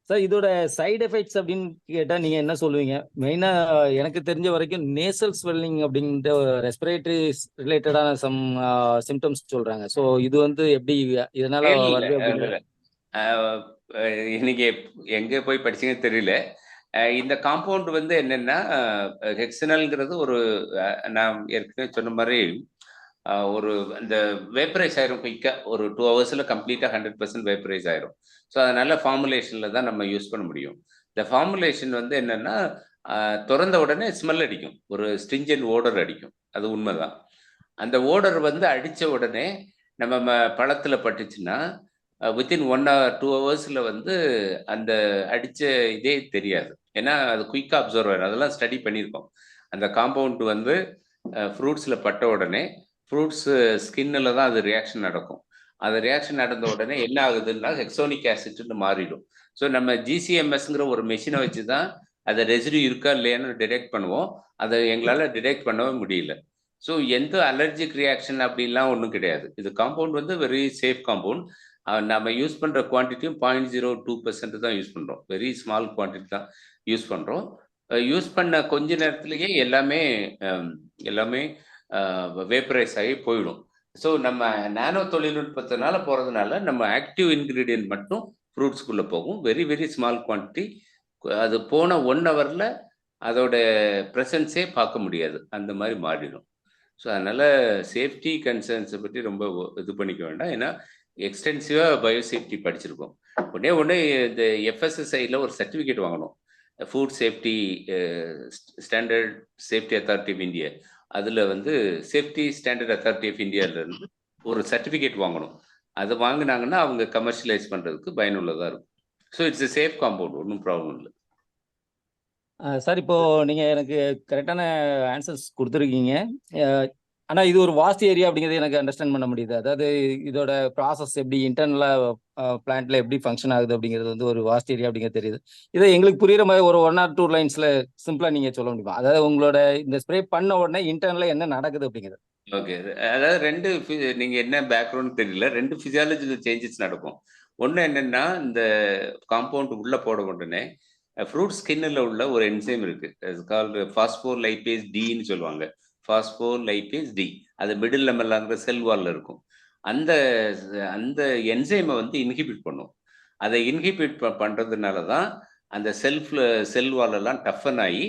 சார் இதோட சைடு எஃபெக்ட்ஸ் அப்படின்னு கேட்டால் நீங்கள் என்ன சொல்லுவீங்க? மெயினாக எனக்கு தெரிஞ்ச வரைக்கும் நேசல் ஸ்வெல்லிங் அப்படின்ற ரெஸ்பிரேட்டரி ரிலேட்டடான சிம்டம்ஸ் சொல்கிறாங்க. ஸோ இது வந்து எப்படி இதனால வருது அப்படின்னு நீங்க எங்கே போய் படிச்சீங்கன்னு தெரியல. இந்த காம்பவுண்ட் வந்து என்னன்னா, ஹெக்ஸனல்ங்கிறது ஒரு நான் ஏற்கனவே சொன்ன மாதிரி ஒரு இந்த வேப்பரைஸ் ஆயிரும் குயிக்காக, ஒரு 2 hours கம்ப்ளீட்டாக 100% வேப்பரைஸ் ஆயிரும். ஸோ அதனால ஃபார்முலேஷனில் தான் நம்ம யூஸ் பண்ண முடியும். இந்த ஃபார்முலேஷன் வந்து என்னன்னா, திறந்த உடனே ஸ்மெல் அடிக்கும், ஒரு ஸ்ட்ரிஞ்சன்ட் ஓடர் அடிக்கும், அது உண்மைதான். அந்த ஓடர் வந்து அடித்த உடனே நம்ம பழத்தில் பட்டுச்சுன்னா வித்தின் 1 or 2 hours வந்து அந்த அடித்த இதே தெரியாது. ஏன்னா அது குயிக்காக அப்சர்வ் ஆயிடும். அதெல்லாம் ஸ்டடி பண்ணியிருக்கோம். அந்த காம்பவுண்ட் வந்து ஃப்ரூட்ஸில் பட்ட உடனே ஃப்ரூட்ஸு ஸ்கின்னில் தான் அது ரியாக்ஷன் நடக்கும். அது ரியாக்ஷன் நடந்த உடனே என்ன ஆகுதுன்னா ஹெக்ஸோனிக் ஆசிட்னு மாறிடும். ஸோ நம்ம GCMSங்கிற ஒரு மெஷினை வச்சு தான் அதை ரெசிடியூ இருக்கா இல்லையான்னு டிடெக்ட் பண்ணுவோம். அதை எங்களால் டிடெக்ட் பண்ணவே முடியல. ஸோ எந்த அலர்ஜிக் ரியாக்ஷன் அப்படின்லாம் ஒன்றும் கிடையாது. இது காம்பவுண்ட் வந்து வெரி சேஃப் காம்பவுண்ட். நம்ம யூஸ் பண்ணுற குவான்டிட்டியும் 0.02% தான் யூஸ் பண்ணுறோம். வெரி ஸ்மால் குவான்டிட்டி தான் யூஸ் பண்ணுறோம். யூஸ் பண்ண கொஞ்ச நேரத்துலேயே எல்லாமே வேப்பரைஸ் ஆகி போயிடும். ஸோ நம்ம நானோ தொழில்நுட்பத்தினால போகிறதுனால நம்ம ஆக்டிவ் இன்க்ரீடியன்ட் மட்டும் ஃப்ரூட்ஸ்குள்ளே போகும். Very very small quantity. அது போன 1 hourல அதோட ப்ரெசன்ஸே பார்க்க முடியாது, அந்த மாதிரி மாறிடும். ஸோ அதனால் சேஃப்டி கன்சர்ன்ஸை பற்றி ரொம்ப இது பண்ணிக்க வேண்டாம். ஏன்னா எக்ஸ்டென்சிவாக பயோசேஃப்டி படிச்சிருக்கோம். ஒன்றே இந்த FSSAIல ஒரு சர்டிஃபிகேட் வாங்கணும், food safety standard safety authority of India. அதில் வந்து சேஃப்டி ஸ்டாண்டர்ட் அத்தாரிட்டி ஆஃப் இந்தியாவிலேருந்து ஒரு சர்டிஃபிகேட் வாங்கணும். அதை வாங்கினாங்கன்னா அவங்க கமர்ஷியலைஸ் பண்ணுறதுக்கு பயனுள்ளதாக இருக்கும். So it's a safe compound, ஒன்றும் ப்ராப்ளம் இல்லை. சார் இப்போ நீங்கள் எனக்கு கரெக்டான ஆன்சர்ஸ் கொடுத்துருக்கீங்க. ஆனால் இது ஒரு வாஸ்ட் ஏரியா அப்படிங்கிறது எனக்கு அண்டர்ஸ்டாண்ட் பண்ண முடியுது. அதாவது இதோட ப்ராசஸ் எப்படி இன்டர்னலாக பிளான்ட்ல எப்படி ஃபங்க்ஷன் ஆகுது அப்படிங்கிறது வந்து ஒரு வாஸ்ட் ஏரியா அப்படிங்கிறது தெரியுது. இதை எங்களுக்கு புரியுற மாதிரி ஒரு 1 or 2 லைன்ஸில் சிம்பிளாக நீங்கள் சொல்ல முடியுமா? அதாவது உங்களோட இந்த ஸ்ப்ரே பண்ண உடனே இன்டர்னலாக என்ன நடக்குது அப்படிங்கிறது. ஓகே, அதாவது நீங்கள் என்ன பேக்ரவுண்ட் தெரியல, 2 ஃபிசியாலஜிக்கல் சேஞ்சஸ் நடக்கும். ஒன்று என்னென்னா, இந்த காம்பவுண்ட் உள்ளே போட உடனே ஃப்ரூட் ஸ்கின்னில் உள்ள ஒரு என்சைம் இருக்குது, கால்டு பாஸ்போலைபேஸ் டின்னு சொல்லுவாங்க. பாஸ்போலைபேஸ் டி, அது மிடில் லெமல்லாங்கிற செல் வாலில் இருக்கும். அந்த என்சைமை வந்து இன்ஹிபிட் பண்ணும். அதை இன்ஹிபிட் பண்ணுறதுனால தான் அந்த செல் வாலெல்லாம் டஃபன் ஆகி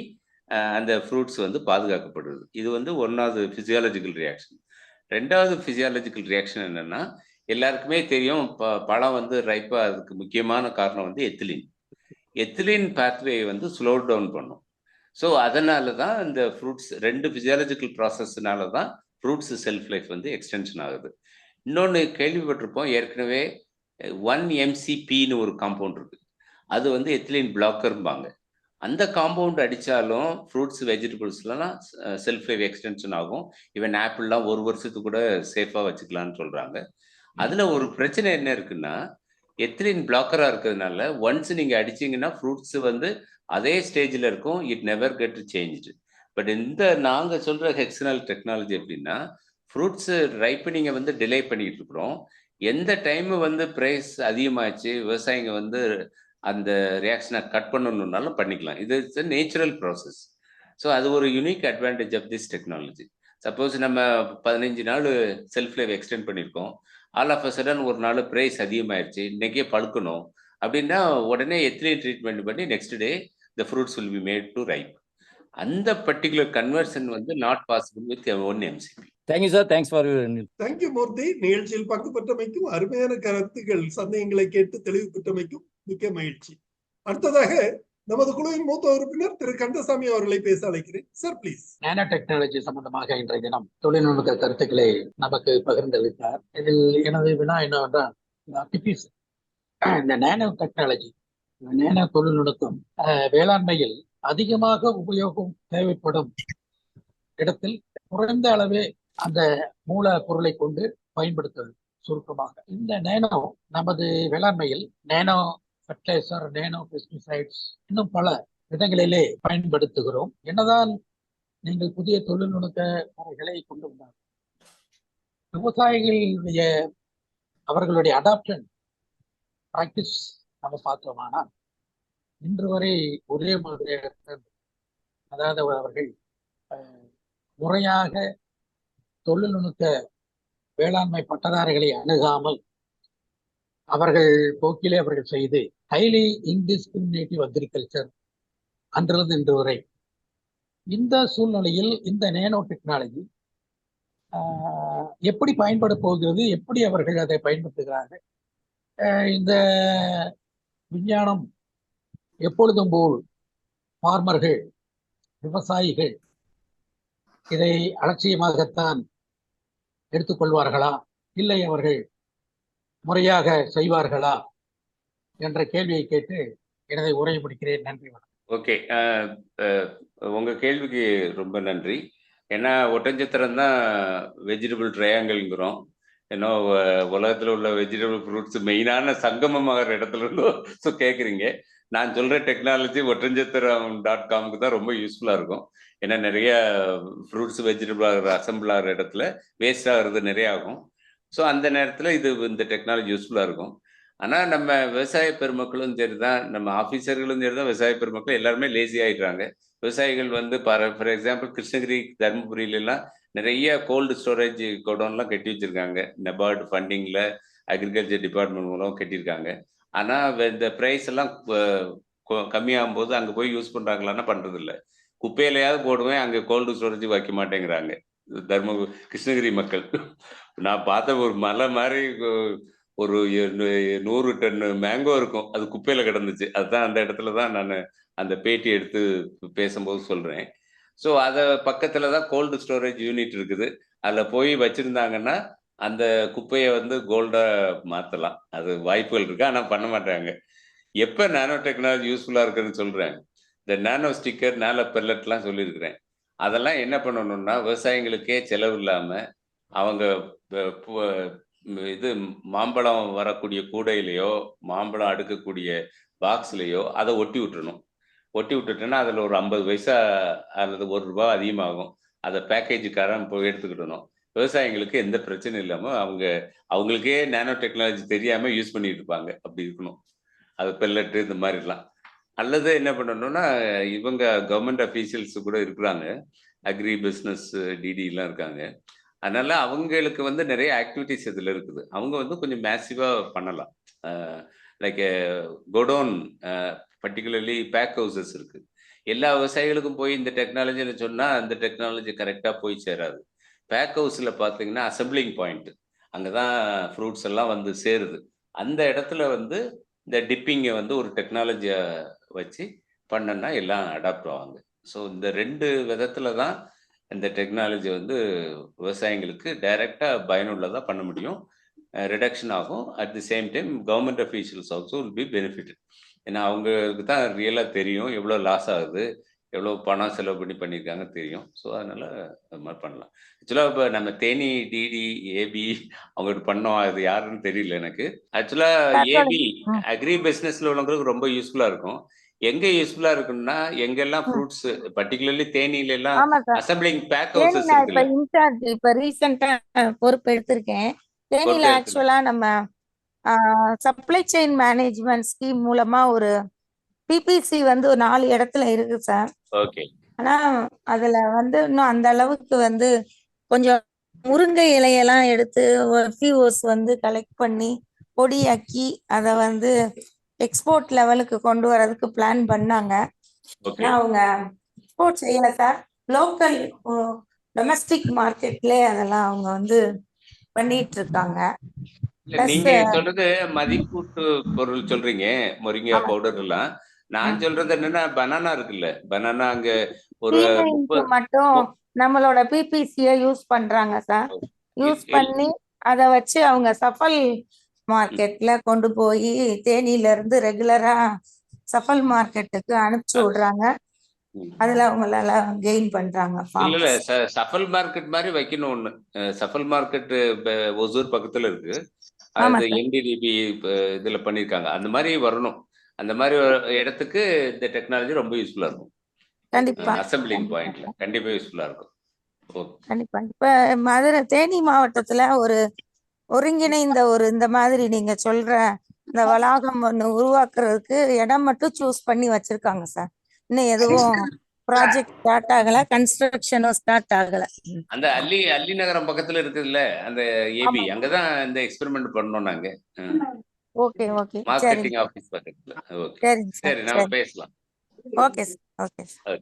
அந்த ஃப்ரூட்ஸ் வந்து பாதுகாக்கப்படுது. இது வந்து 1வது ஃபிசியாலஜிக்கல் ரியாக்ஷன். 2வது ஃபிசியாலஜிக்கல் ரியாக்ஷன் என்னென்னா, எல்லாருக்குமே தெரியும், பழம் வந்து ரைப்பாக அதுக்கு முக்கியமான காரணம் வந்து எத்திலின் பாத்வே வந்து ஸ்லோ டவுன் பண்ணும். ஸோ அதனால தான் இந்த ஃப்ரூட்ஸ் 2 ஃபிசியாலஜிக்கல் ப்ராசஸ்னால தான் ஃப்ரூட்ஸ் செல்ஃப் லைஃப் வந்து எக்ஸ்டென்ஷன் ஆகுது. இன்னொன்று கேள்விப்பட்டிருப்போம் ஏற்கனவே, 1-MCPன்னு ஒரு காம்பவுண்ட் இருக்குது. அது வந்து எத்திலின் பிளாக்கர்ம்பாங்க. அந்த காம்பவுண்ட் அடித்தாலும் ஃப்ரூட்ஸ் வெஜிடபிள்ஸ்லாம் செல்ஃப் லைஃப் எக்ஸ்டென்ஷன் ஆகும். ஈவன் ஆப்பிள்லாம் 1 வருஷத்துக்கு கூட சேஃபாக வச்சுக்கலான்னு சொல்கிறாங்க. அதில் ஒரு பிரச்சனை என்ன இருக்குன்னா, எத்திலின் பிளாக்கராக இருக்கிறதுனால ஒன்ஸ் நீங்கள் அடிச்சிங்கன்னா ஃப்ரூட்ஸ் வந்து அதே ஸ்டேஜில் இருக்கும், it never get changed. But இந்த நாங்கள் சொல்கிற ஹெக்ஸனல் டெக்னாலஜி எப்படின்னா, ஃப்ரூட்ஸு ரைப்பனிங்கை வந்து டிலே பண்ணிகிட்டு இருக்கிறோம். எந்த டைமு வந்து ப்ரைஸ் அதிகமாகிடுச்சு, விவசாயிங்க வந்து அந்த ரியாக்ஷனை கட் பண்ணணுன்னாலும் பண்ணிக்கலாம். இது it's a natural process. So அது ஒரு unique advantage of this technology. Suppose நம்ம 15 நாள் செல்ஃப் லைஃப் எக்ஸ்டெண்ட் பண்ணியிருக்கோம், ஆல் ஆஃப் அ சடன் ஒரு நாள் ப்ரைஸ் அதிகமாகிடுச்சு, இன்றைக்கே பழுக்கணும் அப்படின்னா உடனே எத்திலின் ட்ரீட்மெண்ட் பண்ணி next day the fruits will be made to ripe. அந்த பர்டிகுலர் கன்வர்ஷன் வந்து not possible with 1-MCP. Thank you sir, thanks for thank you Murthy. நிகழ்ச்சியில் பங்கு பெற்றமைக்கும் அருமையான கருத்துக்கள், சந்தேகங்களை கேட்டு தெளிவு பெற்றமைக்கும் மிக்க மகிழ்ச்சி. அடுத்ததாக நமது குழுவின் மூத்த உறுப்பினர் திரு கந்தசாமி அவர்களை பேச அழைக்கிறேன். Sir please. நானோ டெக்னாலஜி சம்பந்தமாக இன்றைய தினம் தொழில்நுட்ப கருத்துக்களை நமக்கு பகிர்ந்தளித்தார். இதில் எனது வினா என்னவென்றால், இந்த நானோ டெக்னாலஜி, நானோ தொழில்நுட்பம் வேளாண்மையில் அதிகமாக உபயோகம் தேவைப்படும் இடத்தில் குறைந்த அளவே அந்த மூல பொருளை கொண்டு பயன்படுத்துவது. சுருக்கமாக இந்த நேனோ நமது வேளாண்மையில் நேனோ ஃபர்டிலைசர், நேனோ பெஸ்டிசைட்ஸ் இன்னும் பல விதங்களிலே பயன்படுத்துகிறோம். என்னதான் நீங்கள் புதிய தொழில்நுட்ப முறைகளை கொண்டு வந்தார், விவசாயிகளுடைய அவர்களுடைய அடாப்டன் பிராக்டிஸ் நம்ம பார்த்தோமானா இன்று வரை ஒரே மாதிரியாக இருக்கிறது. அதாவது அவர்கள் முறையாக தொழில்நுட்ப வேளாண்மை பட்டதாரிகளை அணுகாமல் அவர்கள் போக்கிலே அவர்கள் செய்து ஹைலி இன்டிஸ்கிரிமினேட்டிவ் அக்ரிகல்ச்சர் அன்றிலிருந்து இன்று வரை. இந்த சூழ்நிலையில் இந்த நேனோ டெக்னாலஜி எப்படி பயன்பட போகிறது, எப்படி அவர்கள் அதை பயன்படுத்துகிறார்கள், இந்த விஞ்ஞானம் எப்பொழுதும் போல் ஃபார்மர்கள், விவசாயிகள் இதை அலட்சியமாகத்தான் எடுத்துக்கொள்வார்களா, இல்லை அவர்கள் முறையாக செய்வார்களா என்ற கேள்வியை கேட்டு எனதை உரையை முடிக்கிறேன். நன்றி. ஓகே, உங்க கேள்விக்கு ரொம்ப நன்றி. ஏன்னா ஒட்டஞ்சத்திரம் தான் வெஜிடபிள் ட்ரையாங்கிள்ங்கிறோம். ஏன்னா உலகத்தில் உள்ள வெஜிடபிள் ஃப்ரூட்ஸ் மெயினான சங்கமமாகிற இடத்துல இருந்தோம். ஸோ கேட்குறீங்க. நான் சொல்கிற டெக்னாலஜி ஒட்டஞ்சத்திரம்.comக்கு தான் ரொம்ப யூஸ்ஃபுல்லாக இருக்கும். ஏன்னா நிறைய ஃப்ரூட்ஸ் வெஜிடபிள் ஆகிற அசம்பிள் ஆகிற இடத்துல வேஸ்ட் ஆகிறது நிறைய ஆகும். ஸோ அந்த நேரத்தில் இந்த டெக்னாலஜி யூஸ்ஃபுல்லாக இருக்கும். ஆனால் நம்ம விவசாய பெருமக்களும் சரி தான், நம்ம ஆஃபீஸர்களும் சரி தான், விவசாய பெருமக்கள் எல்லாருமே லேசி ஆகிடுறாங்க. விவசாயிகள் வந்து ஃபார் எக்ஸாம்பிள் கிருஷ்ணகிரி, தருமபுரியிலலாம் நிறைய கோல்டு ஸ்டோரேஜ் கோடவுன்லாம் கட்டி வச்சுருக்காங்க. நபார்டு ஃபண்டிங்கில் அக்ரிகல்ச்சர் டிபார்ட்மெண்ட் மூலம் கட்டியிருக்காங்க. ஆனால் இந்த ப்ரைஸ் எல்லாம் கம்மியாகும் போது அங்கே போய் யூஸ் பண்ணுறாங்களான்னா பண்ணுறதில்ல. குப்பையிலையாவது போடுவேன், அங்கே கோல்டு ஸ்டோரேஜ் வைக்க மாட்டேங்கிறாங்க கிருஷ்ணகிரி மக்கள். நான் பார்த்த ஒரு மலை மாதிரி ஒரு 100 டன் மேங்கோ இருக்கும், அது குப்பையில் கிடந்துச்சு. அதுதான் அந்த இடத்துல தான் நான் அந்த பேட்டி எடுத்து பேசும்போது சொல்கிறேன். ஸோ அதை பக்கத்தில் தான் கோல்டு ஸ்டோரேஜ் யூனிட் இருக்குது. அதில் போய் வச்சுருந்தாங்கன்னா அந்த குப்பையை வந்து கோல்டாக மாற்றலாம். அது வாய்ப்புகள் இருக்குது, ஆனால் பண்ண மாட்டாங்க. எப்போ நானோ டெக்னாலஜி யூஸ்ஃபுல்லாக இருக்குதுன்னு சொல்கிறேன், இந்த நானோ ஸ்டிக்கர், நானோ பெல்லட்லாம் சொல்லியிருக்கிறேன். அதெல்லாம் என்ன பண்ணணும்னா விவசாயிகளுக்கே செலவு இல்லாமல் அவங்க இது மாம்பழம் வரக்கூடிய கூடையிலையோ மாம்பழம் அடுக்கக்கூடிய பாக்ஸ்லேயோ அதை ஒட்டி விட்டுறணும். ஒட்டி விட்டுட்டோன்னா அதில் ஒரு 50 பைசா அல்லது ₹1 அதிகமாகும். அதை பேக்கேஜுக்காரன் போய் எடுத்துக்கிடணும். விவசாயிகளுக்கு எந்த பிரச்சனையும் இல்லாமல் அவங்களுக்கே நானோ டெக்னாலஜி தெரியாமல் யூஸ் பண்ணிட்டு இருப்பாங்க. அப்படி இருக்கணும். அது பெல்லட்டு இந்த மாதிரிலாம். அல்லது என்ன பண்ணணும்னா இவங்க கவர்மெண்ட் அஃபீஷியல்ஸ் கூட இருக்கிறாங்க, அக்ரி பிஸ்னஸ் டிடிலாம் இருக்காங்க. அதனால அவங்களுக்கு வந்து நிறைய ஆக்டிவிட்டிஸ் இதில் இருக்குது. அவங்க வந்து கொஞ்சம் மேசிவாக பண்ணலாம். Like godown, particularly pack houses இருக்குது. எல்லா விவசாயிகளுக்கும் போய் இந்த டெக்னாலஜின்னு சொன்னால் அந்த டெக்னாலஜி கரெக்டாக போய் சேராது. பேக் ஹவுஸில் பார்த்தீங்கன்னா அசம்பிளிங் பாயிண்ட், அங்கே தான் ஃப்ரூட்ஸ் எல்லாம் வந்து சேருது. அந்த இடத்துல வந்து இந்த டிப்பிங்கை வந்து ஒரு டெக்னாலஜியை வச்சு பண்ணனா எல்லாம் அடாப்ட் ஆவாங்க. ஸோ இந்த 2 விதத்தில் தான் இந்த டெக்னாலஜி வந்து விவசாயிங்களுக்கு டைரெக்டாக பயனுள்ளதாக பண்ண முடியும். ரிடக்ஷன் ஆகும். At the same time government officials also will be benefited. ஏன்னா அவங்களுக்கு தான் ரியலாக தெரியும் எவ்வளோ லாஸ் ஆகுது, எவ்வளோ பணம் செலவு பண்ணியிருக்காங்க தெரியும். ஸோ அதனால் அது மாதிரி பண்ணலாம். ஆக்சுவலாக இப்போ நம்ம தேனி, டிடி, ஏபி அவங்ககிட்ட பண்ணோம், அது யாருன்னு தெரியல எனக்கு. ஆக்சுவலாக ஏபி அக்ரி பிஸ்னஸில் உள்ளவங்களுக்கு ரொம்ப யூஸ்ஃபுல்லாக இருக்கும். எங்க யூஸ்ஃபுல்லா இருக்குன்னா எங்கெல்லாம் ஃப்ரூட்ஸ், பர்టిక్యులர்லி தேனியில எல்லாம் அசம்பிளிங் பேக் ஹவுசஸ் இருக்குல்ல. இப்ப ரீசெண்டா பொறுப்பு எடுத்திருக்கேன். தேனியில ஆக்சுவலா நம்ம சப்ளை செயின் மேனேஜ்மெண்ட் ஸ்கீம் மூலமா ஒரு பிபிசி வந்து ஒரு 4 இடத்துல இருக்கு சார். ஓகே. ஆனா அதுல வந்து இன்னும் அந்த அளவுக்கு வந்து கொஞ்சம் முருங்கை இலையெல்லாம் எடுத்து ஃபியூஸ் வந்து கலெக்ட் பண்ணி பொடியாக்கி அதை வந்து எக்ஸ்போர்ட் லெவலுக்கு கொண்டு வரதுக்கு பிளான் பண்ணாங்க. ஆனா அவங்க எக்ஸ்போர்ட் செய்யல சார். லோக்கல் டொமஸ்டிக் மார்க்கெட்ல அதெல்லாம் அவங்க வந்து பண்ணிட்டு இருக்காங்க. நீங்க சொல்றது மதிப்பூட்டு பொருள் சொல்றீங்க, முருங்கை பவுடர் எல்லாம். நான் சொல்றது என்னன்னா பனானா இருக்குல்ல, பனானா அங்க ஒரு மட்டும் நம்மளோட பிபிசியை யூஸ் பண்றாங்க சார். யூஸ் பண்ணி அதை வச்சு அவங்க சஃபல் மார்க்கெட்ல கொண்டு போய் தேனியில இருந்து ரெகுலரா சஃபல் மார்க்கெட்டுக்கு அனுப்பிச்சு விடுறாங்க. அதுல அவங்களால கெயின் பண்றாங்க இல்ல farmers. சஃபல் மார்க்கெட் மாதிரி வைக்கணும் ஒண்ணு. சஃபல் மார்க்கெட் ஒசூர் பக்கத்துல இருக்கு. ஆமா அது சார். என்டிடிபி இதுல பண்ணிருக்காங்க. அந்த மாதிரி வரணும். அந்த மாதிரி ஒரு இடத்துக்கு இந்த டெக்னாலஜி ரொம்ப யூஸ்ஃபுல்லா இருக்கும். கண்டிப்பா அசம்பிளிங் பாயிண்ட்ல கண்டிப்பா யூஸ்ஃபுல்லா இருக்கும். ஓகே. கண்டிப்பா. இப்ப மதுரை தேனி மாவட்டத்துல ஒரு ஒருங்கிணைந்த ஒரு இந்த மாதிரி நீங்க சொல்ற இந்த வளாகம் ஒண்ணு உருவாக்குறதுக்கு இடம் மட்டும் சூஸ் பண்ணி வச்சிருக்காங்க சார். இன்னும் எதுவும் ப்ராஜெக்ட் ஸ்டார்ட் ஆகல, கன்ஸ்ட்ரக்ஷனும் ஸ்டார்ட் ஆகல. அந்த அல்லி நகரம் பக்கத்துல இருக்குதுல்ல அந்த ஏபி, அங்கதான் இந்த எக்ஸ்பெரிமெண்ட் பண்ணோம் நாங்க. ஓகே ஓகே சரிங்க மார்க்கெட்டிங் ஆபீஸ் பக்கத்துல. ஓகே சரிங்க சார். சரி, நாம பேசலாம். Okay sir. Okay sir.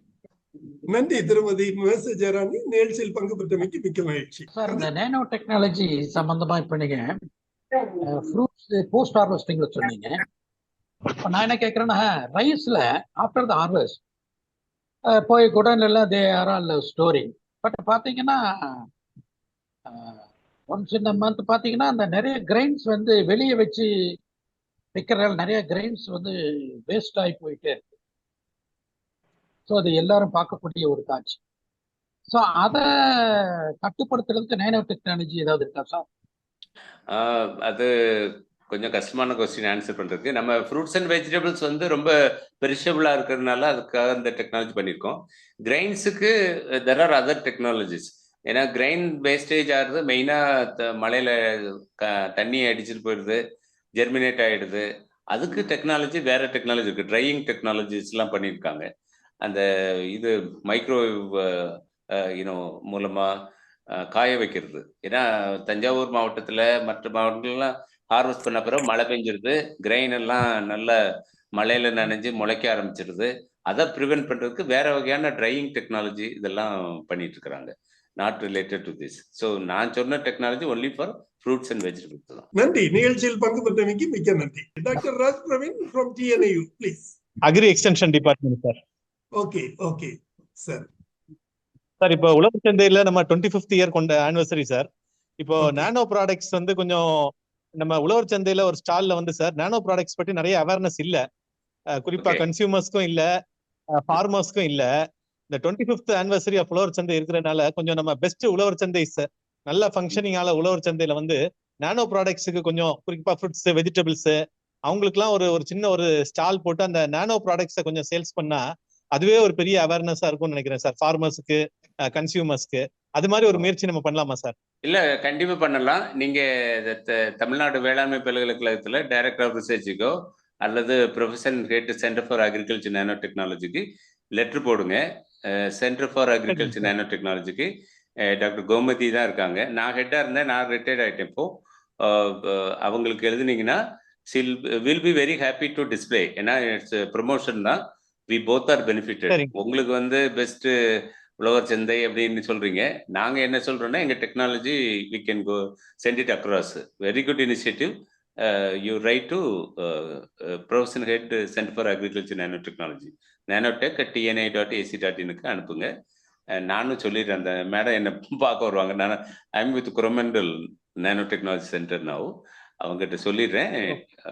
நன்றி திருமதி மேச ஜெயராணி. நிகழ்ச்சியில் பங்கு பெற்றமைக்கு மிக்க மகிழ்ச்சி. சார், இந்த நேனோ டெக்னாலஜி சம்பந்தமா இப்ப நீங்க ஃப்ரூட்ஸ் போஸ்ட் ஹார்வெஸ்டிங்ல சொன்னீங்க. இப்ப நான் என்ன கேட்கறேன்னா, ரைஸ்ல ஆஃப்டர் த ஹார்வெஸ்ட் போய் குடன்ல they are all storing. But பாத்தீங்கன்னா ஒன்ஸ் இந்த மந்த் பாத்தீங்கன்னா அந்த நிறைய கிரைன்ஸ் வந்து வெளியே வச்சு வைக்கிறதால நிறைய கிரைன்ஸ் வந்து வேஸ்ட் ஆகி போயிட்டே இருக்கு. ஸோ அது எல்லாரும் பார்க்கக்கூடிய ஒரு காட்சி. ஸோ அதை கட்டுப்படுத்துறதுக்கு நேனோ டெக்னாலஜி ஏதாவது இருக்கா சார்? அது கொஞ்சம் கஷ்டமான கொஸ்டின் ஆன்சர் பண்றதுக்கு. நம்ம ஃப்ரூட்ஸ் அண்ட் வெஜிடபிள்ஸ் வந்து ரொம்ப பெரிஷபிளா இருக்கிறதுனால அதுக்காக இந்த டெக்னாலஜி பண்ணியிருக்கோம். கிரைன்ஸுக்கு தெர் ஆர் அதர் டெக்னாலஜிஸ். ஏன்னா கிரைன் வேஸ்டேஜ் ஆகுறது மெயினாக மழையில தண்ணி அடிச்சுட்டு போயிடுது, ஜெர்மினேட் ஆகிடுது. அதுக்கு டெக்னாலஜி வேற டெக்னாலஜி இருக்கு. ட்ரையிங் டெக்னாலஜிஸ்லாம் பண்ணியிருக்காங்க. அந்த இது மைக்ரோவேவ் மூலமா காய வைக்கிறது. ஏன்னா தஞ்சாவூர் மாவட்டத்தில் மற்ற மாவட்டங்கள்லாம் ஹார்வெஸ்ட் பண்ண பிறகு மழை பெஞ்சிருது, கிரைன் எல்லாம் நல்ல மழையில நனைஞ்சு முளைக்க ஆரம்பிச்சிருது. அதை ப்ரிவென்ட் பண்றதுக்கு வேற வகையான ட்ரையிங் டெக்னாலஜி இதெல்லாம் பண்ணிட்டு இருக்கிறாங்க. Not related to this. So நான் சொன்ன technology only for fruits and vegetables தான். நன்றி. நிகழ்ச்சியில் பங்கு பெற்றமைக்கு மிக்க நன்றி. Doctor Raj Praveen from TNAU please. Agri extension department sir. Okay okay sir. Sir, இப்போ உலக சந்தையில நம்ம 25th இயர் கொண்ட ஆனிவர்சரி சார். இப்போ நானோ ப்ராடக்ட்ஸ் வந்து கொஞ்சம் நம்ம உழவர் சந்தையில ஒரு ஸ்டால்ல வந்து சார் நானோ ப்ராடக்ட்ஸ் பற்றி நிறைய அவேர்னஸ் இல்ல. குறிப்பா கன்சியூமர்ஸ்க்கும் இல்ல, ஃபார்மர்ஸ்க்கும் இல்ல. இந்த 25th ஆனிவர்சரி ஆஃப் உழவர் சந்தை இருக்கிறதுனால கொஞ்சம் நம்ம பெஸ்ட் உழவர் சந்தை நல்ல ஃபங்க்ஷனிங் ஆல உழவர் சந்தையில வந்து நானோ ப்ராடக்ட்ஸுக்கு கொஞ்சம் குறிப்பா ஃப்ரூட்ஸ் வெஜிடபிள்ஸ் அவங்களுக்குலாம் ஒரு சின்ன ஒரு ஸ்டால் போட்டு அந்த நானோ ப்ராடக்ட்ஸை கொஞ்சம் சேல்ஸ் பண்ணா அதுவே ஒரு பெரிய அவேர்னஸா இருக்கும்னு நினைக்கிறேன் சார், ஃபார்மர்ஸ்க்கு கன்சியூமர்ஸ்க்கு. அது மாதிரி ஒரு முயற்சி நம்ம பண்ணலாமா சார்? இல்ல, கண்டிப்பா பண்ணலாம். நீங்க தமிழ்நாடு வேளாண்மை பல்கலைக்கழகத்துல டைரக்டர் ஆஃப் ரிசர்ச்சுக்கோ அல்லது professional head centre for agriculture nano டெக்னாலஜிக்கு லெட்டர் போடுங்க. சென்டர் ஃபார் அக்ரிகல்ச்சர் நானோ டெக்னாலஜிக்கு டாக்டர் கோமதி தான் இருக்காங்க. நான் ஹெட்டா இருந்தேன், நான் ரிட்டையர்ட் ஆயிட்டேன். இப்போ அவங்களுக்கு எழுதுனீங்கன்னா will be very happy to display. ஏன்னா இட்ஸ் ப்ரொமோஷன் தான். We both are benefited. உங்களுக்கு வந்து பெஸ்ட் உழவர் சந்தை அப்படின்னு சொல்றீங்க. நாங்க என்ன சொல்றோம்னா எங்க technology we can go send it across. Very good initiative. You write to professional head centre for agriculture nano technology nanotech@tna.ac.in அனுப்புங்க. நானும் சொல்லிடுறேன். அந்த மேடம் என்ன பார்க்க வருவாங்க. நான் I'm with Coromandel nano technology centre now. அவங்ககிட்ட சொல்லிடுறேன்.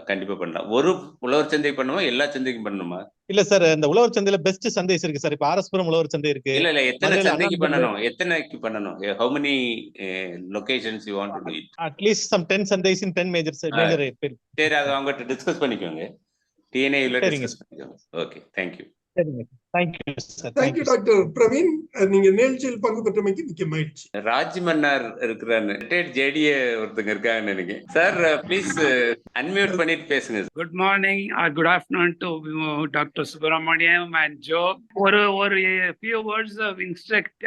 கண்டிப்பா பண்ணலாம். ஒரு உழவர் சந்தை பண்ணுமா, எல்லா சந்தைக்கும் பண்ணணுமா? இல்ல சார், இந்த உழவர் சந்தையில பெஸ்ட் சந்தைஸ் இருக்கு சார். இப்ப ஆர்எஸ்புரம் உழவர் சந்தை இருக்கு. இல்ல எத்தனை சந்தைக்கு பண்ணணும், எத்தனைக்கு பண்ணணும்? how many locations you want to do it? At least some 10 சந்தைஸ் in 10 major சரி, அது அவங்ககிட்ட டிஸ்கஸ் பண்ணிக்கோங்க. TNAல டிஸ்கஸ் பண்ணிக்கோங்க. Okay, thank you. சரிங்க. Thank you sir. Thank you doctor Praveen. நீங்க நிகழ்ச்சியில் பங்கு பெற்றமைக்கு மிக்க மகிழ்ச்சி. ராஜ் மன்னார் இருக்கிறாரு. ஜேடிஏ ஒருத்தங்க இருக்காங்கன்னு நினைக்கிறேன். சார் ப்ளீஸ் அன்மியூட் பண்ணிட்டு பேசுங்க. Good morning or good afternoon to doctor Subramaniam and Joe. ஒரு few words of instruct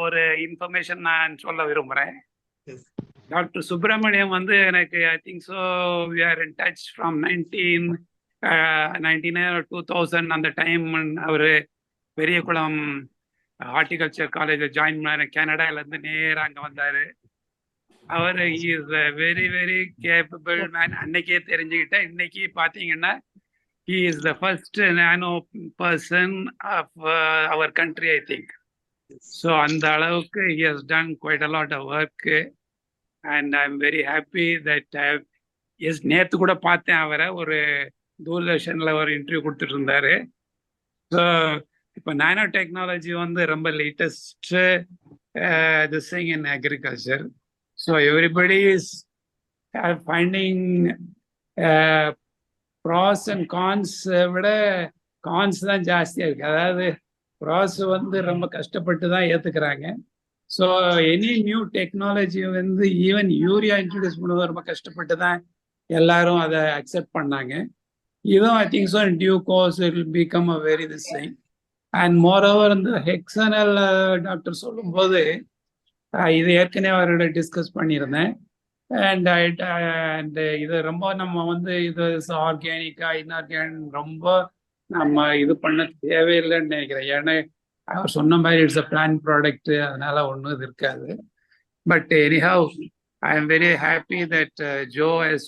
ஒரு இன்ஃபர்மேஷன் நான் சொல்ல விரும்புறேன். டாக்டர் சுப்பிரமணியம் வந்து எனக்கு I think so we are in touch from 1999 or 2000 அந்த டைம் அவர் பெரியகுளம் ஹார்டிகல்ச்சர் காலேஜில் ஜாயின் பண்ணார். கனடாலேருந்து நேராக அங்கே வந்தார். அவர் is very very capable man. அன்னைக்கே தெரிஞ்சுக்கிட்டேன். இன்னைக்கு பார்த்தீங்கன்னா he is the first nano person of our country, I think. So அந்த அளவுக்கு he has done quite a lot of work and I'm very happy that நேற்று கூட பார்த்தேன் அவரை ஒரு தூர்தர்ஷனில் ஒரு இன்டர்வியூ கொடுத்துட்டு இருந்தாரு. ஸோ இப்போ நானோ டெக்னாலஜி வந்து ரொம்ப latest this thing in agriculture. So everybody is finding pros and cons விட கான்ஸ் தான் ஜாஸ்தியாக இருக்குது. அதாவது ப்ராஸ் வந்து ரொம்ப கஷ்டப்பட்டு தான் ஏற்றுக்கிறாங்க. ஸோ எனி நியூ டெக்னாலஜி வந்து ஈவன் யூரியா இன்ட்ரடியூஸ் பண்ணுவது ரொம்ப கஷ்டப்பட்டு தான் எல்லாரும் அதை அக்செப்ட் பண்ணாங்க. இதுவும் I think so in due course it will become a very this thing. And moreover இந்த ஹெக்ஸனல் டாக்டர் சொல்லும்போது இது ஏற்கனவே அவரோட டிஸ்கஸ் பண்ணியிருந்தேன். அண்ட் இது ரொம்ப நம்ம வந்து இது ஆர்கானிக்கா இன்ஆர்கானிக் ரொம்ப நம்ம இது பண்ண தேவையில்லைன்னு நினைக்கிறேன். ஏன்னா அவர் சொன்ன மாதிரி இட்ஸ் அ பிளான் ப்ராடக்ட், அதனால ஒன்றும் இது இருக்காது. But anyhow I am very happy that Joe has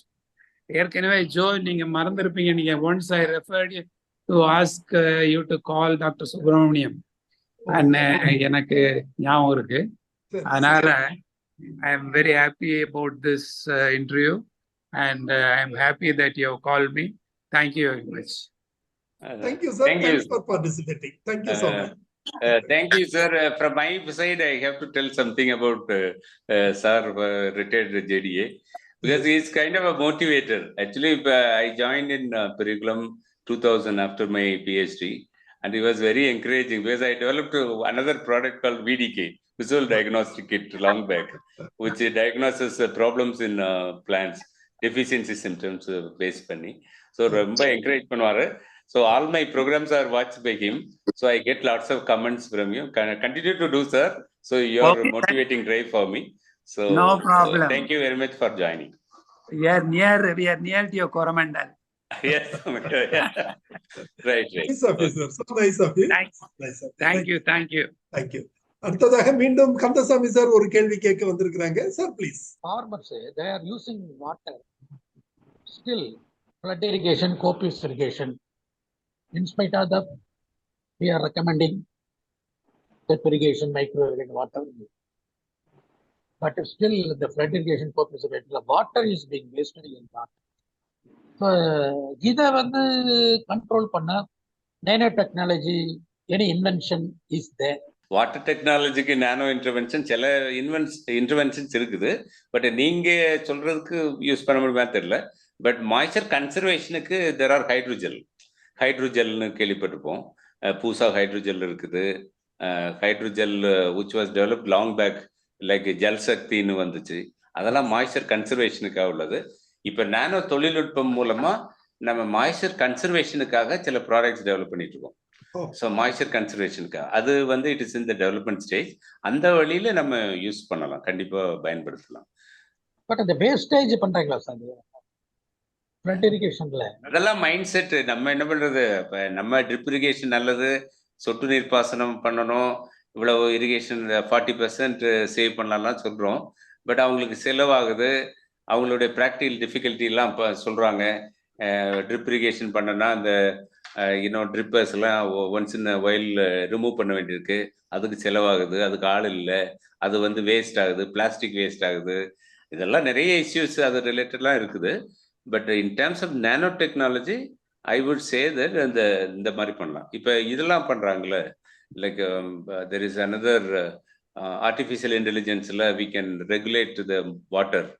ஏற்கனவே ஜோ நீங்க மறந்துருப்பீங்க, நீங்க once I referred to ask you to call doctor Subramaniam and எனக்கு ஞாபகம் இருக்கு. அதனால I am very happy about this interview, and I am happy that you have called me. Thank you very much. Thank you, sir. Thanks for participating. Thank you so much. Thank you, sir. From my side, I have to tell something about sir, retired JDA, because he is kind of a motivator. Actually, I joined in Perikulam 2000 after my PhD, and he was very encouraging because I developed another product called VDK. Visual diagnostic kit long back, which diagnoses problems in plants, deficiency symptoms based panni. So romba encourage பண்ணுவாரு. So all my programs are watched by him. So I get lots of comments from you. Continue to do, sir. So you are motivating drive for me. So no problem. Thank you very much for joining. We are near to your Coromandel. Yes. Right. Nice of you, sir. So nice of you. Thanks. Nice of you. Thank you. Thank you. அடுத்ததாக மீண்டும் Kandasamy sir ஒரு கேள்வி கேட்க வந்திருக்கிறாங்க. Sir please. Farmers they are using water still, flood irrigation, copious irrigation. In spite of that, we are recommending drip irrigation, micro irrigation, water. But still the flood irrigation, copious irrigation, the water is being wasted in that. So இதை வந்து control பண்ண nano technology any invention is there? Water டெக்னாலஜிக்கு nano intervention சில interventions இருக்குது. But நீங்க சொல்றதுக்கு use பண்ண முடியுமா தெரியல. பட் மாய்ச்சர் கன்சர்வேஷனுக்கு தெர் ஆர் ஹைட்ரோஜெல்னு கேள்விப்பட்டிருப்போம். பூசா ஹைட்ரோஜெல் இருக்குது. Hydrogel which was developed long back, like Jal சக்தின்னு வந்துச்சு. அதெல்லாம் மாய்ச்சர் கன்சர்வேஷனுக்காக உள்ளது. இப்போ நானோ தொழில்நுட்பம் மூலமா நம்ம மாய்ச்சர் கன்சர்வேஷனுக்காக சில ப்ராடக்ட்ஸ் டெவலப் பண்ணிட்டு இருக்கோம். ஸோ மாய்ச்சர் கன்சர்வேஷனுக்காக அது வந்து it is in the development stage. அந்த வழியில நம்ம யூஸ் பண்ணலாம், கண்டிப்பா பயன்படுத்தலாம். பட் அந்த வேஸ்டேஜ் பண்றாங்களா சார் ஃப்ளட் இரிகேஷன்ல? அதெல்லாம் மைண்ட் செட். நம்ம என்ன பண்றது, இப்போ நம்ம ட்ரிப் இரிகேஷன் நல்லது, சொட்டு நீர் பாசனம் பண்ணணும், இவ்வளவு இரிகேஷன் 40% சேவ் பண்ணலாம்லாம் சொல்றோம். பட் அவங்களுக்கு செலவாகுது, அவங்களுடைய ப்ராக்டிகல் டிஃபிகல்ட்டிலாம் இப்போ சொல்றாங்க. ட்ரிப் இரிகேஷன் பண்ணனா அந்த ட்ரிப்பர்ஸ் எல்லாம் ஒன்ஸ் இன் வைல் ரிமூவ் பண்ண வேண்டியிருக்கு, அதுக்கு செலவாகுது, அதுக்கு ஆள் இல்லை, அது வந்து வேஸ்ட் ஆகுது, பிளாஸ்டிக் வேஸ்ட் ஆகுது. இதெல்லாம் நிறைய இஷ்யூஸ் அது ரிலேட்டட்லாம் இருக்குது. But in terms of nano technology I would say that இந்த மாதிரி பண்ணலாம். இப்போ இதெல்லாம் பண்ணுறாங்களே, like there is another artificial இன்டெலிஜென்ஸில் we can regulate the water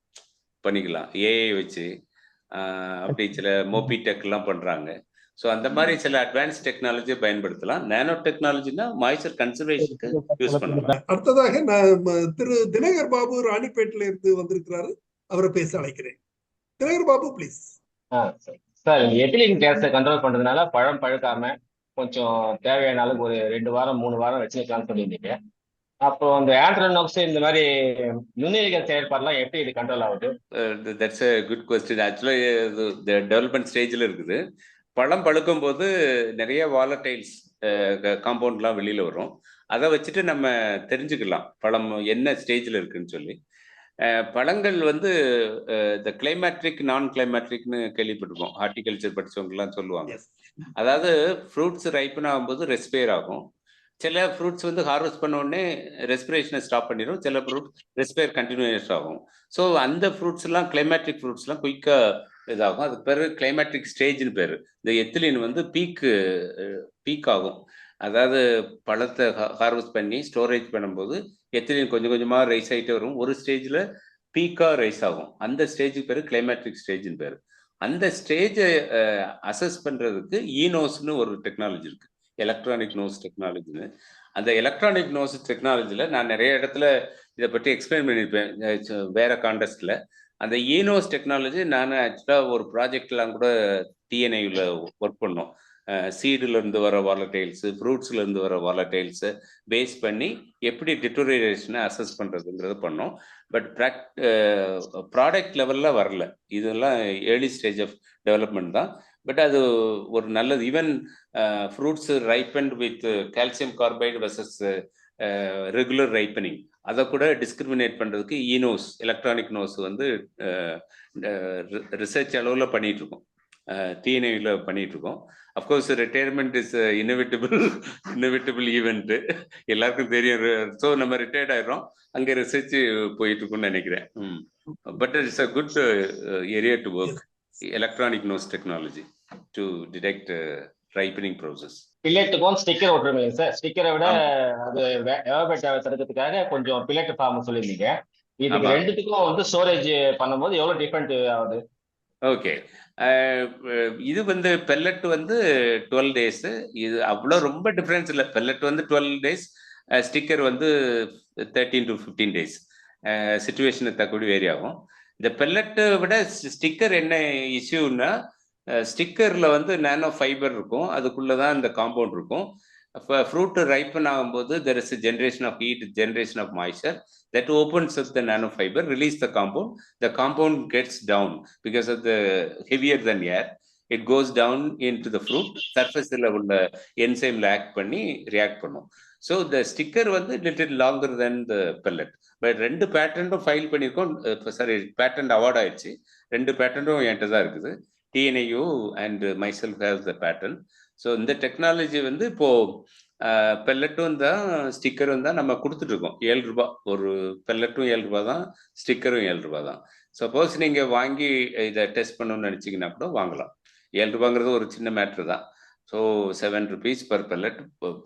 பண்ணிக்கலாம் ஏஐ வச்சு. அப்படி சில மோபி டெக்லாம் பண்ணுறாங்க. ஸோ அந்த மாதிரி சில அட்வான்ஸ் டெக்னாலஜியை பயன்படுத்தலாம். நானோ டெக்னாலஜினா மாய்ச்சர் கன்சர்வேஷனுக்கு யூஸ் பண்ணலாம். அடுத்ததாக நான் திரு தினகர் பாபு ராணிப்பேட்டில இருந்து வந்திருக்கிறாரு, அவரை பேச அழைக்கிறேன். Dinakar Babu please. Sir, ethylene கேஸை கண்ட்ரோல் பண்றதுனால பழம் பழுக்காம கொஞ்சம் தேவையான அளவுக்கு ஒரு 2 வாரம் 3 வாரம் வச்சுக்கலாம்னு சொல்லியிருந்தீங்க. அப்போ அந்த ஆண்ட்ரோனோக்ஸ் இந்த மாதிரி நுண்ணுயிரிகள் செயல்பாடுலாம் எப்படி இது கண்ட்ரோல் ஆகுது? That's a good question. ஆக்சுவலாக இது டெவலப்மெண்ட் ஸ்டேஜில் இருக்குது. பழம் பழுக்கும் போது நிறைய வாலடைல்ஸ் காம்பவுண்ட்லாம் வெளியில் வரும். அதை வச்சுட்டு நம்ம தெரிஞ்சுக்கலாம் பழம் என்ன ஸ்டேஜில் இருக்குன்னு சொல்லி. பழங்கள் வந்து இந்த கிளைமேட்ரிக் நான் கிளைமேட்ரிக்னு கேள்விப்பட்டிருக்கோம். ஹார்டிகல்ச்சர் படித்தவங்கலாம் சொல்லுவாங்க. அதாவது ஃப்ரூட்ஸ் ரைப்பன் ஆகும்போது ரெஸ்பயர் ஆகும். சில ஃப்ரூட்ஸ் வந்து ஹார்வெஸ்ட் பண்ண உடனே ரெஸ்பிரேஷனை ஸ்டாப் பண்ணிடும். சில ஃப்ரூட் ரெஸ்பயர் கண்டினியூஸ் ஆகும். ஸோ அந்த ஃப்ரூட்ஸ்லாம் கிளைமேட்ரிக் ஃப்ரூட்ஸ்லாம் குயிக்காக இதாகும். அதுக்கு பேர் கிளைமேட்ரிக் ஸ்டேஜ்னு பேர். இந்த எத்திலின் வந்து பீக் ஆகும். அதாவது பழத்தை ஹார்வெஸ்ட் பண்ணி ஸ்டோரேஜ் பண்ணும்போது எத்திலின் கொஞ்சம் கொஞ்சமாக ரைஸ் ஆகிட்டே வரும். ஒரு ஸ்டேஜில் பீக்காக ரைஸ் ஆகும். அந்த ஸ்டேஜுக்கு பேர் கிளைமேட்ரிக் ஸ்டேஜ்னு பேர். அந்த ஸ்டேஜை அசஸ் பண்ணுறதுக்கு ஈனோஸ்னு ஒரு டெக்னாலஜி இருக்குது, எலக்ட்ரானிக் நோஸ் டெக்னாலஜின்னு. அந்த எலக்ட்ரானிக் நோஸ் டெக்னாலஜியில் நான் நிறைய இடத்துல இதை பற்றி எக்ஸ்பிளைன் பண்ணியிருப்பேன் வேற கான்டெஸ்ட்டில். அந்த ஈனோஸ் டெக்னாலஜி நான் ஆக்சுவலாக ஒரு ப்ராஜெக்ட்லாம் கூட டிஎன்ஐயில் ஒர்க் பண்ணோம். சீடுலேருந்து வர வாலடைல்ஸு, ஃப்ரூட்ஸ்லேருந்து வர வாலடைல்ஸை பேஸ் பண்ணி எப்படி டிட்டோரியேஷனை அசஸ் பண்ணுறதுங்கிறது பண்ணோம். பட் ப்ராடக்ட் லெவலில் வரல. இதெல்லாம் ஏர்லி ஸ்டேஜ் ஆஃப் டெவலப்மெண்ட் தான். பட் அது ஒரு நல்லது. Even fruits ripened with calcium carbide versus regular ripening, அதை கூட டிஸ்கிரிமினேட் பண்ணுறதுக்கு ஈனோஸ் எலக்ட்ரானிக் நோஸ் வந்து ரிசர்ச் அளவில் பண்ணிகிட்டு இருக்கோம், டிஎன்ஐயில் பண்ணிகிட்டு இருக்கோம். Of course retirement is inevitable event, எல்லாருக்கும் தெரியும். ஸோ நம்ம ரிட்டையர்ட் ஆகிடும், அங்கே ரிசர்ச் போயிட்டு இருக்குன்னு நினைக்கிறேன். But it's a good area to work, electronic nose technology to detect ripening process. பில்லெட்டுக்கும் ஸ்டிக்கர் ஓட்டுருவீங்க சார். ஸ்டிக்கரை விட அது எவாபரேட் தடுக்கிறதுக்காக கொஞ்சம் பில்லெட் ஃபார்ம் சொல்லியிருந்தீங்க. இதுக்கு ரெண்டுத்துக்கும் வந்து ஸ்டோரேஜ் பண்ணும்போது எவ்வளோ டிஃப்ரெண்ட் ஆகுது? ஓகே, இது வந்து பெல்லட் வந்து 12 days. இது அவ்வளோ ரொம்ப டிஃப்ரென்ஸ் இல்லை. பெல்லட் வந்து 12 days, ஸ்டிக்கர் வந்து 13 to 15 days. சிச்சுவேஷனை தக்கபடி வேரி ஆகும். இந்த பெல்லட்டை விட ஸ்டிக்கர் என்ன இஷ்யூன்னா, ஸ்டிக்கரில் வந்து நானோ ஃபைபர் இருக்கும், அதுக்குள்ளே தான் இந்த காம்பவுண்ட் இருக்கும். ஃப்ரூட் ரைப்பன் ஆகும்போது there is a generation of heat, generation of moisture that opens up the nanofiber, release the compound gets down because of the heavier than air, it goes down into the fruit surface level enzyme act பண்ணி react பண்ணும். So the sticker வந்து little longer than the pellet. But 2 பேட்டன்ட்டும் file பண்ணியிருக்கோம். Sorry, patent award ஆயிடுச்சு. 2 பேட்டன்ட்டும் என்கிட்ட தான் இருக்குது. TNIU and myself have the patent. So இந்த டெக்னாலஜி வந்து இப்போது பெல்லட்டும் தான் ஸ்டிக்கரும் தான் நம்ம கொடுத்துட்ருக்கோம். 7 ரூபா ஒரு பெல்லட்டும், 7 ரூபா தான், ஸ்டிக்கரும் 7 ரூபா தான். சப்போஸ் நீங்கள் வாங்கி இதை டெஸ்ட் பண்ணணும்னு நினச்சிங்கன்னா கூட வாங்கலாம். 7 ரூபாங்கிறது ஒரு சின்ன மேட்ரு தான். ஸோ 7 rupees per pellet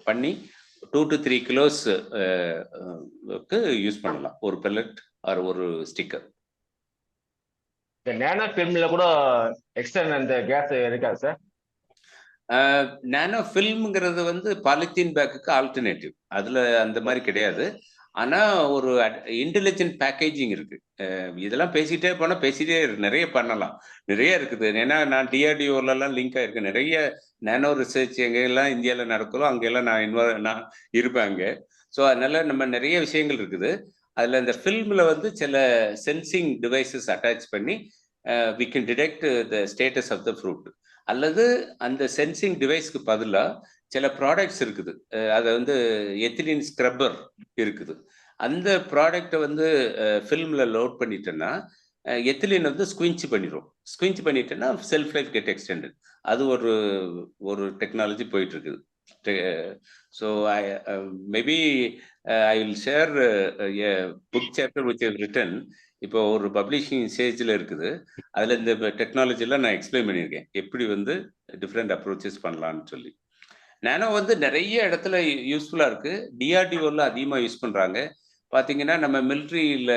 பண்ணி 2 to 3 kilos யூஸ் பண்ணலாம் ஒரு பெல்லட் ஆர் ஒரு ஸ்டிக்கர். இந்த நேனோ ஃபில்மில் கூட எக்ஸ்டர்ன் அந்த கேஸ் இருக்காது சார்? நானோ ஃபில்ம்ங்கிறது வந்து பாலித்தீன் பேக்குக்கு ஆல்டர்னேட்டிவ், அதில் அந்த மாதிரி கிடையாது. ஆனால் ஒரு இன்டெலிஜென்ட் பேக்கேஜிங் இருக்குது. இதெல்லாம் பேசிகிட்டே போனால் பேசிகிட்டே நிறைய பண்ணலாம், நிறைய இருக்குது. ஏன்னா நான் டிஆர்டிஓலலாம் லிங்க் ஆகிருக்கேன். நிறைய நானோ ரிசர்ச் எங்கெல்லாம் இந்தியாவில் நடக்கிறோம் அங்கெல்லாம் நான் இருப்பேன் அங்கே. ஸோ அதனால் நம்ம நிறைய விஷயங்கள் இருக்குது. அதில் இந்த ஃபில்மில் வந்து சில சென்சிங் டிவைசஸ் அட்டாச் பண்ணி we can detect the status of the fruit. அல்லது அந்த சென்சிங் டிவைஸ்க்கு பதிலாக சில ப்ராடக்ட்ஸ் இருக்குது. அதை வந்து எத்திலின் ஸ்க்ரப்பர் இருக்குது. அந்த ப்ராடக்டை வந்து ஃபில்மில் லோட் பண்ணிட்டேன்னா எத்திலின் வந்து ஸ்குவிஞ்ச் பண்ணிடும். ஸ்குவிஞ்ச் பண்ணிட்டேன்னா செல்ஃப் லைஃப் கெட் எக்ஸ்டெண்டட். அது ஒரு டெக்னாலஜி போயிட்டு இருக்குது. So maybe I will share a book chapter which is written. இப்போ ஒரு பப்ளிஷிங் ஸ்டேஜில் இருக்குது. அதில் இந்த டெக்னாலஜிலாம் நான் எக்ஸ்பிளைன் பண்ணியிருக்கேன், எப்படி வந்து டிஃப்ரெண்ட் அப்ரோச்சஸ் பண்ணலான்னு சொல்லி. நானோ வந்து நிறைய இடத்துல யூஸ்ஃபுல்லாக இருக்குது. டிஆர்டிஓவில் அதிகமாக யூஸ் பண்ணுறாங்க. பார்த்தீங்கன்னா நம்ம மிலிட்ரியில்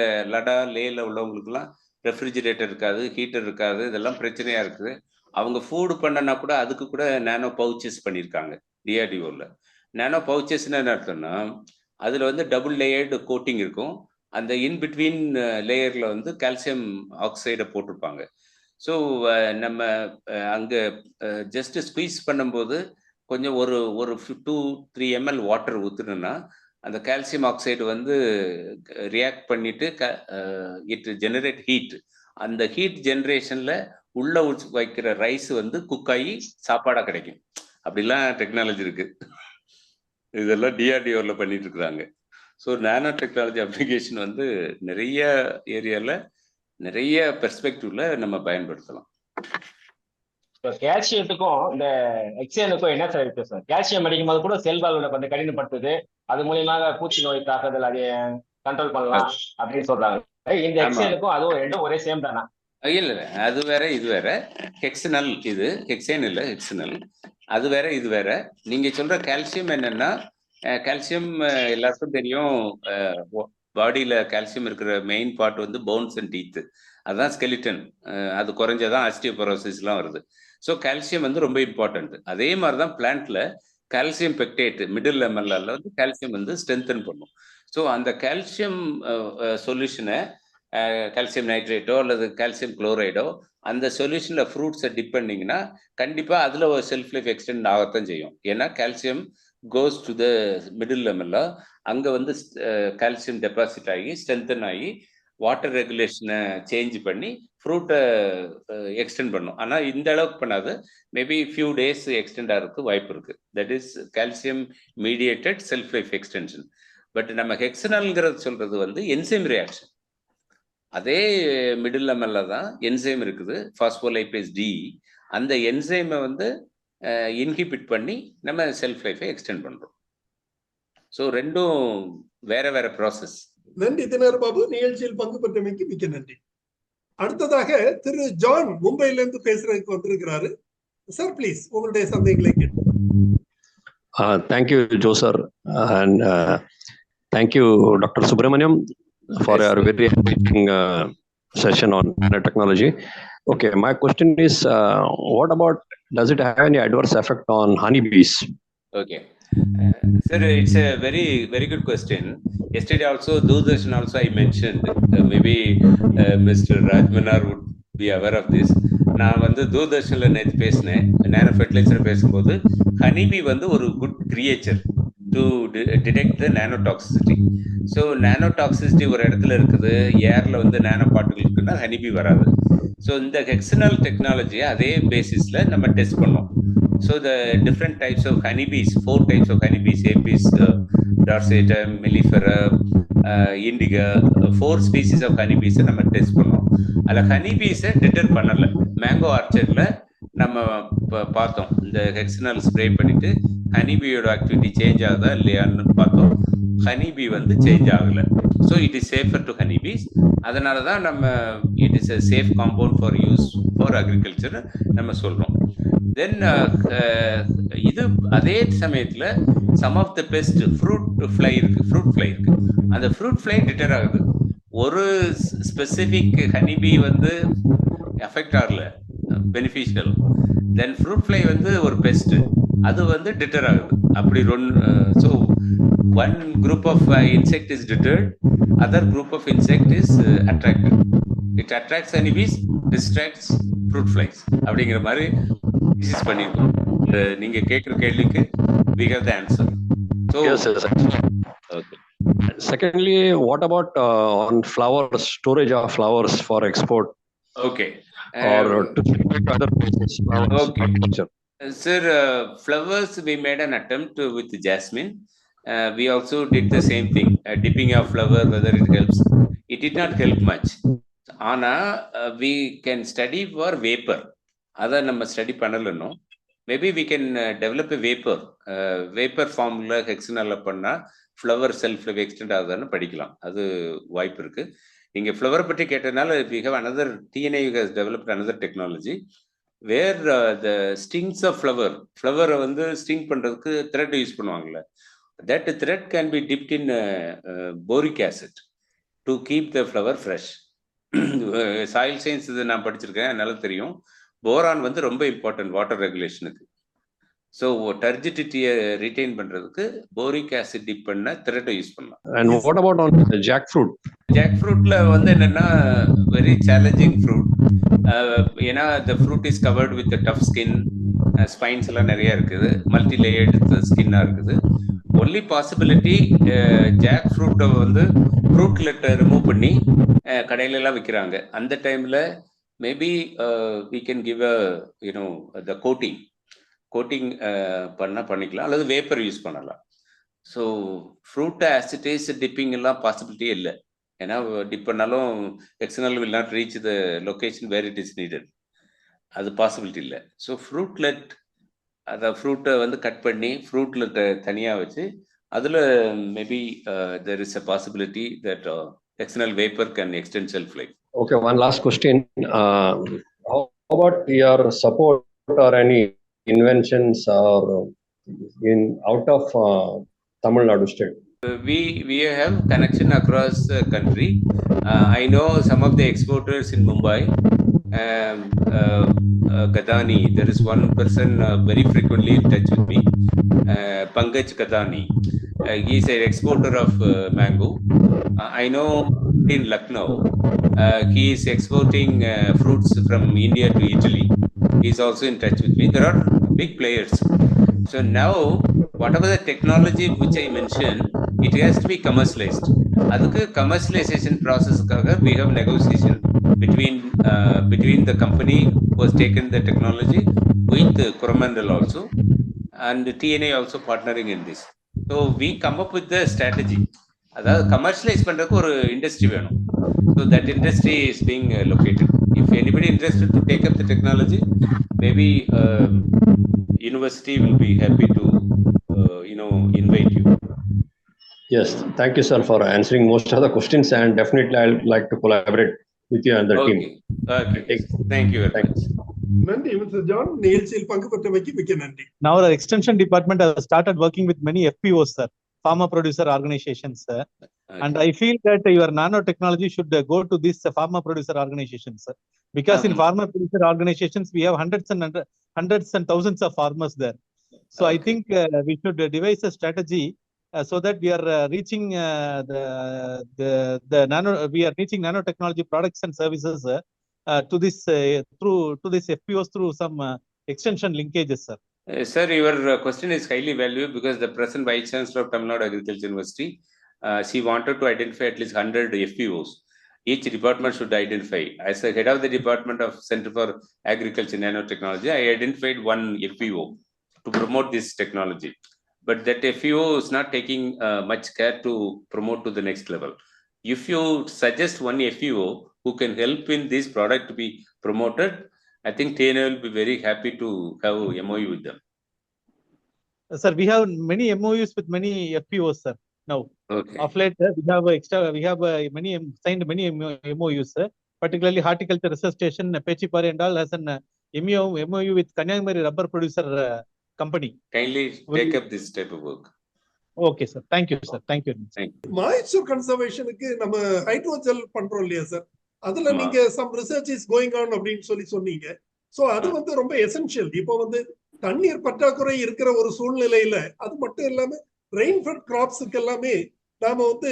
லேயில் உள்ளவங்களுக்குலாம் ரெஃப்ரிஜிரேட்டர் இருக்காது, ஹீட்டர் இருக்காது, இதெல்லாம் பிரச்சனையாக இருக்குது. அவங்க ஃபுட் பண்ணனா கூட அதுக்கு கூட நானோ பவுச்சஸ் பண்ணியிருக்காங்க டிஆர்டிஓவில். நானோ பவுச்சஸ்ன்னு என்ன அர்த்தம்னா, அதில் வந்து டபுள் லேயர்டு கோட்டிங் இருக்கும். அந்த இன்பிட்வீன் லேயரில் வந்து கால்சியம் ஆக்சைடை போட்டிருப்பாங்க. ஸோ நம்ம அங்கே ஜஸ்ட்டு ஸ்குவீஸ் பண்ணும்போது கொஞ்சம் ஒரு 2-3 ml வாட்டர் ஊற்றுனோன்னா அந்த கால்சியம் ஆக்சைடு வந்து ரியாக்ட் பண்ணிவிட்டு இட் ஜெனரேட் ஹீட். அந்த ஹீட் ஜென்ரேஷனில் உள்ளே வைக்கிற ரைஸ் வந்து குக் ஆகி சாப்பாடாக கிடைக்கும். அப்படிலாம் டெக்னாலஜி இருக்குது. இதெல்லாம் டிஆர்டிஓவில் பண்ணிட்டு இருக்கிறாங்க. ஸோ நானோ டெக்னாலஜி அப்ளிகேஷன் வந்து நிறைய ஏரியாவில் நிறைய பெர்ஸ்பெக்டிவ்ல நம்ம பயன்படுத்தலாம். இப்போ கால்சியத்துக்கும் இந்த எக்ஸேனுக்கும் என்ன சார் இருக்கு சார்? கால்சியம் அடிக்கும் போது கூட செல் வால்வோட கொஞ்சம் கடினப்படுத்துது, அது மூலியமாக பூச்சி நோய் தாக்குதல் அதை கண்ட்ரோல் பண்ணலாம் அப்படின்னு சொல்றாங்க. இந்த எக்ஸேனுக்கும் அதுவும் ரெண்டும் ஒரே சேம் தானா? இல்லை, அது வேற இது வேற. ஹெக்ஸனல், இது ஹெக்ஸேன் இல்லை, ஹெக்ஸனல். அது வேற இது வேற. நீங்க சொல்ற கால்சியம் என்னன்னா, கால்சியம் எல்லாருக்கும் தெரியும். பாடியில கால்சியம் இருக்கிற மெயின் பார்ட் வந்து போன்ஸ் அண்ட் டீத். அதுதான் ஸ்கெலிட்டன். அது குறைஞ்சதான் ஆஸ்டியோபரோசிஸ்லாம் வருது. ஸோ கால்சியம் வந்து ரொம்ப இம்பார்ட்டன்ட். அதே மாதிரி தான் பிளான்ட்ல கால்சியம் பெக்டேட் மிடில் எம்எல்ஆர்ல வந்து கால்சியம் வந்து ஸ்ட்ரென்தன் பண்ணும். ஸோ அந்த கால்சியம் சொல்யூஷனை கால்சியம் நைட்ரேட்டோ அல்லது கால்சியம் குளோரைடோ அந்த சொல்யூஷன்ல ஃப்ரூட்ஸை டிப் பண்ணிங்கன்னா கண்டிப்பாக அதில் ஒரு செல்ஃப் லைஃப் எக்ஸ்டெண்ட் ஆகத்தான் செய்யும். ஏன்னா calcium goes to the middle லெவலில் அங்கே வந்து கால்சியம் டெபாசிட் ஆகி ஸ்ட்ரென்தன் ஆகி வாட்டர் ரெகுலேஷனை சேஞ்ச் பண்ணி ஃப்ரூட்டை எக்ஸ்டெண்ட் பண்ணும். ஆனால் இந்த அளவுக்கு பண்ணாது. மேபி ஃபியூ டேஸ் எக்ஸ்டெண்ட் ஆகிறதுக்கு வாய்ப்பு இருக்குது. That is calcium mediated self life extension. But நம்ம ஹெக்ஸனால்ங்கிறது சொல்கிறது வந்து என்சைம் ரியாக்ஷன். அதே மிடில் லெவல்ல தான் என்சைம் இருக்குது, பாஸ்போலைபேஸ் டி. அந்த என்சைமை வந்து இன்ஹிபிட் பண்ணி நம்ம செல்ஃப் லைஃபை எக்ஸ்டெண்ட் பண்றோம். ஸோ ரெண்டும் வேற வேற ப்ராசஸ். நன்றி தினகரன் பாபு, நிகழ்ச்சியில் பங்கு பெற்றமைக்கு மிக்க நன்றி. அடுத்ததாக திரு ஜான் மும்பையிலிருந்து பேசுறதுக்கு வந்திருக்கிறாரு. சார் ப்ளீஸ் உங்களுடைய சந்தேகங்களை கேட்டு. Thank you Joe sir, and thank you doctor Subramaniam for your very interesting session on nanotechnology. Okay, my question is, what about, does it have any adverse effect on honeybees? Okay. Sir, it's a very, very good question. Yesterday also, Doordarshan also I mentioned, maybe Mr. Rajmanar would be aware of this. நான் வந்து தூர்தர்ஷனில் நேற்று பேசினேன், nano fertiliser பேசும்போது honeybee வந்து ஒரு good creature to detect the nano toxicity. So nano toxicity ஒரு இடத்துல இருக்குது, ஏரில் வந்து நேனோ பார்ட்டிகல் இருக்குன்னா ஹனிபி வராது. ஸோ இந்த ஹெக்ஸனால் டெக்னாலஜியை அதே பேசிஸில் நம்ம டெஸ்ட் பண்ணோம். So the different types of honeybees, 4 types of honeybees, Apis, dorsata, mellifera, indica, 4 species of ஹனிபீஸை நம்ம டெஸ்ட் பண்ணோம். அதில் ஹனிபீஸை டிட்டர் பண்ணலை. மேங்கோ ஆர்ச்சர்டில் நம்ம பார்த்தோம், இந்த ஹெக்ஸனால் ஸ்ப்ரே பண்ணிட்டு ஹனிபியோட ஆக்டிவிட்டி சேஞ்ச் ஆகுதா இல்லையான்னு பார்த்தோம். ஹனிபி வந்து சேஞ்ச் ஆகலை. So it is safer to honeybees. அதனால தான் நம்ம it is a safe compound for use for agriculture நம்ம சொல்கிறோம். தென் இது அதே சமயத்தில் some of the pest fruit fly இருக்கு. அந்த ஃப்ரூட் ஃப்ளை டிட்டர் ஆகுது. ஒரு ஸ்பெசிஃபிக் ஹனிபி வந்து எஃபெக்ட் ஆகல, பெனிஃபிஷியல். தென் ஃப்ரூட் ஃப்ளை வந்து ஒரு பெஸ்ட், அது வந்து டிட்டர் ஆகுது. அப்படி so one group of insect is deterred, other group of insect is attracted. It attracts honeybees, distracts fruit flies. அப்படிங்கிற மாதிரி டிசைஸ் பண்ணியிருக்கோம். நீங்க கேட்குற கேள்விக்கு we have the answer. So yes, yes. Okay. Secondly, what about on flowers, storage of flowers for export? Okay. Or to other places? Okay. Sir, flowers, we made an attempt with jasmine. We also did the same thing, dipping a flower, whether it helps. It did not help much. Ana, we can study for vapor. Other நம்ம study பண்ணலனோ, maybe we can develop a vapor ஃபார்ம்ல ஹெக்ஸனால பண்ணா flower self life extend ஆகுதான்னு படிக்கலாம். அது வாய்ப்பு இருக்கு. நீங்க ஃப்ளவர் பற்றி கேட்டதுனால we have another, TNI has developed another technology where the stings of flower வந்து ஸ்டிங் பண்றதுக்கு thread யூஸ் பண்ணுவாங்கல்ல, that thread can be dipped in boric acid to keep the flower fresh. Soil science இது நான் படிச்சிருக்கேன், அதனால தெரியும். Boron வந்து ரொம்ப இம்பார்ட்டன்ட் வாட்டர் ரெகுலேஷனுக்கு. ஸோ டர்ஜிடிட்டியை ரிட்டைன் பண்றதுக்கு போரிக் ஆசிட் டிப் பண்ண த்ரெட்டை யூஸ் பண்ணலாம். And what about on jack fruit? Jack ஃப்ரூட்ல வந்து என்னன்னா வெரி சேலஞ்சிங் ஃப்ரூட். ஏன்னா the fruit is covered with a tough skin, spines எல்லாம் நிறைய இருக்குது, மல்டி லேயர்டு ஸ்கின்னா இருக்குது. ஒன்லி பாசிபிலிட்டி ஜாக் ஃப்ரூட்டை வந்து ஃப்ரூட் லெட்டை ரிமூவ் பண்ணி கடையில எல்லாம் விற்கிறாங்க. அந்த டைம்ல maybe we can give a the coating பண்ணிக்கலாம், அல்லது வேப்பர் யூஸ் பண்ணலாம். ஸோ ஃப்ரூட் ஆசிட்டேஸ் டிப்பிங் எல்லாம் பாசிபிலிட்டியே இல்லை. ஏன்னா டிப் பண்ணாலும் external will not reach the location where it is needed. அது பாசிபிலிட்டி இல்லை. ஸோ ஃப்ரூட்லெட், அதை ஃப்ரூட்டை வந்து கட் பண்ணி ஃப்ரூட்லெட்டை தனியாக வச்சு அதில் maybe there is a possibility that external vapor can extend shelf life. Okay, one last question. How about your support or any inventions are in out of Tamil Nadu state? We have connection across the country. I know some of the exporters in Mumbai. Gadani, there is one person very frequently in touch with me, Pankaj Gadani. He is an exporter of mango. I know in Lucknow, he is exporting fruits from India to Italy. He is also in touch with me. There are big players. So now, whatever the technology which I mentioned, it has to be commercialized. Adukku commercialization process we have negotiation between the company who has taken the technology with Coromandel also, and TNA also partnering in this. So we come up with the strategy. அதாவது commercialise பண்றதுக்கு ஒரு industry வேணும். So that industry is being located. If anybody interested to take up the technology, maybe university will be happy to invite you. Yes, thank you, sir, for answering most of the questions, and definitely I'd like to collaborate with you and the team. Okay. Thank you very much. நன்றி mister John, நிகழ்ச்சியில் பங்கு பெற்றமைக்கு மிக்க நன்றி. Now our extension department has started working with many FPOs, sir, farmer producer organizations, sir. And I feel that your nanotechnology should go to this farmer producer organizations, sir, because in farmer producer organizations we have hundreds and thousands of farmers there. So I think we should devise a strategy so that we are reaching we are reaching nanotechnology products and services to this FPOs through some extension linkages, sir. Sir, your question is highly valuable because the present Vice Chancellor of Tamil Nadu Agriculture University, she wanted to identify at least 100 FPOs. Each department should identify. As the head of the Department of Center for Agriculture and Nanotechnology, I identified one FPO to promote this technology. But that FPO is not taking much care to promote to the next level. If you suggest one FPO who can help in this product to be promoted, I think TNA will be very happy to have MOU with them. Sir, we have many MOUs with many FPOs, sir. Now, of late, we have signed many MOUs, sir. Particularly Horticulture Research Station, Pechipari and all has an MOU with Kanyakumari Rubber Producer Company. Kindly take up this type of work. Okay, sir. Thank you, sir. Thank you. Moisture conservationக்கு நம்ம hydrogel பண்றோம் இல்லையா sir, அதுல நீங்க some research is going on அப்படின்னு சொன்னீங்க. So அது வந்து ரொம்ப எசென்ஷியல். இப்போ வந்து தண்ணீர் பற்றாக்குறை இருக்கிற ஒரு சூழ்நிலையில அது மட்டும் இல்லாம ரெயின்ஃபெட் கிராப்ஸுக்கு எல்லாமே நாம வந்து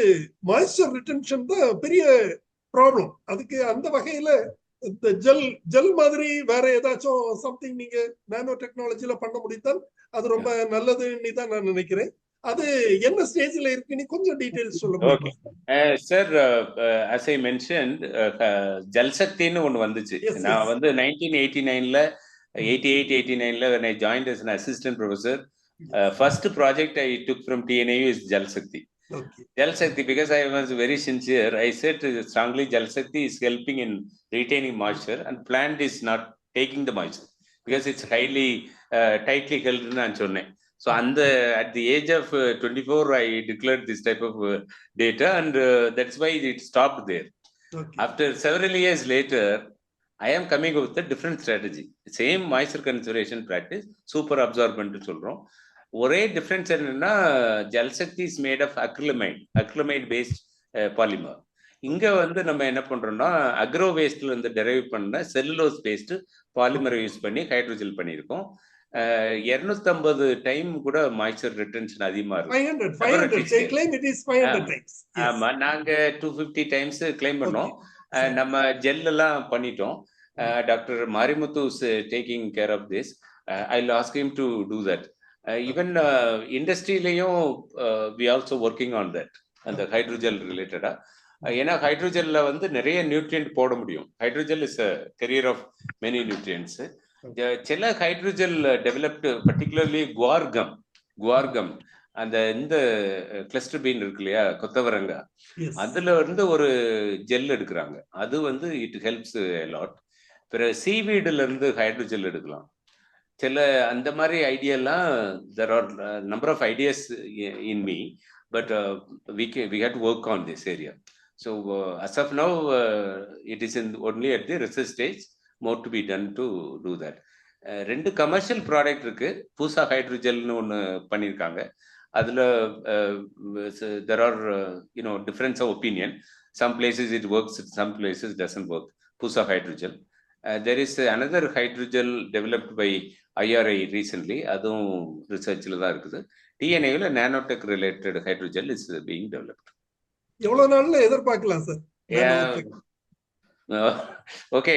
மாய்ஸ்சர் ரிட்டென்ஷன் தான் பெரிய ப்ராப்ளம். அதுக்கு அந்த வகையில இந்த ஜெல் மாதிரி வேற ஏதாச்சும் சம்திங் நீங்க நானோ டெக்னாலஜில பண்ண முடிந்தால் அது ரொம்ப நல்லதுன்னு தான் நான் நினைக்கிறேன். அது என்ன ஸ்டேஜ்ல இருக்குன்னு கொஞ்சம் டீடைல்ஸ் சொல்லுங்க. Okay sir, as I mentioned, ஜல்சக்தின்னு ஒன்று வந்துச்சு. நான் வந்து 1989ல 88-89ல when I joined as an assistant professor, first project I took from TNAU is Jalshakti. Jalshakti, because I was very sincere, I said strongly Jalshakti is helping in retaining moisture and plant is not taking the moisture because it's highly tightly held நான் சொன்னேன். So at the age of 24, I declared this type of data, and that's why it stopped there. After several years later, I am coming up with a different strategy. Same moisture conservation practice, super absorbent சொல்றோம். ஒரே difference என்னன்னா, Jalshakti is made of acrylamide based polymer. இங்க வந்து நம்ம என்ன பண்றோம்னா, agro வேஸ்ட்ல இருந்து derive பண்ண செல்லுலோஸ் பேஸ்ட் பாலிமரை யூஸ் பண்ணி ஹைட்ரோஜெல் பண்ணியிருக்கோம். 250 டைம் கூட மாய்ச்சர் ரிட்டன்ஷன் அதிகமா இருக்கும். ஆமா, நாங்க 250 டைம்ஸ் கிளைம் பண்ணோம். நம்ம ஜெல் எல்லாம் பண்ணிட்டோம். Doctor Marimuthu is taking care of this. I will ask him to do that. Even இண்டஸ்ட்ரியிலையும் we also working on that, அந்த ஹைட்ரோஜெல் ரிலேட்டடா. ஏன்னா ஹைட்ரோஜெல்ல வந்து நிறைய நியூட்ரியன்ட் போட முடியும். Hydrogel is a carrier of many nutrients. சில ஹைட்ரோஜெல் டெவலப்டு, பர்டிகுலர்லி குவார்கம் அந்த இந்த கிளஸ்டர் பீன் இருக்கு இல்லையா, கொத்தவரங்கா, அதுல இருந்து ஒரு ஜெல் எடுக்கிறாங்க. அது வந்து இட் ஹெல்ப்ஸ் லாட். பிறகு சீவீடுல இருந்து ஹைட்ரோஜெல் எடுக்கலாம். சில அந்த மாதிரி ஐடியாலாம், there are number of ideas in me, but we had to work on this area. So as of now, it is only at the research stage. More to be done to do that. 2 commercial product இருக்கு. பூசா ஹைட்ரோஜெல்னு ஒன்று பண்ணியிருக்காங்க. அதில் there are difference of opinion. Some places it works, some places doesn't work. Pusa hydrogel. There is another hydrogel developed by IRI recently. அதுவும் ரிசர்ச்சில் தான் இருக்குது. டிஎன்ஏவில் nanotech related hydrogel is being developed. எவ்வளவு நாள்ல எதிர்பார்க்கலாம் சார்? ஓகே,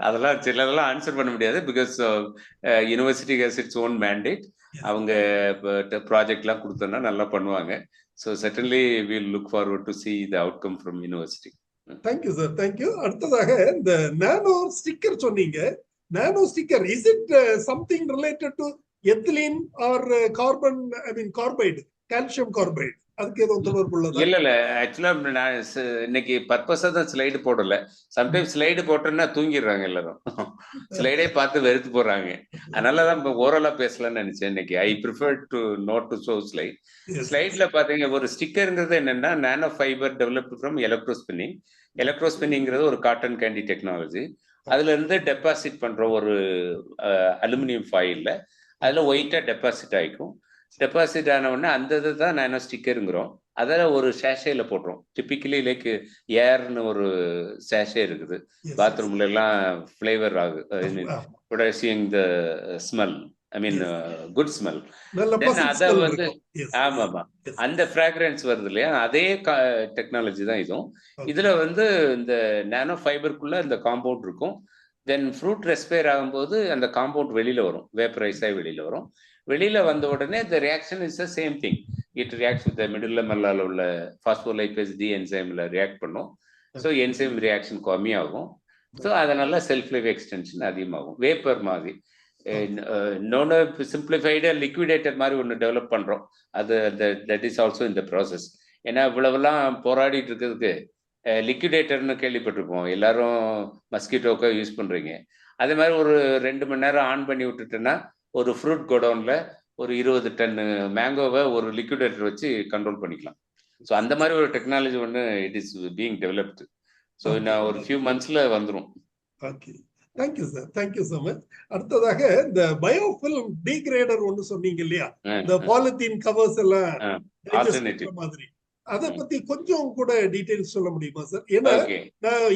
அதெல்லாம் சிலதெல்லாம் ஆன்சர் பண்ண முடியாது. Because university has its own mandate. அவங்க ப்ராஜெக்ட்லாம் கொடுத்தோன்னா நல்லா பண்ணுவாங்க. So certainly will look forward to see the outcome from university. Thank you sir, thank you. அடுத்ததாக இந்த நானோ ஸ்டிக்கர் சொன்னீங்க. Nano sticker, is it something related to ethylene or carbon, I mean carbide, calcium carbide, அதுக்கு எதுவும் தொடர்பு உள்ளதா? இல்ல ஆக்சுவலா நான் இன்னைக்கு பர்பஸா தான் ஸ்லைடு போடல. சம்டைம்ஸ் ஸ்லைடு போட்டோன்னா தூங்கிடுறாங்க எல்லாரும். ஸ்லைடே பார்த்து வெறுத்து போறாங்க. அதனாலதான் இப்போ ஓரலா பேசலாம்னு நினைச்சேன் இன்னைக்கு. I prefer to not to show slide. ஸ்லைட்ல பாத்தீங்க ஒரு ஸ்டிக்கருங்கிறது என்னன்னா nano fibre developed from electrospinning. எலக்ட்ரோஸ்பின்னிங்கிறது ஒரு காட்டன் கேண்டி டெக்னாலஜி. அதுல இருந்து டெபாசிட் பண்ற ஒரு அலுமினியம் ஃபாயில்ல அதுல ஒயிட்டா டெபாசிட் ஆயிக்கும். டெபாசிட் ஆன உடனே அந்த இதை தான் நானோ ஸ்டிக்கருங்கிறோம். அதில் ஒரு சேஷேல போட்டுரும். டிப்பிக்கலி லைக் ஏர்னு ஒரு சேஷே இருக்குது. பாத்ரூம்ல எல்லாம் ஃப்ளேவர் ஆகுது. I mean producing the smell, I mean good smell. அதை வந்து ஆமாம் அந்த ஃப்ராக்ரன்ஸ் வருது இல்லையா, அதே டெக்னாலஜி தான் இதுவும். இதுல வந்து இந்த நானோ ஃபைபருக்குள்ள இந்த காம்பவுண்ட் இருக்கும். தென் ஃப்ரூட் ரெஸ்பயர் ஆகும்போது அந்த காம்பவுண்ட் வெளியில வரும், வேப்பரைஸாக வெளியில வரும். வெளியில வந்த உடனே the reaction is the same thing. It reacts with the medulla medulla உள்ள phospholipase D enzymeல ரியாக்ட் பண்ணும். ஸோ என்சைம் ரியாக்ஷன் கம்மியாகும். ஸோ அதனால செல்ஃப் லைஃப் எக்ஸ்டென்ஷன் அதிகமாகும். வேப்பர் மாதிரி இன்னொன்று சிம்பிளிஃபைடு லிக்விடேட்டர் மாதிரி ஒன்று டெவலப் பண்ணுறோம். அது தட் இஸ் ஆல்சோ இந்த ப்ராசஸ். ஏன்னா இவ்வளவெல்லாம் போராடிட்டு இருக்கிறதுக்கு லிக்விடேட்டர்னு கேள்விப்பட்டிருப்போம் எல்லாரும், மஸ்கிட்டோக்கை யூஸ் பண்ணுறீங்க. அதே மாதிரி ஒரு 2 மணி நேரம் ஆன் பண்ணி விட்டுட்டுன்னா ஒரு ஃப்ரூட் கோடவுன்ல ஒரு 20 டன் மேங்கோவை ஒரு லிக்விடேட்டர் வச்சு கண்ட்ரோல் பண்ணிக்கலாம். ஸோ அந்த மாதிரி ஒரு டெக்னாலஜி ஒன்று it is being developed. So இன்னும் ஒரு ஃபியூ மந்த்ஸ்ல வந்துடும். Okay, thank you sir, thank you so much. அடுத்ததாக இந்த பயோஃபில்ம் டீக்ரேடர் ஒன்று சொன்னீங்க இல்லையா, இந்த பாலித்தீன் கவர்ஸ் எல்லாம் மாதிரி, அதை பத்தி கொஞ்சம் கூட டீடைல்ஸ் சொல்ல முடியுமா சார்? ஏன்னா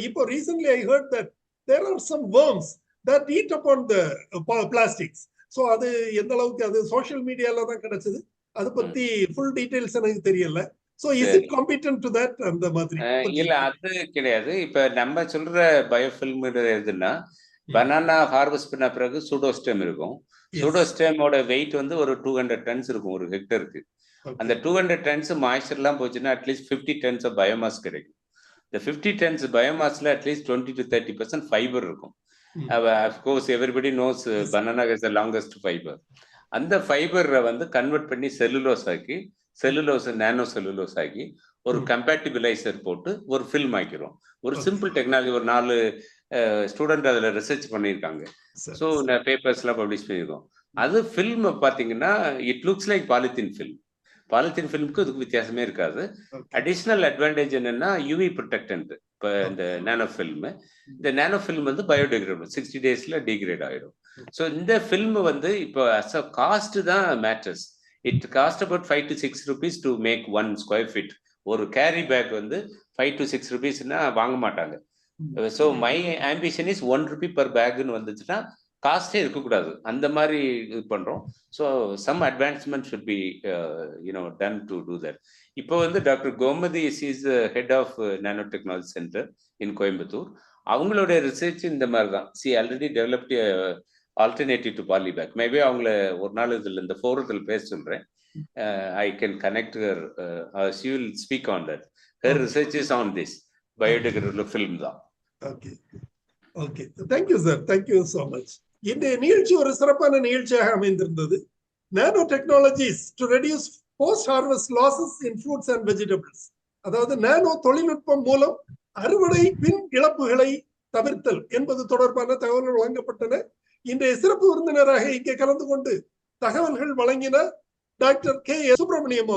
இப்போ recently I heard that there are some worms that eat upon the plastics. So அது எந்த அளவுக்கு அது சோஷியல் மீடியால தான் கிடைச்சது. அதை பத்தி ஃபுல் டீடைல்ஸ் எனக்கு தெரியல. So is it competent to that அந்த மாதிரி? இல்ல அது கிடையாது. இப்ப நம்ம சொல்ற பயோஃபில்ம் எதுன்னா, பனானா ஹார்வெஸ்ட் பண்ண பிறகு சூடோஸ்டெம் இருக்கும். சூடோஸ்டெமோட வெயிட் வந்து ஒரு 200 டன்ஸ் இருக்கும் ஒரு ஹெக்டருக்கு. அந்த 200 டன்ஸ் மாய்ச்சர்லாம் போச்சுன்னா அட்லீஸ்ட் 50 டன்ஸ் ஆஃப் பயோமாஸ் கிடைக்கும். இந்த 50 டன்ஸ் பயோமாஸ்ல அட்லீஸ்ட் 20 to 30% ஃபைபர் இருக்கும். Of course, everybody knows banana is the longest fiber. அந்த ஃபைபரை வந்து கன்வெர்ட் பண்ணி செல்லுலோஸ் ஆக்கி, செல்லுலோஸ் நானோ செல்லுலோஸ் ஆக்கி ஒரு கம்பேட்டிபிளைசர் போட்டு ஒரு ஃபில்ம் ஆக்கிறோம். ஒரு சிம்பிள் டெக்னாலஜி. ஒரு 4 ஸ்டூடெண்ட் அதில் ரிசர்ச் பண்ணியிருக்காங்க. ஸோ பேப்பர்ஸ்லாம் பப்ளிஷ் பண்ணியிருக்கோம். அது ஃபில்ம் பார்த்தீங்கன்னா it looks like polythene film. Polythene ஃபில்முக்கு இதுக்கு வித்தியாசமே இருக்காது. அடிஷ்னல் அட்வான்டேஜ் என்னன்னா யூவி ப்ரொடெக்டன்ட். இப்போ இந்த நானோ ஃபில்மு, இந்த நானோ ஃபில்ம் வந்து பயோடிகிரேடபிள், 60 daysல டிகிரேட் ஆகிடும். ஸோ இந்த ஃபில்ம் வந்து இப்போ அஸ் அ காஸ்ட் தான் matters. It cost about 5 to 6 rupees to make 1 square feet. ஒரு கேரி பேக் வந்து 5 to 6 rupeesனா வாங்க மாட்டாங்க. So my ambition is 1 rupee per பேக்னு வந்துச்சுன்னா காஸ்டே இருக்கக்கூடாது. அந்த மாதிரி இது பண்றோம். So some advancement should be done to do that. இப்போ வந்து doctor Gomathi is head of nano technology centre in Coimbatore. அவங்களுடைய ரிசர்ச் இந்த மாதிரி தான். She already developed alternative to polybag. Maybe அவங்கள ஒரு நாள் இதில் இந்த ஃபோரத்தில் பேச சொல்கிறேன். I can connect her. She will speak on that. Her research is on this biodegradable film தான். Okay, okay, thank you sir, thank you so much. இந்த நிகழ்ச்சி ஒரு சிறப்பான நிகழ்ச்சியாக அமைந்திருந்தது. Nano technologies to reduce post harvest losses in fruits and vegetables. அதாவது nano தொழில்நுட்பம் மூலம் அறுவடை பின் இழப்புகளை தவிர்த்தல் என்பது தொடர்பான தகவல்கள் வழங்கப்பட்டன. இன்றைய சிறப்பு விருந்தினராக இங்கே கலந்து கொண்டு தகவல்கள் வழங்கின டாக்டர் K.S. சுப்பிரமணியம்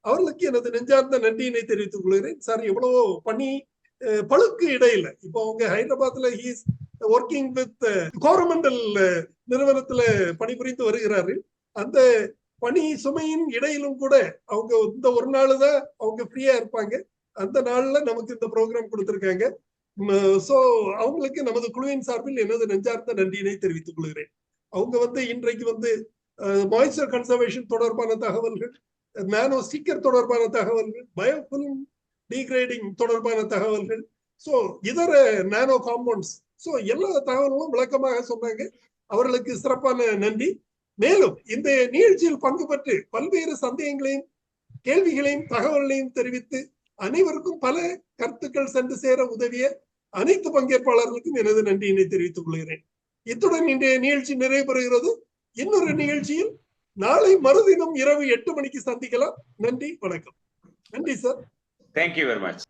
அவர்களுக்கு எனது நெஞ்சார்ந்த நன்றியினை தெரிவித்துக் கொள்கிறேன். சார் எவ்வளவோ பணி பழுக்கு இடையில இப்போ அவங்க ஹைதராபாத்ல ஹீஸ் ஒர்க்கிங் வித் கோரமண்டல் நிறுவனத்துல பணிபுரிந்து வருகிறார்கள். அந்த பணி சுமையின் இடையிலும் கூட அவங்க இந்த ஒரு நாள் தான் அவங்க ஃப்ரீயா இருப்பாங்க. அந்த நாள்ல நமக்கு இந்த ப்ரோக்ராம் கொடுத்திருக்காங்க. சோ அவங்களுக்கு நமது குழுவின் சார்பில் எனது நெஞ்சார்ந்த நன்றியினை தெரிவித்துக் கொள்கிறேன். அவங்க இன்றைக்கு மாய்ஸ்சர் கன்சர்வேஷன் தொடர்பான தகவல்கள், நானோ ஸ்டிக்கர் தொடர்பான தகவல்கள், பயோஃபில்ம் டீக்ரேடிங் தொடர்பான தகவல்கள், சோ இதர நானோ காம்பவுண்ட்ஸ், சோ எல்லா தகவல்களும் விளக்கமாக சொன்னாங்க. அவர்களுக்கு சிறப்பான நன்றி. மேலும் இந்த நிகழ்ச்சியில் பங்கு பெற்று பல்வேறு சந்தேகங்களையும் கேள்விகளையும் தகவல்களையும் தெரிவித்து அனைவருக்கும் பல கருத்துக்கள் சென்று சேர உதவிய அனைத்து பங்கேற்பாளர்களுக்கும் எனது நன்றியினை தெரிவித்துக் கொள்கிறேன். இத்துடன் இன்றைய நிகழ்ச்சி நிறைவு பெறுகிறது. இன்னொரு நிகழ்ச்சியில் நாளை மறுதினம் இரவு 8 மணிக்கு சந்திக்கலாம். நன்றி, வணக்கம். நன்றி sir. Thank you very much.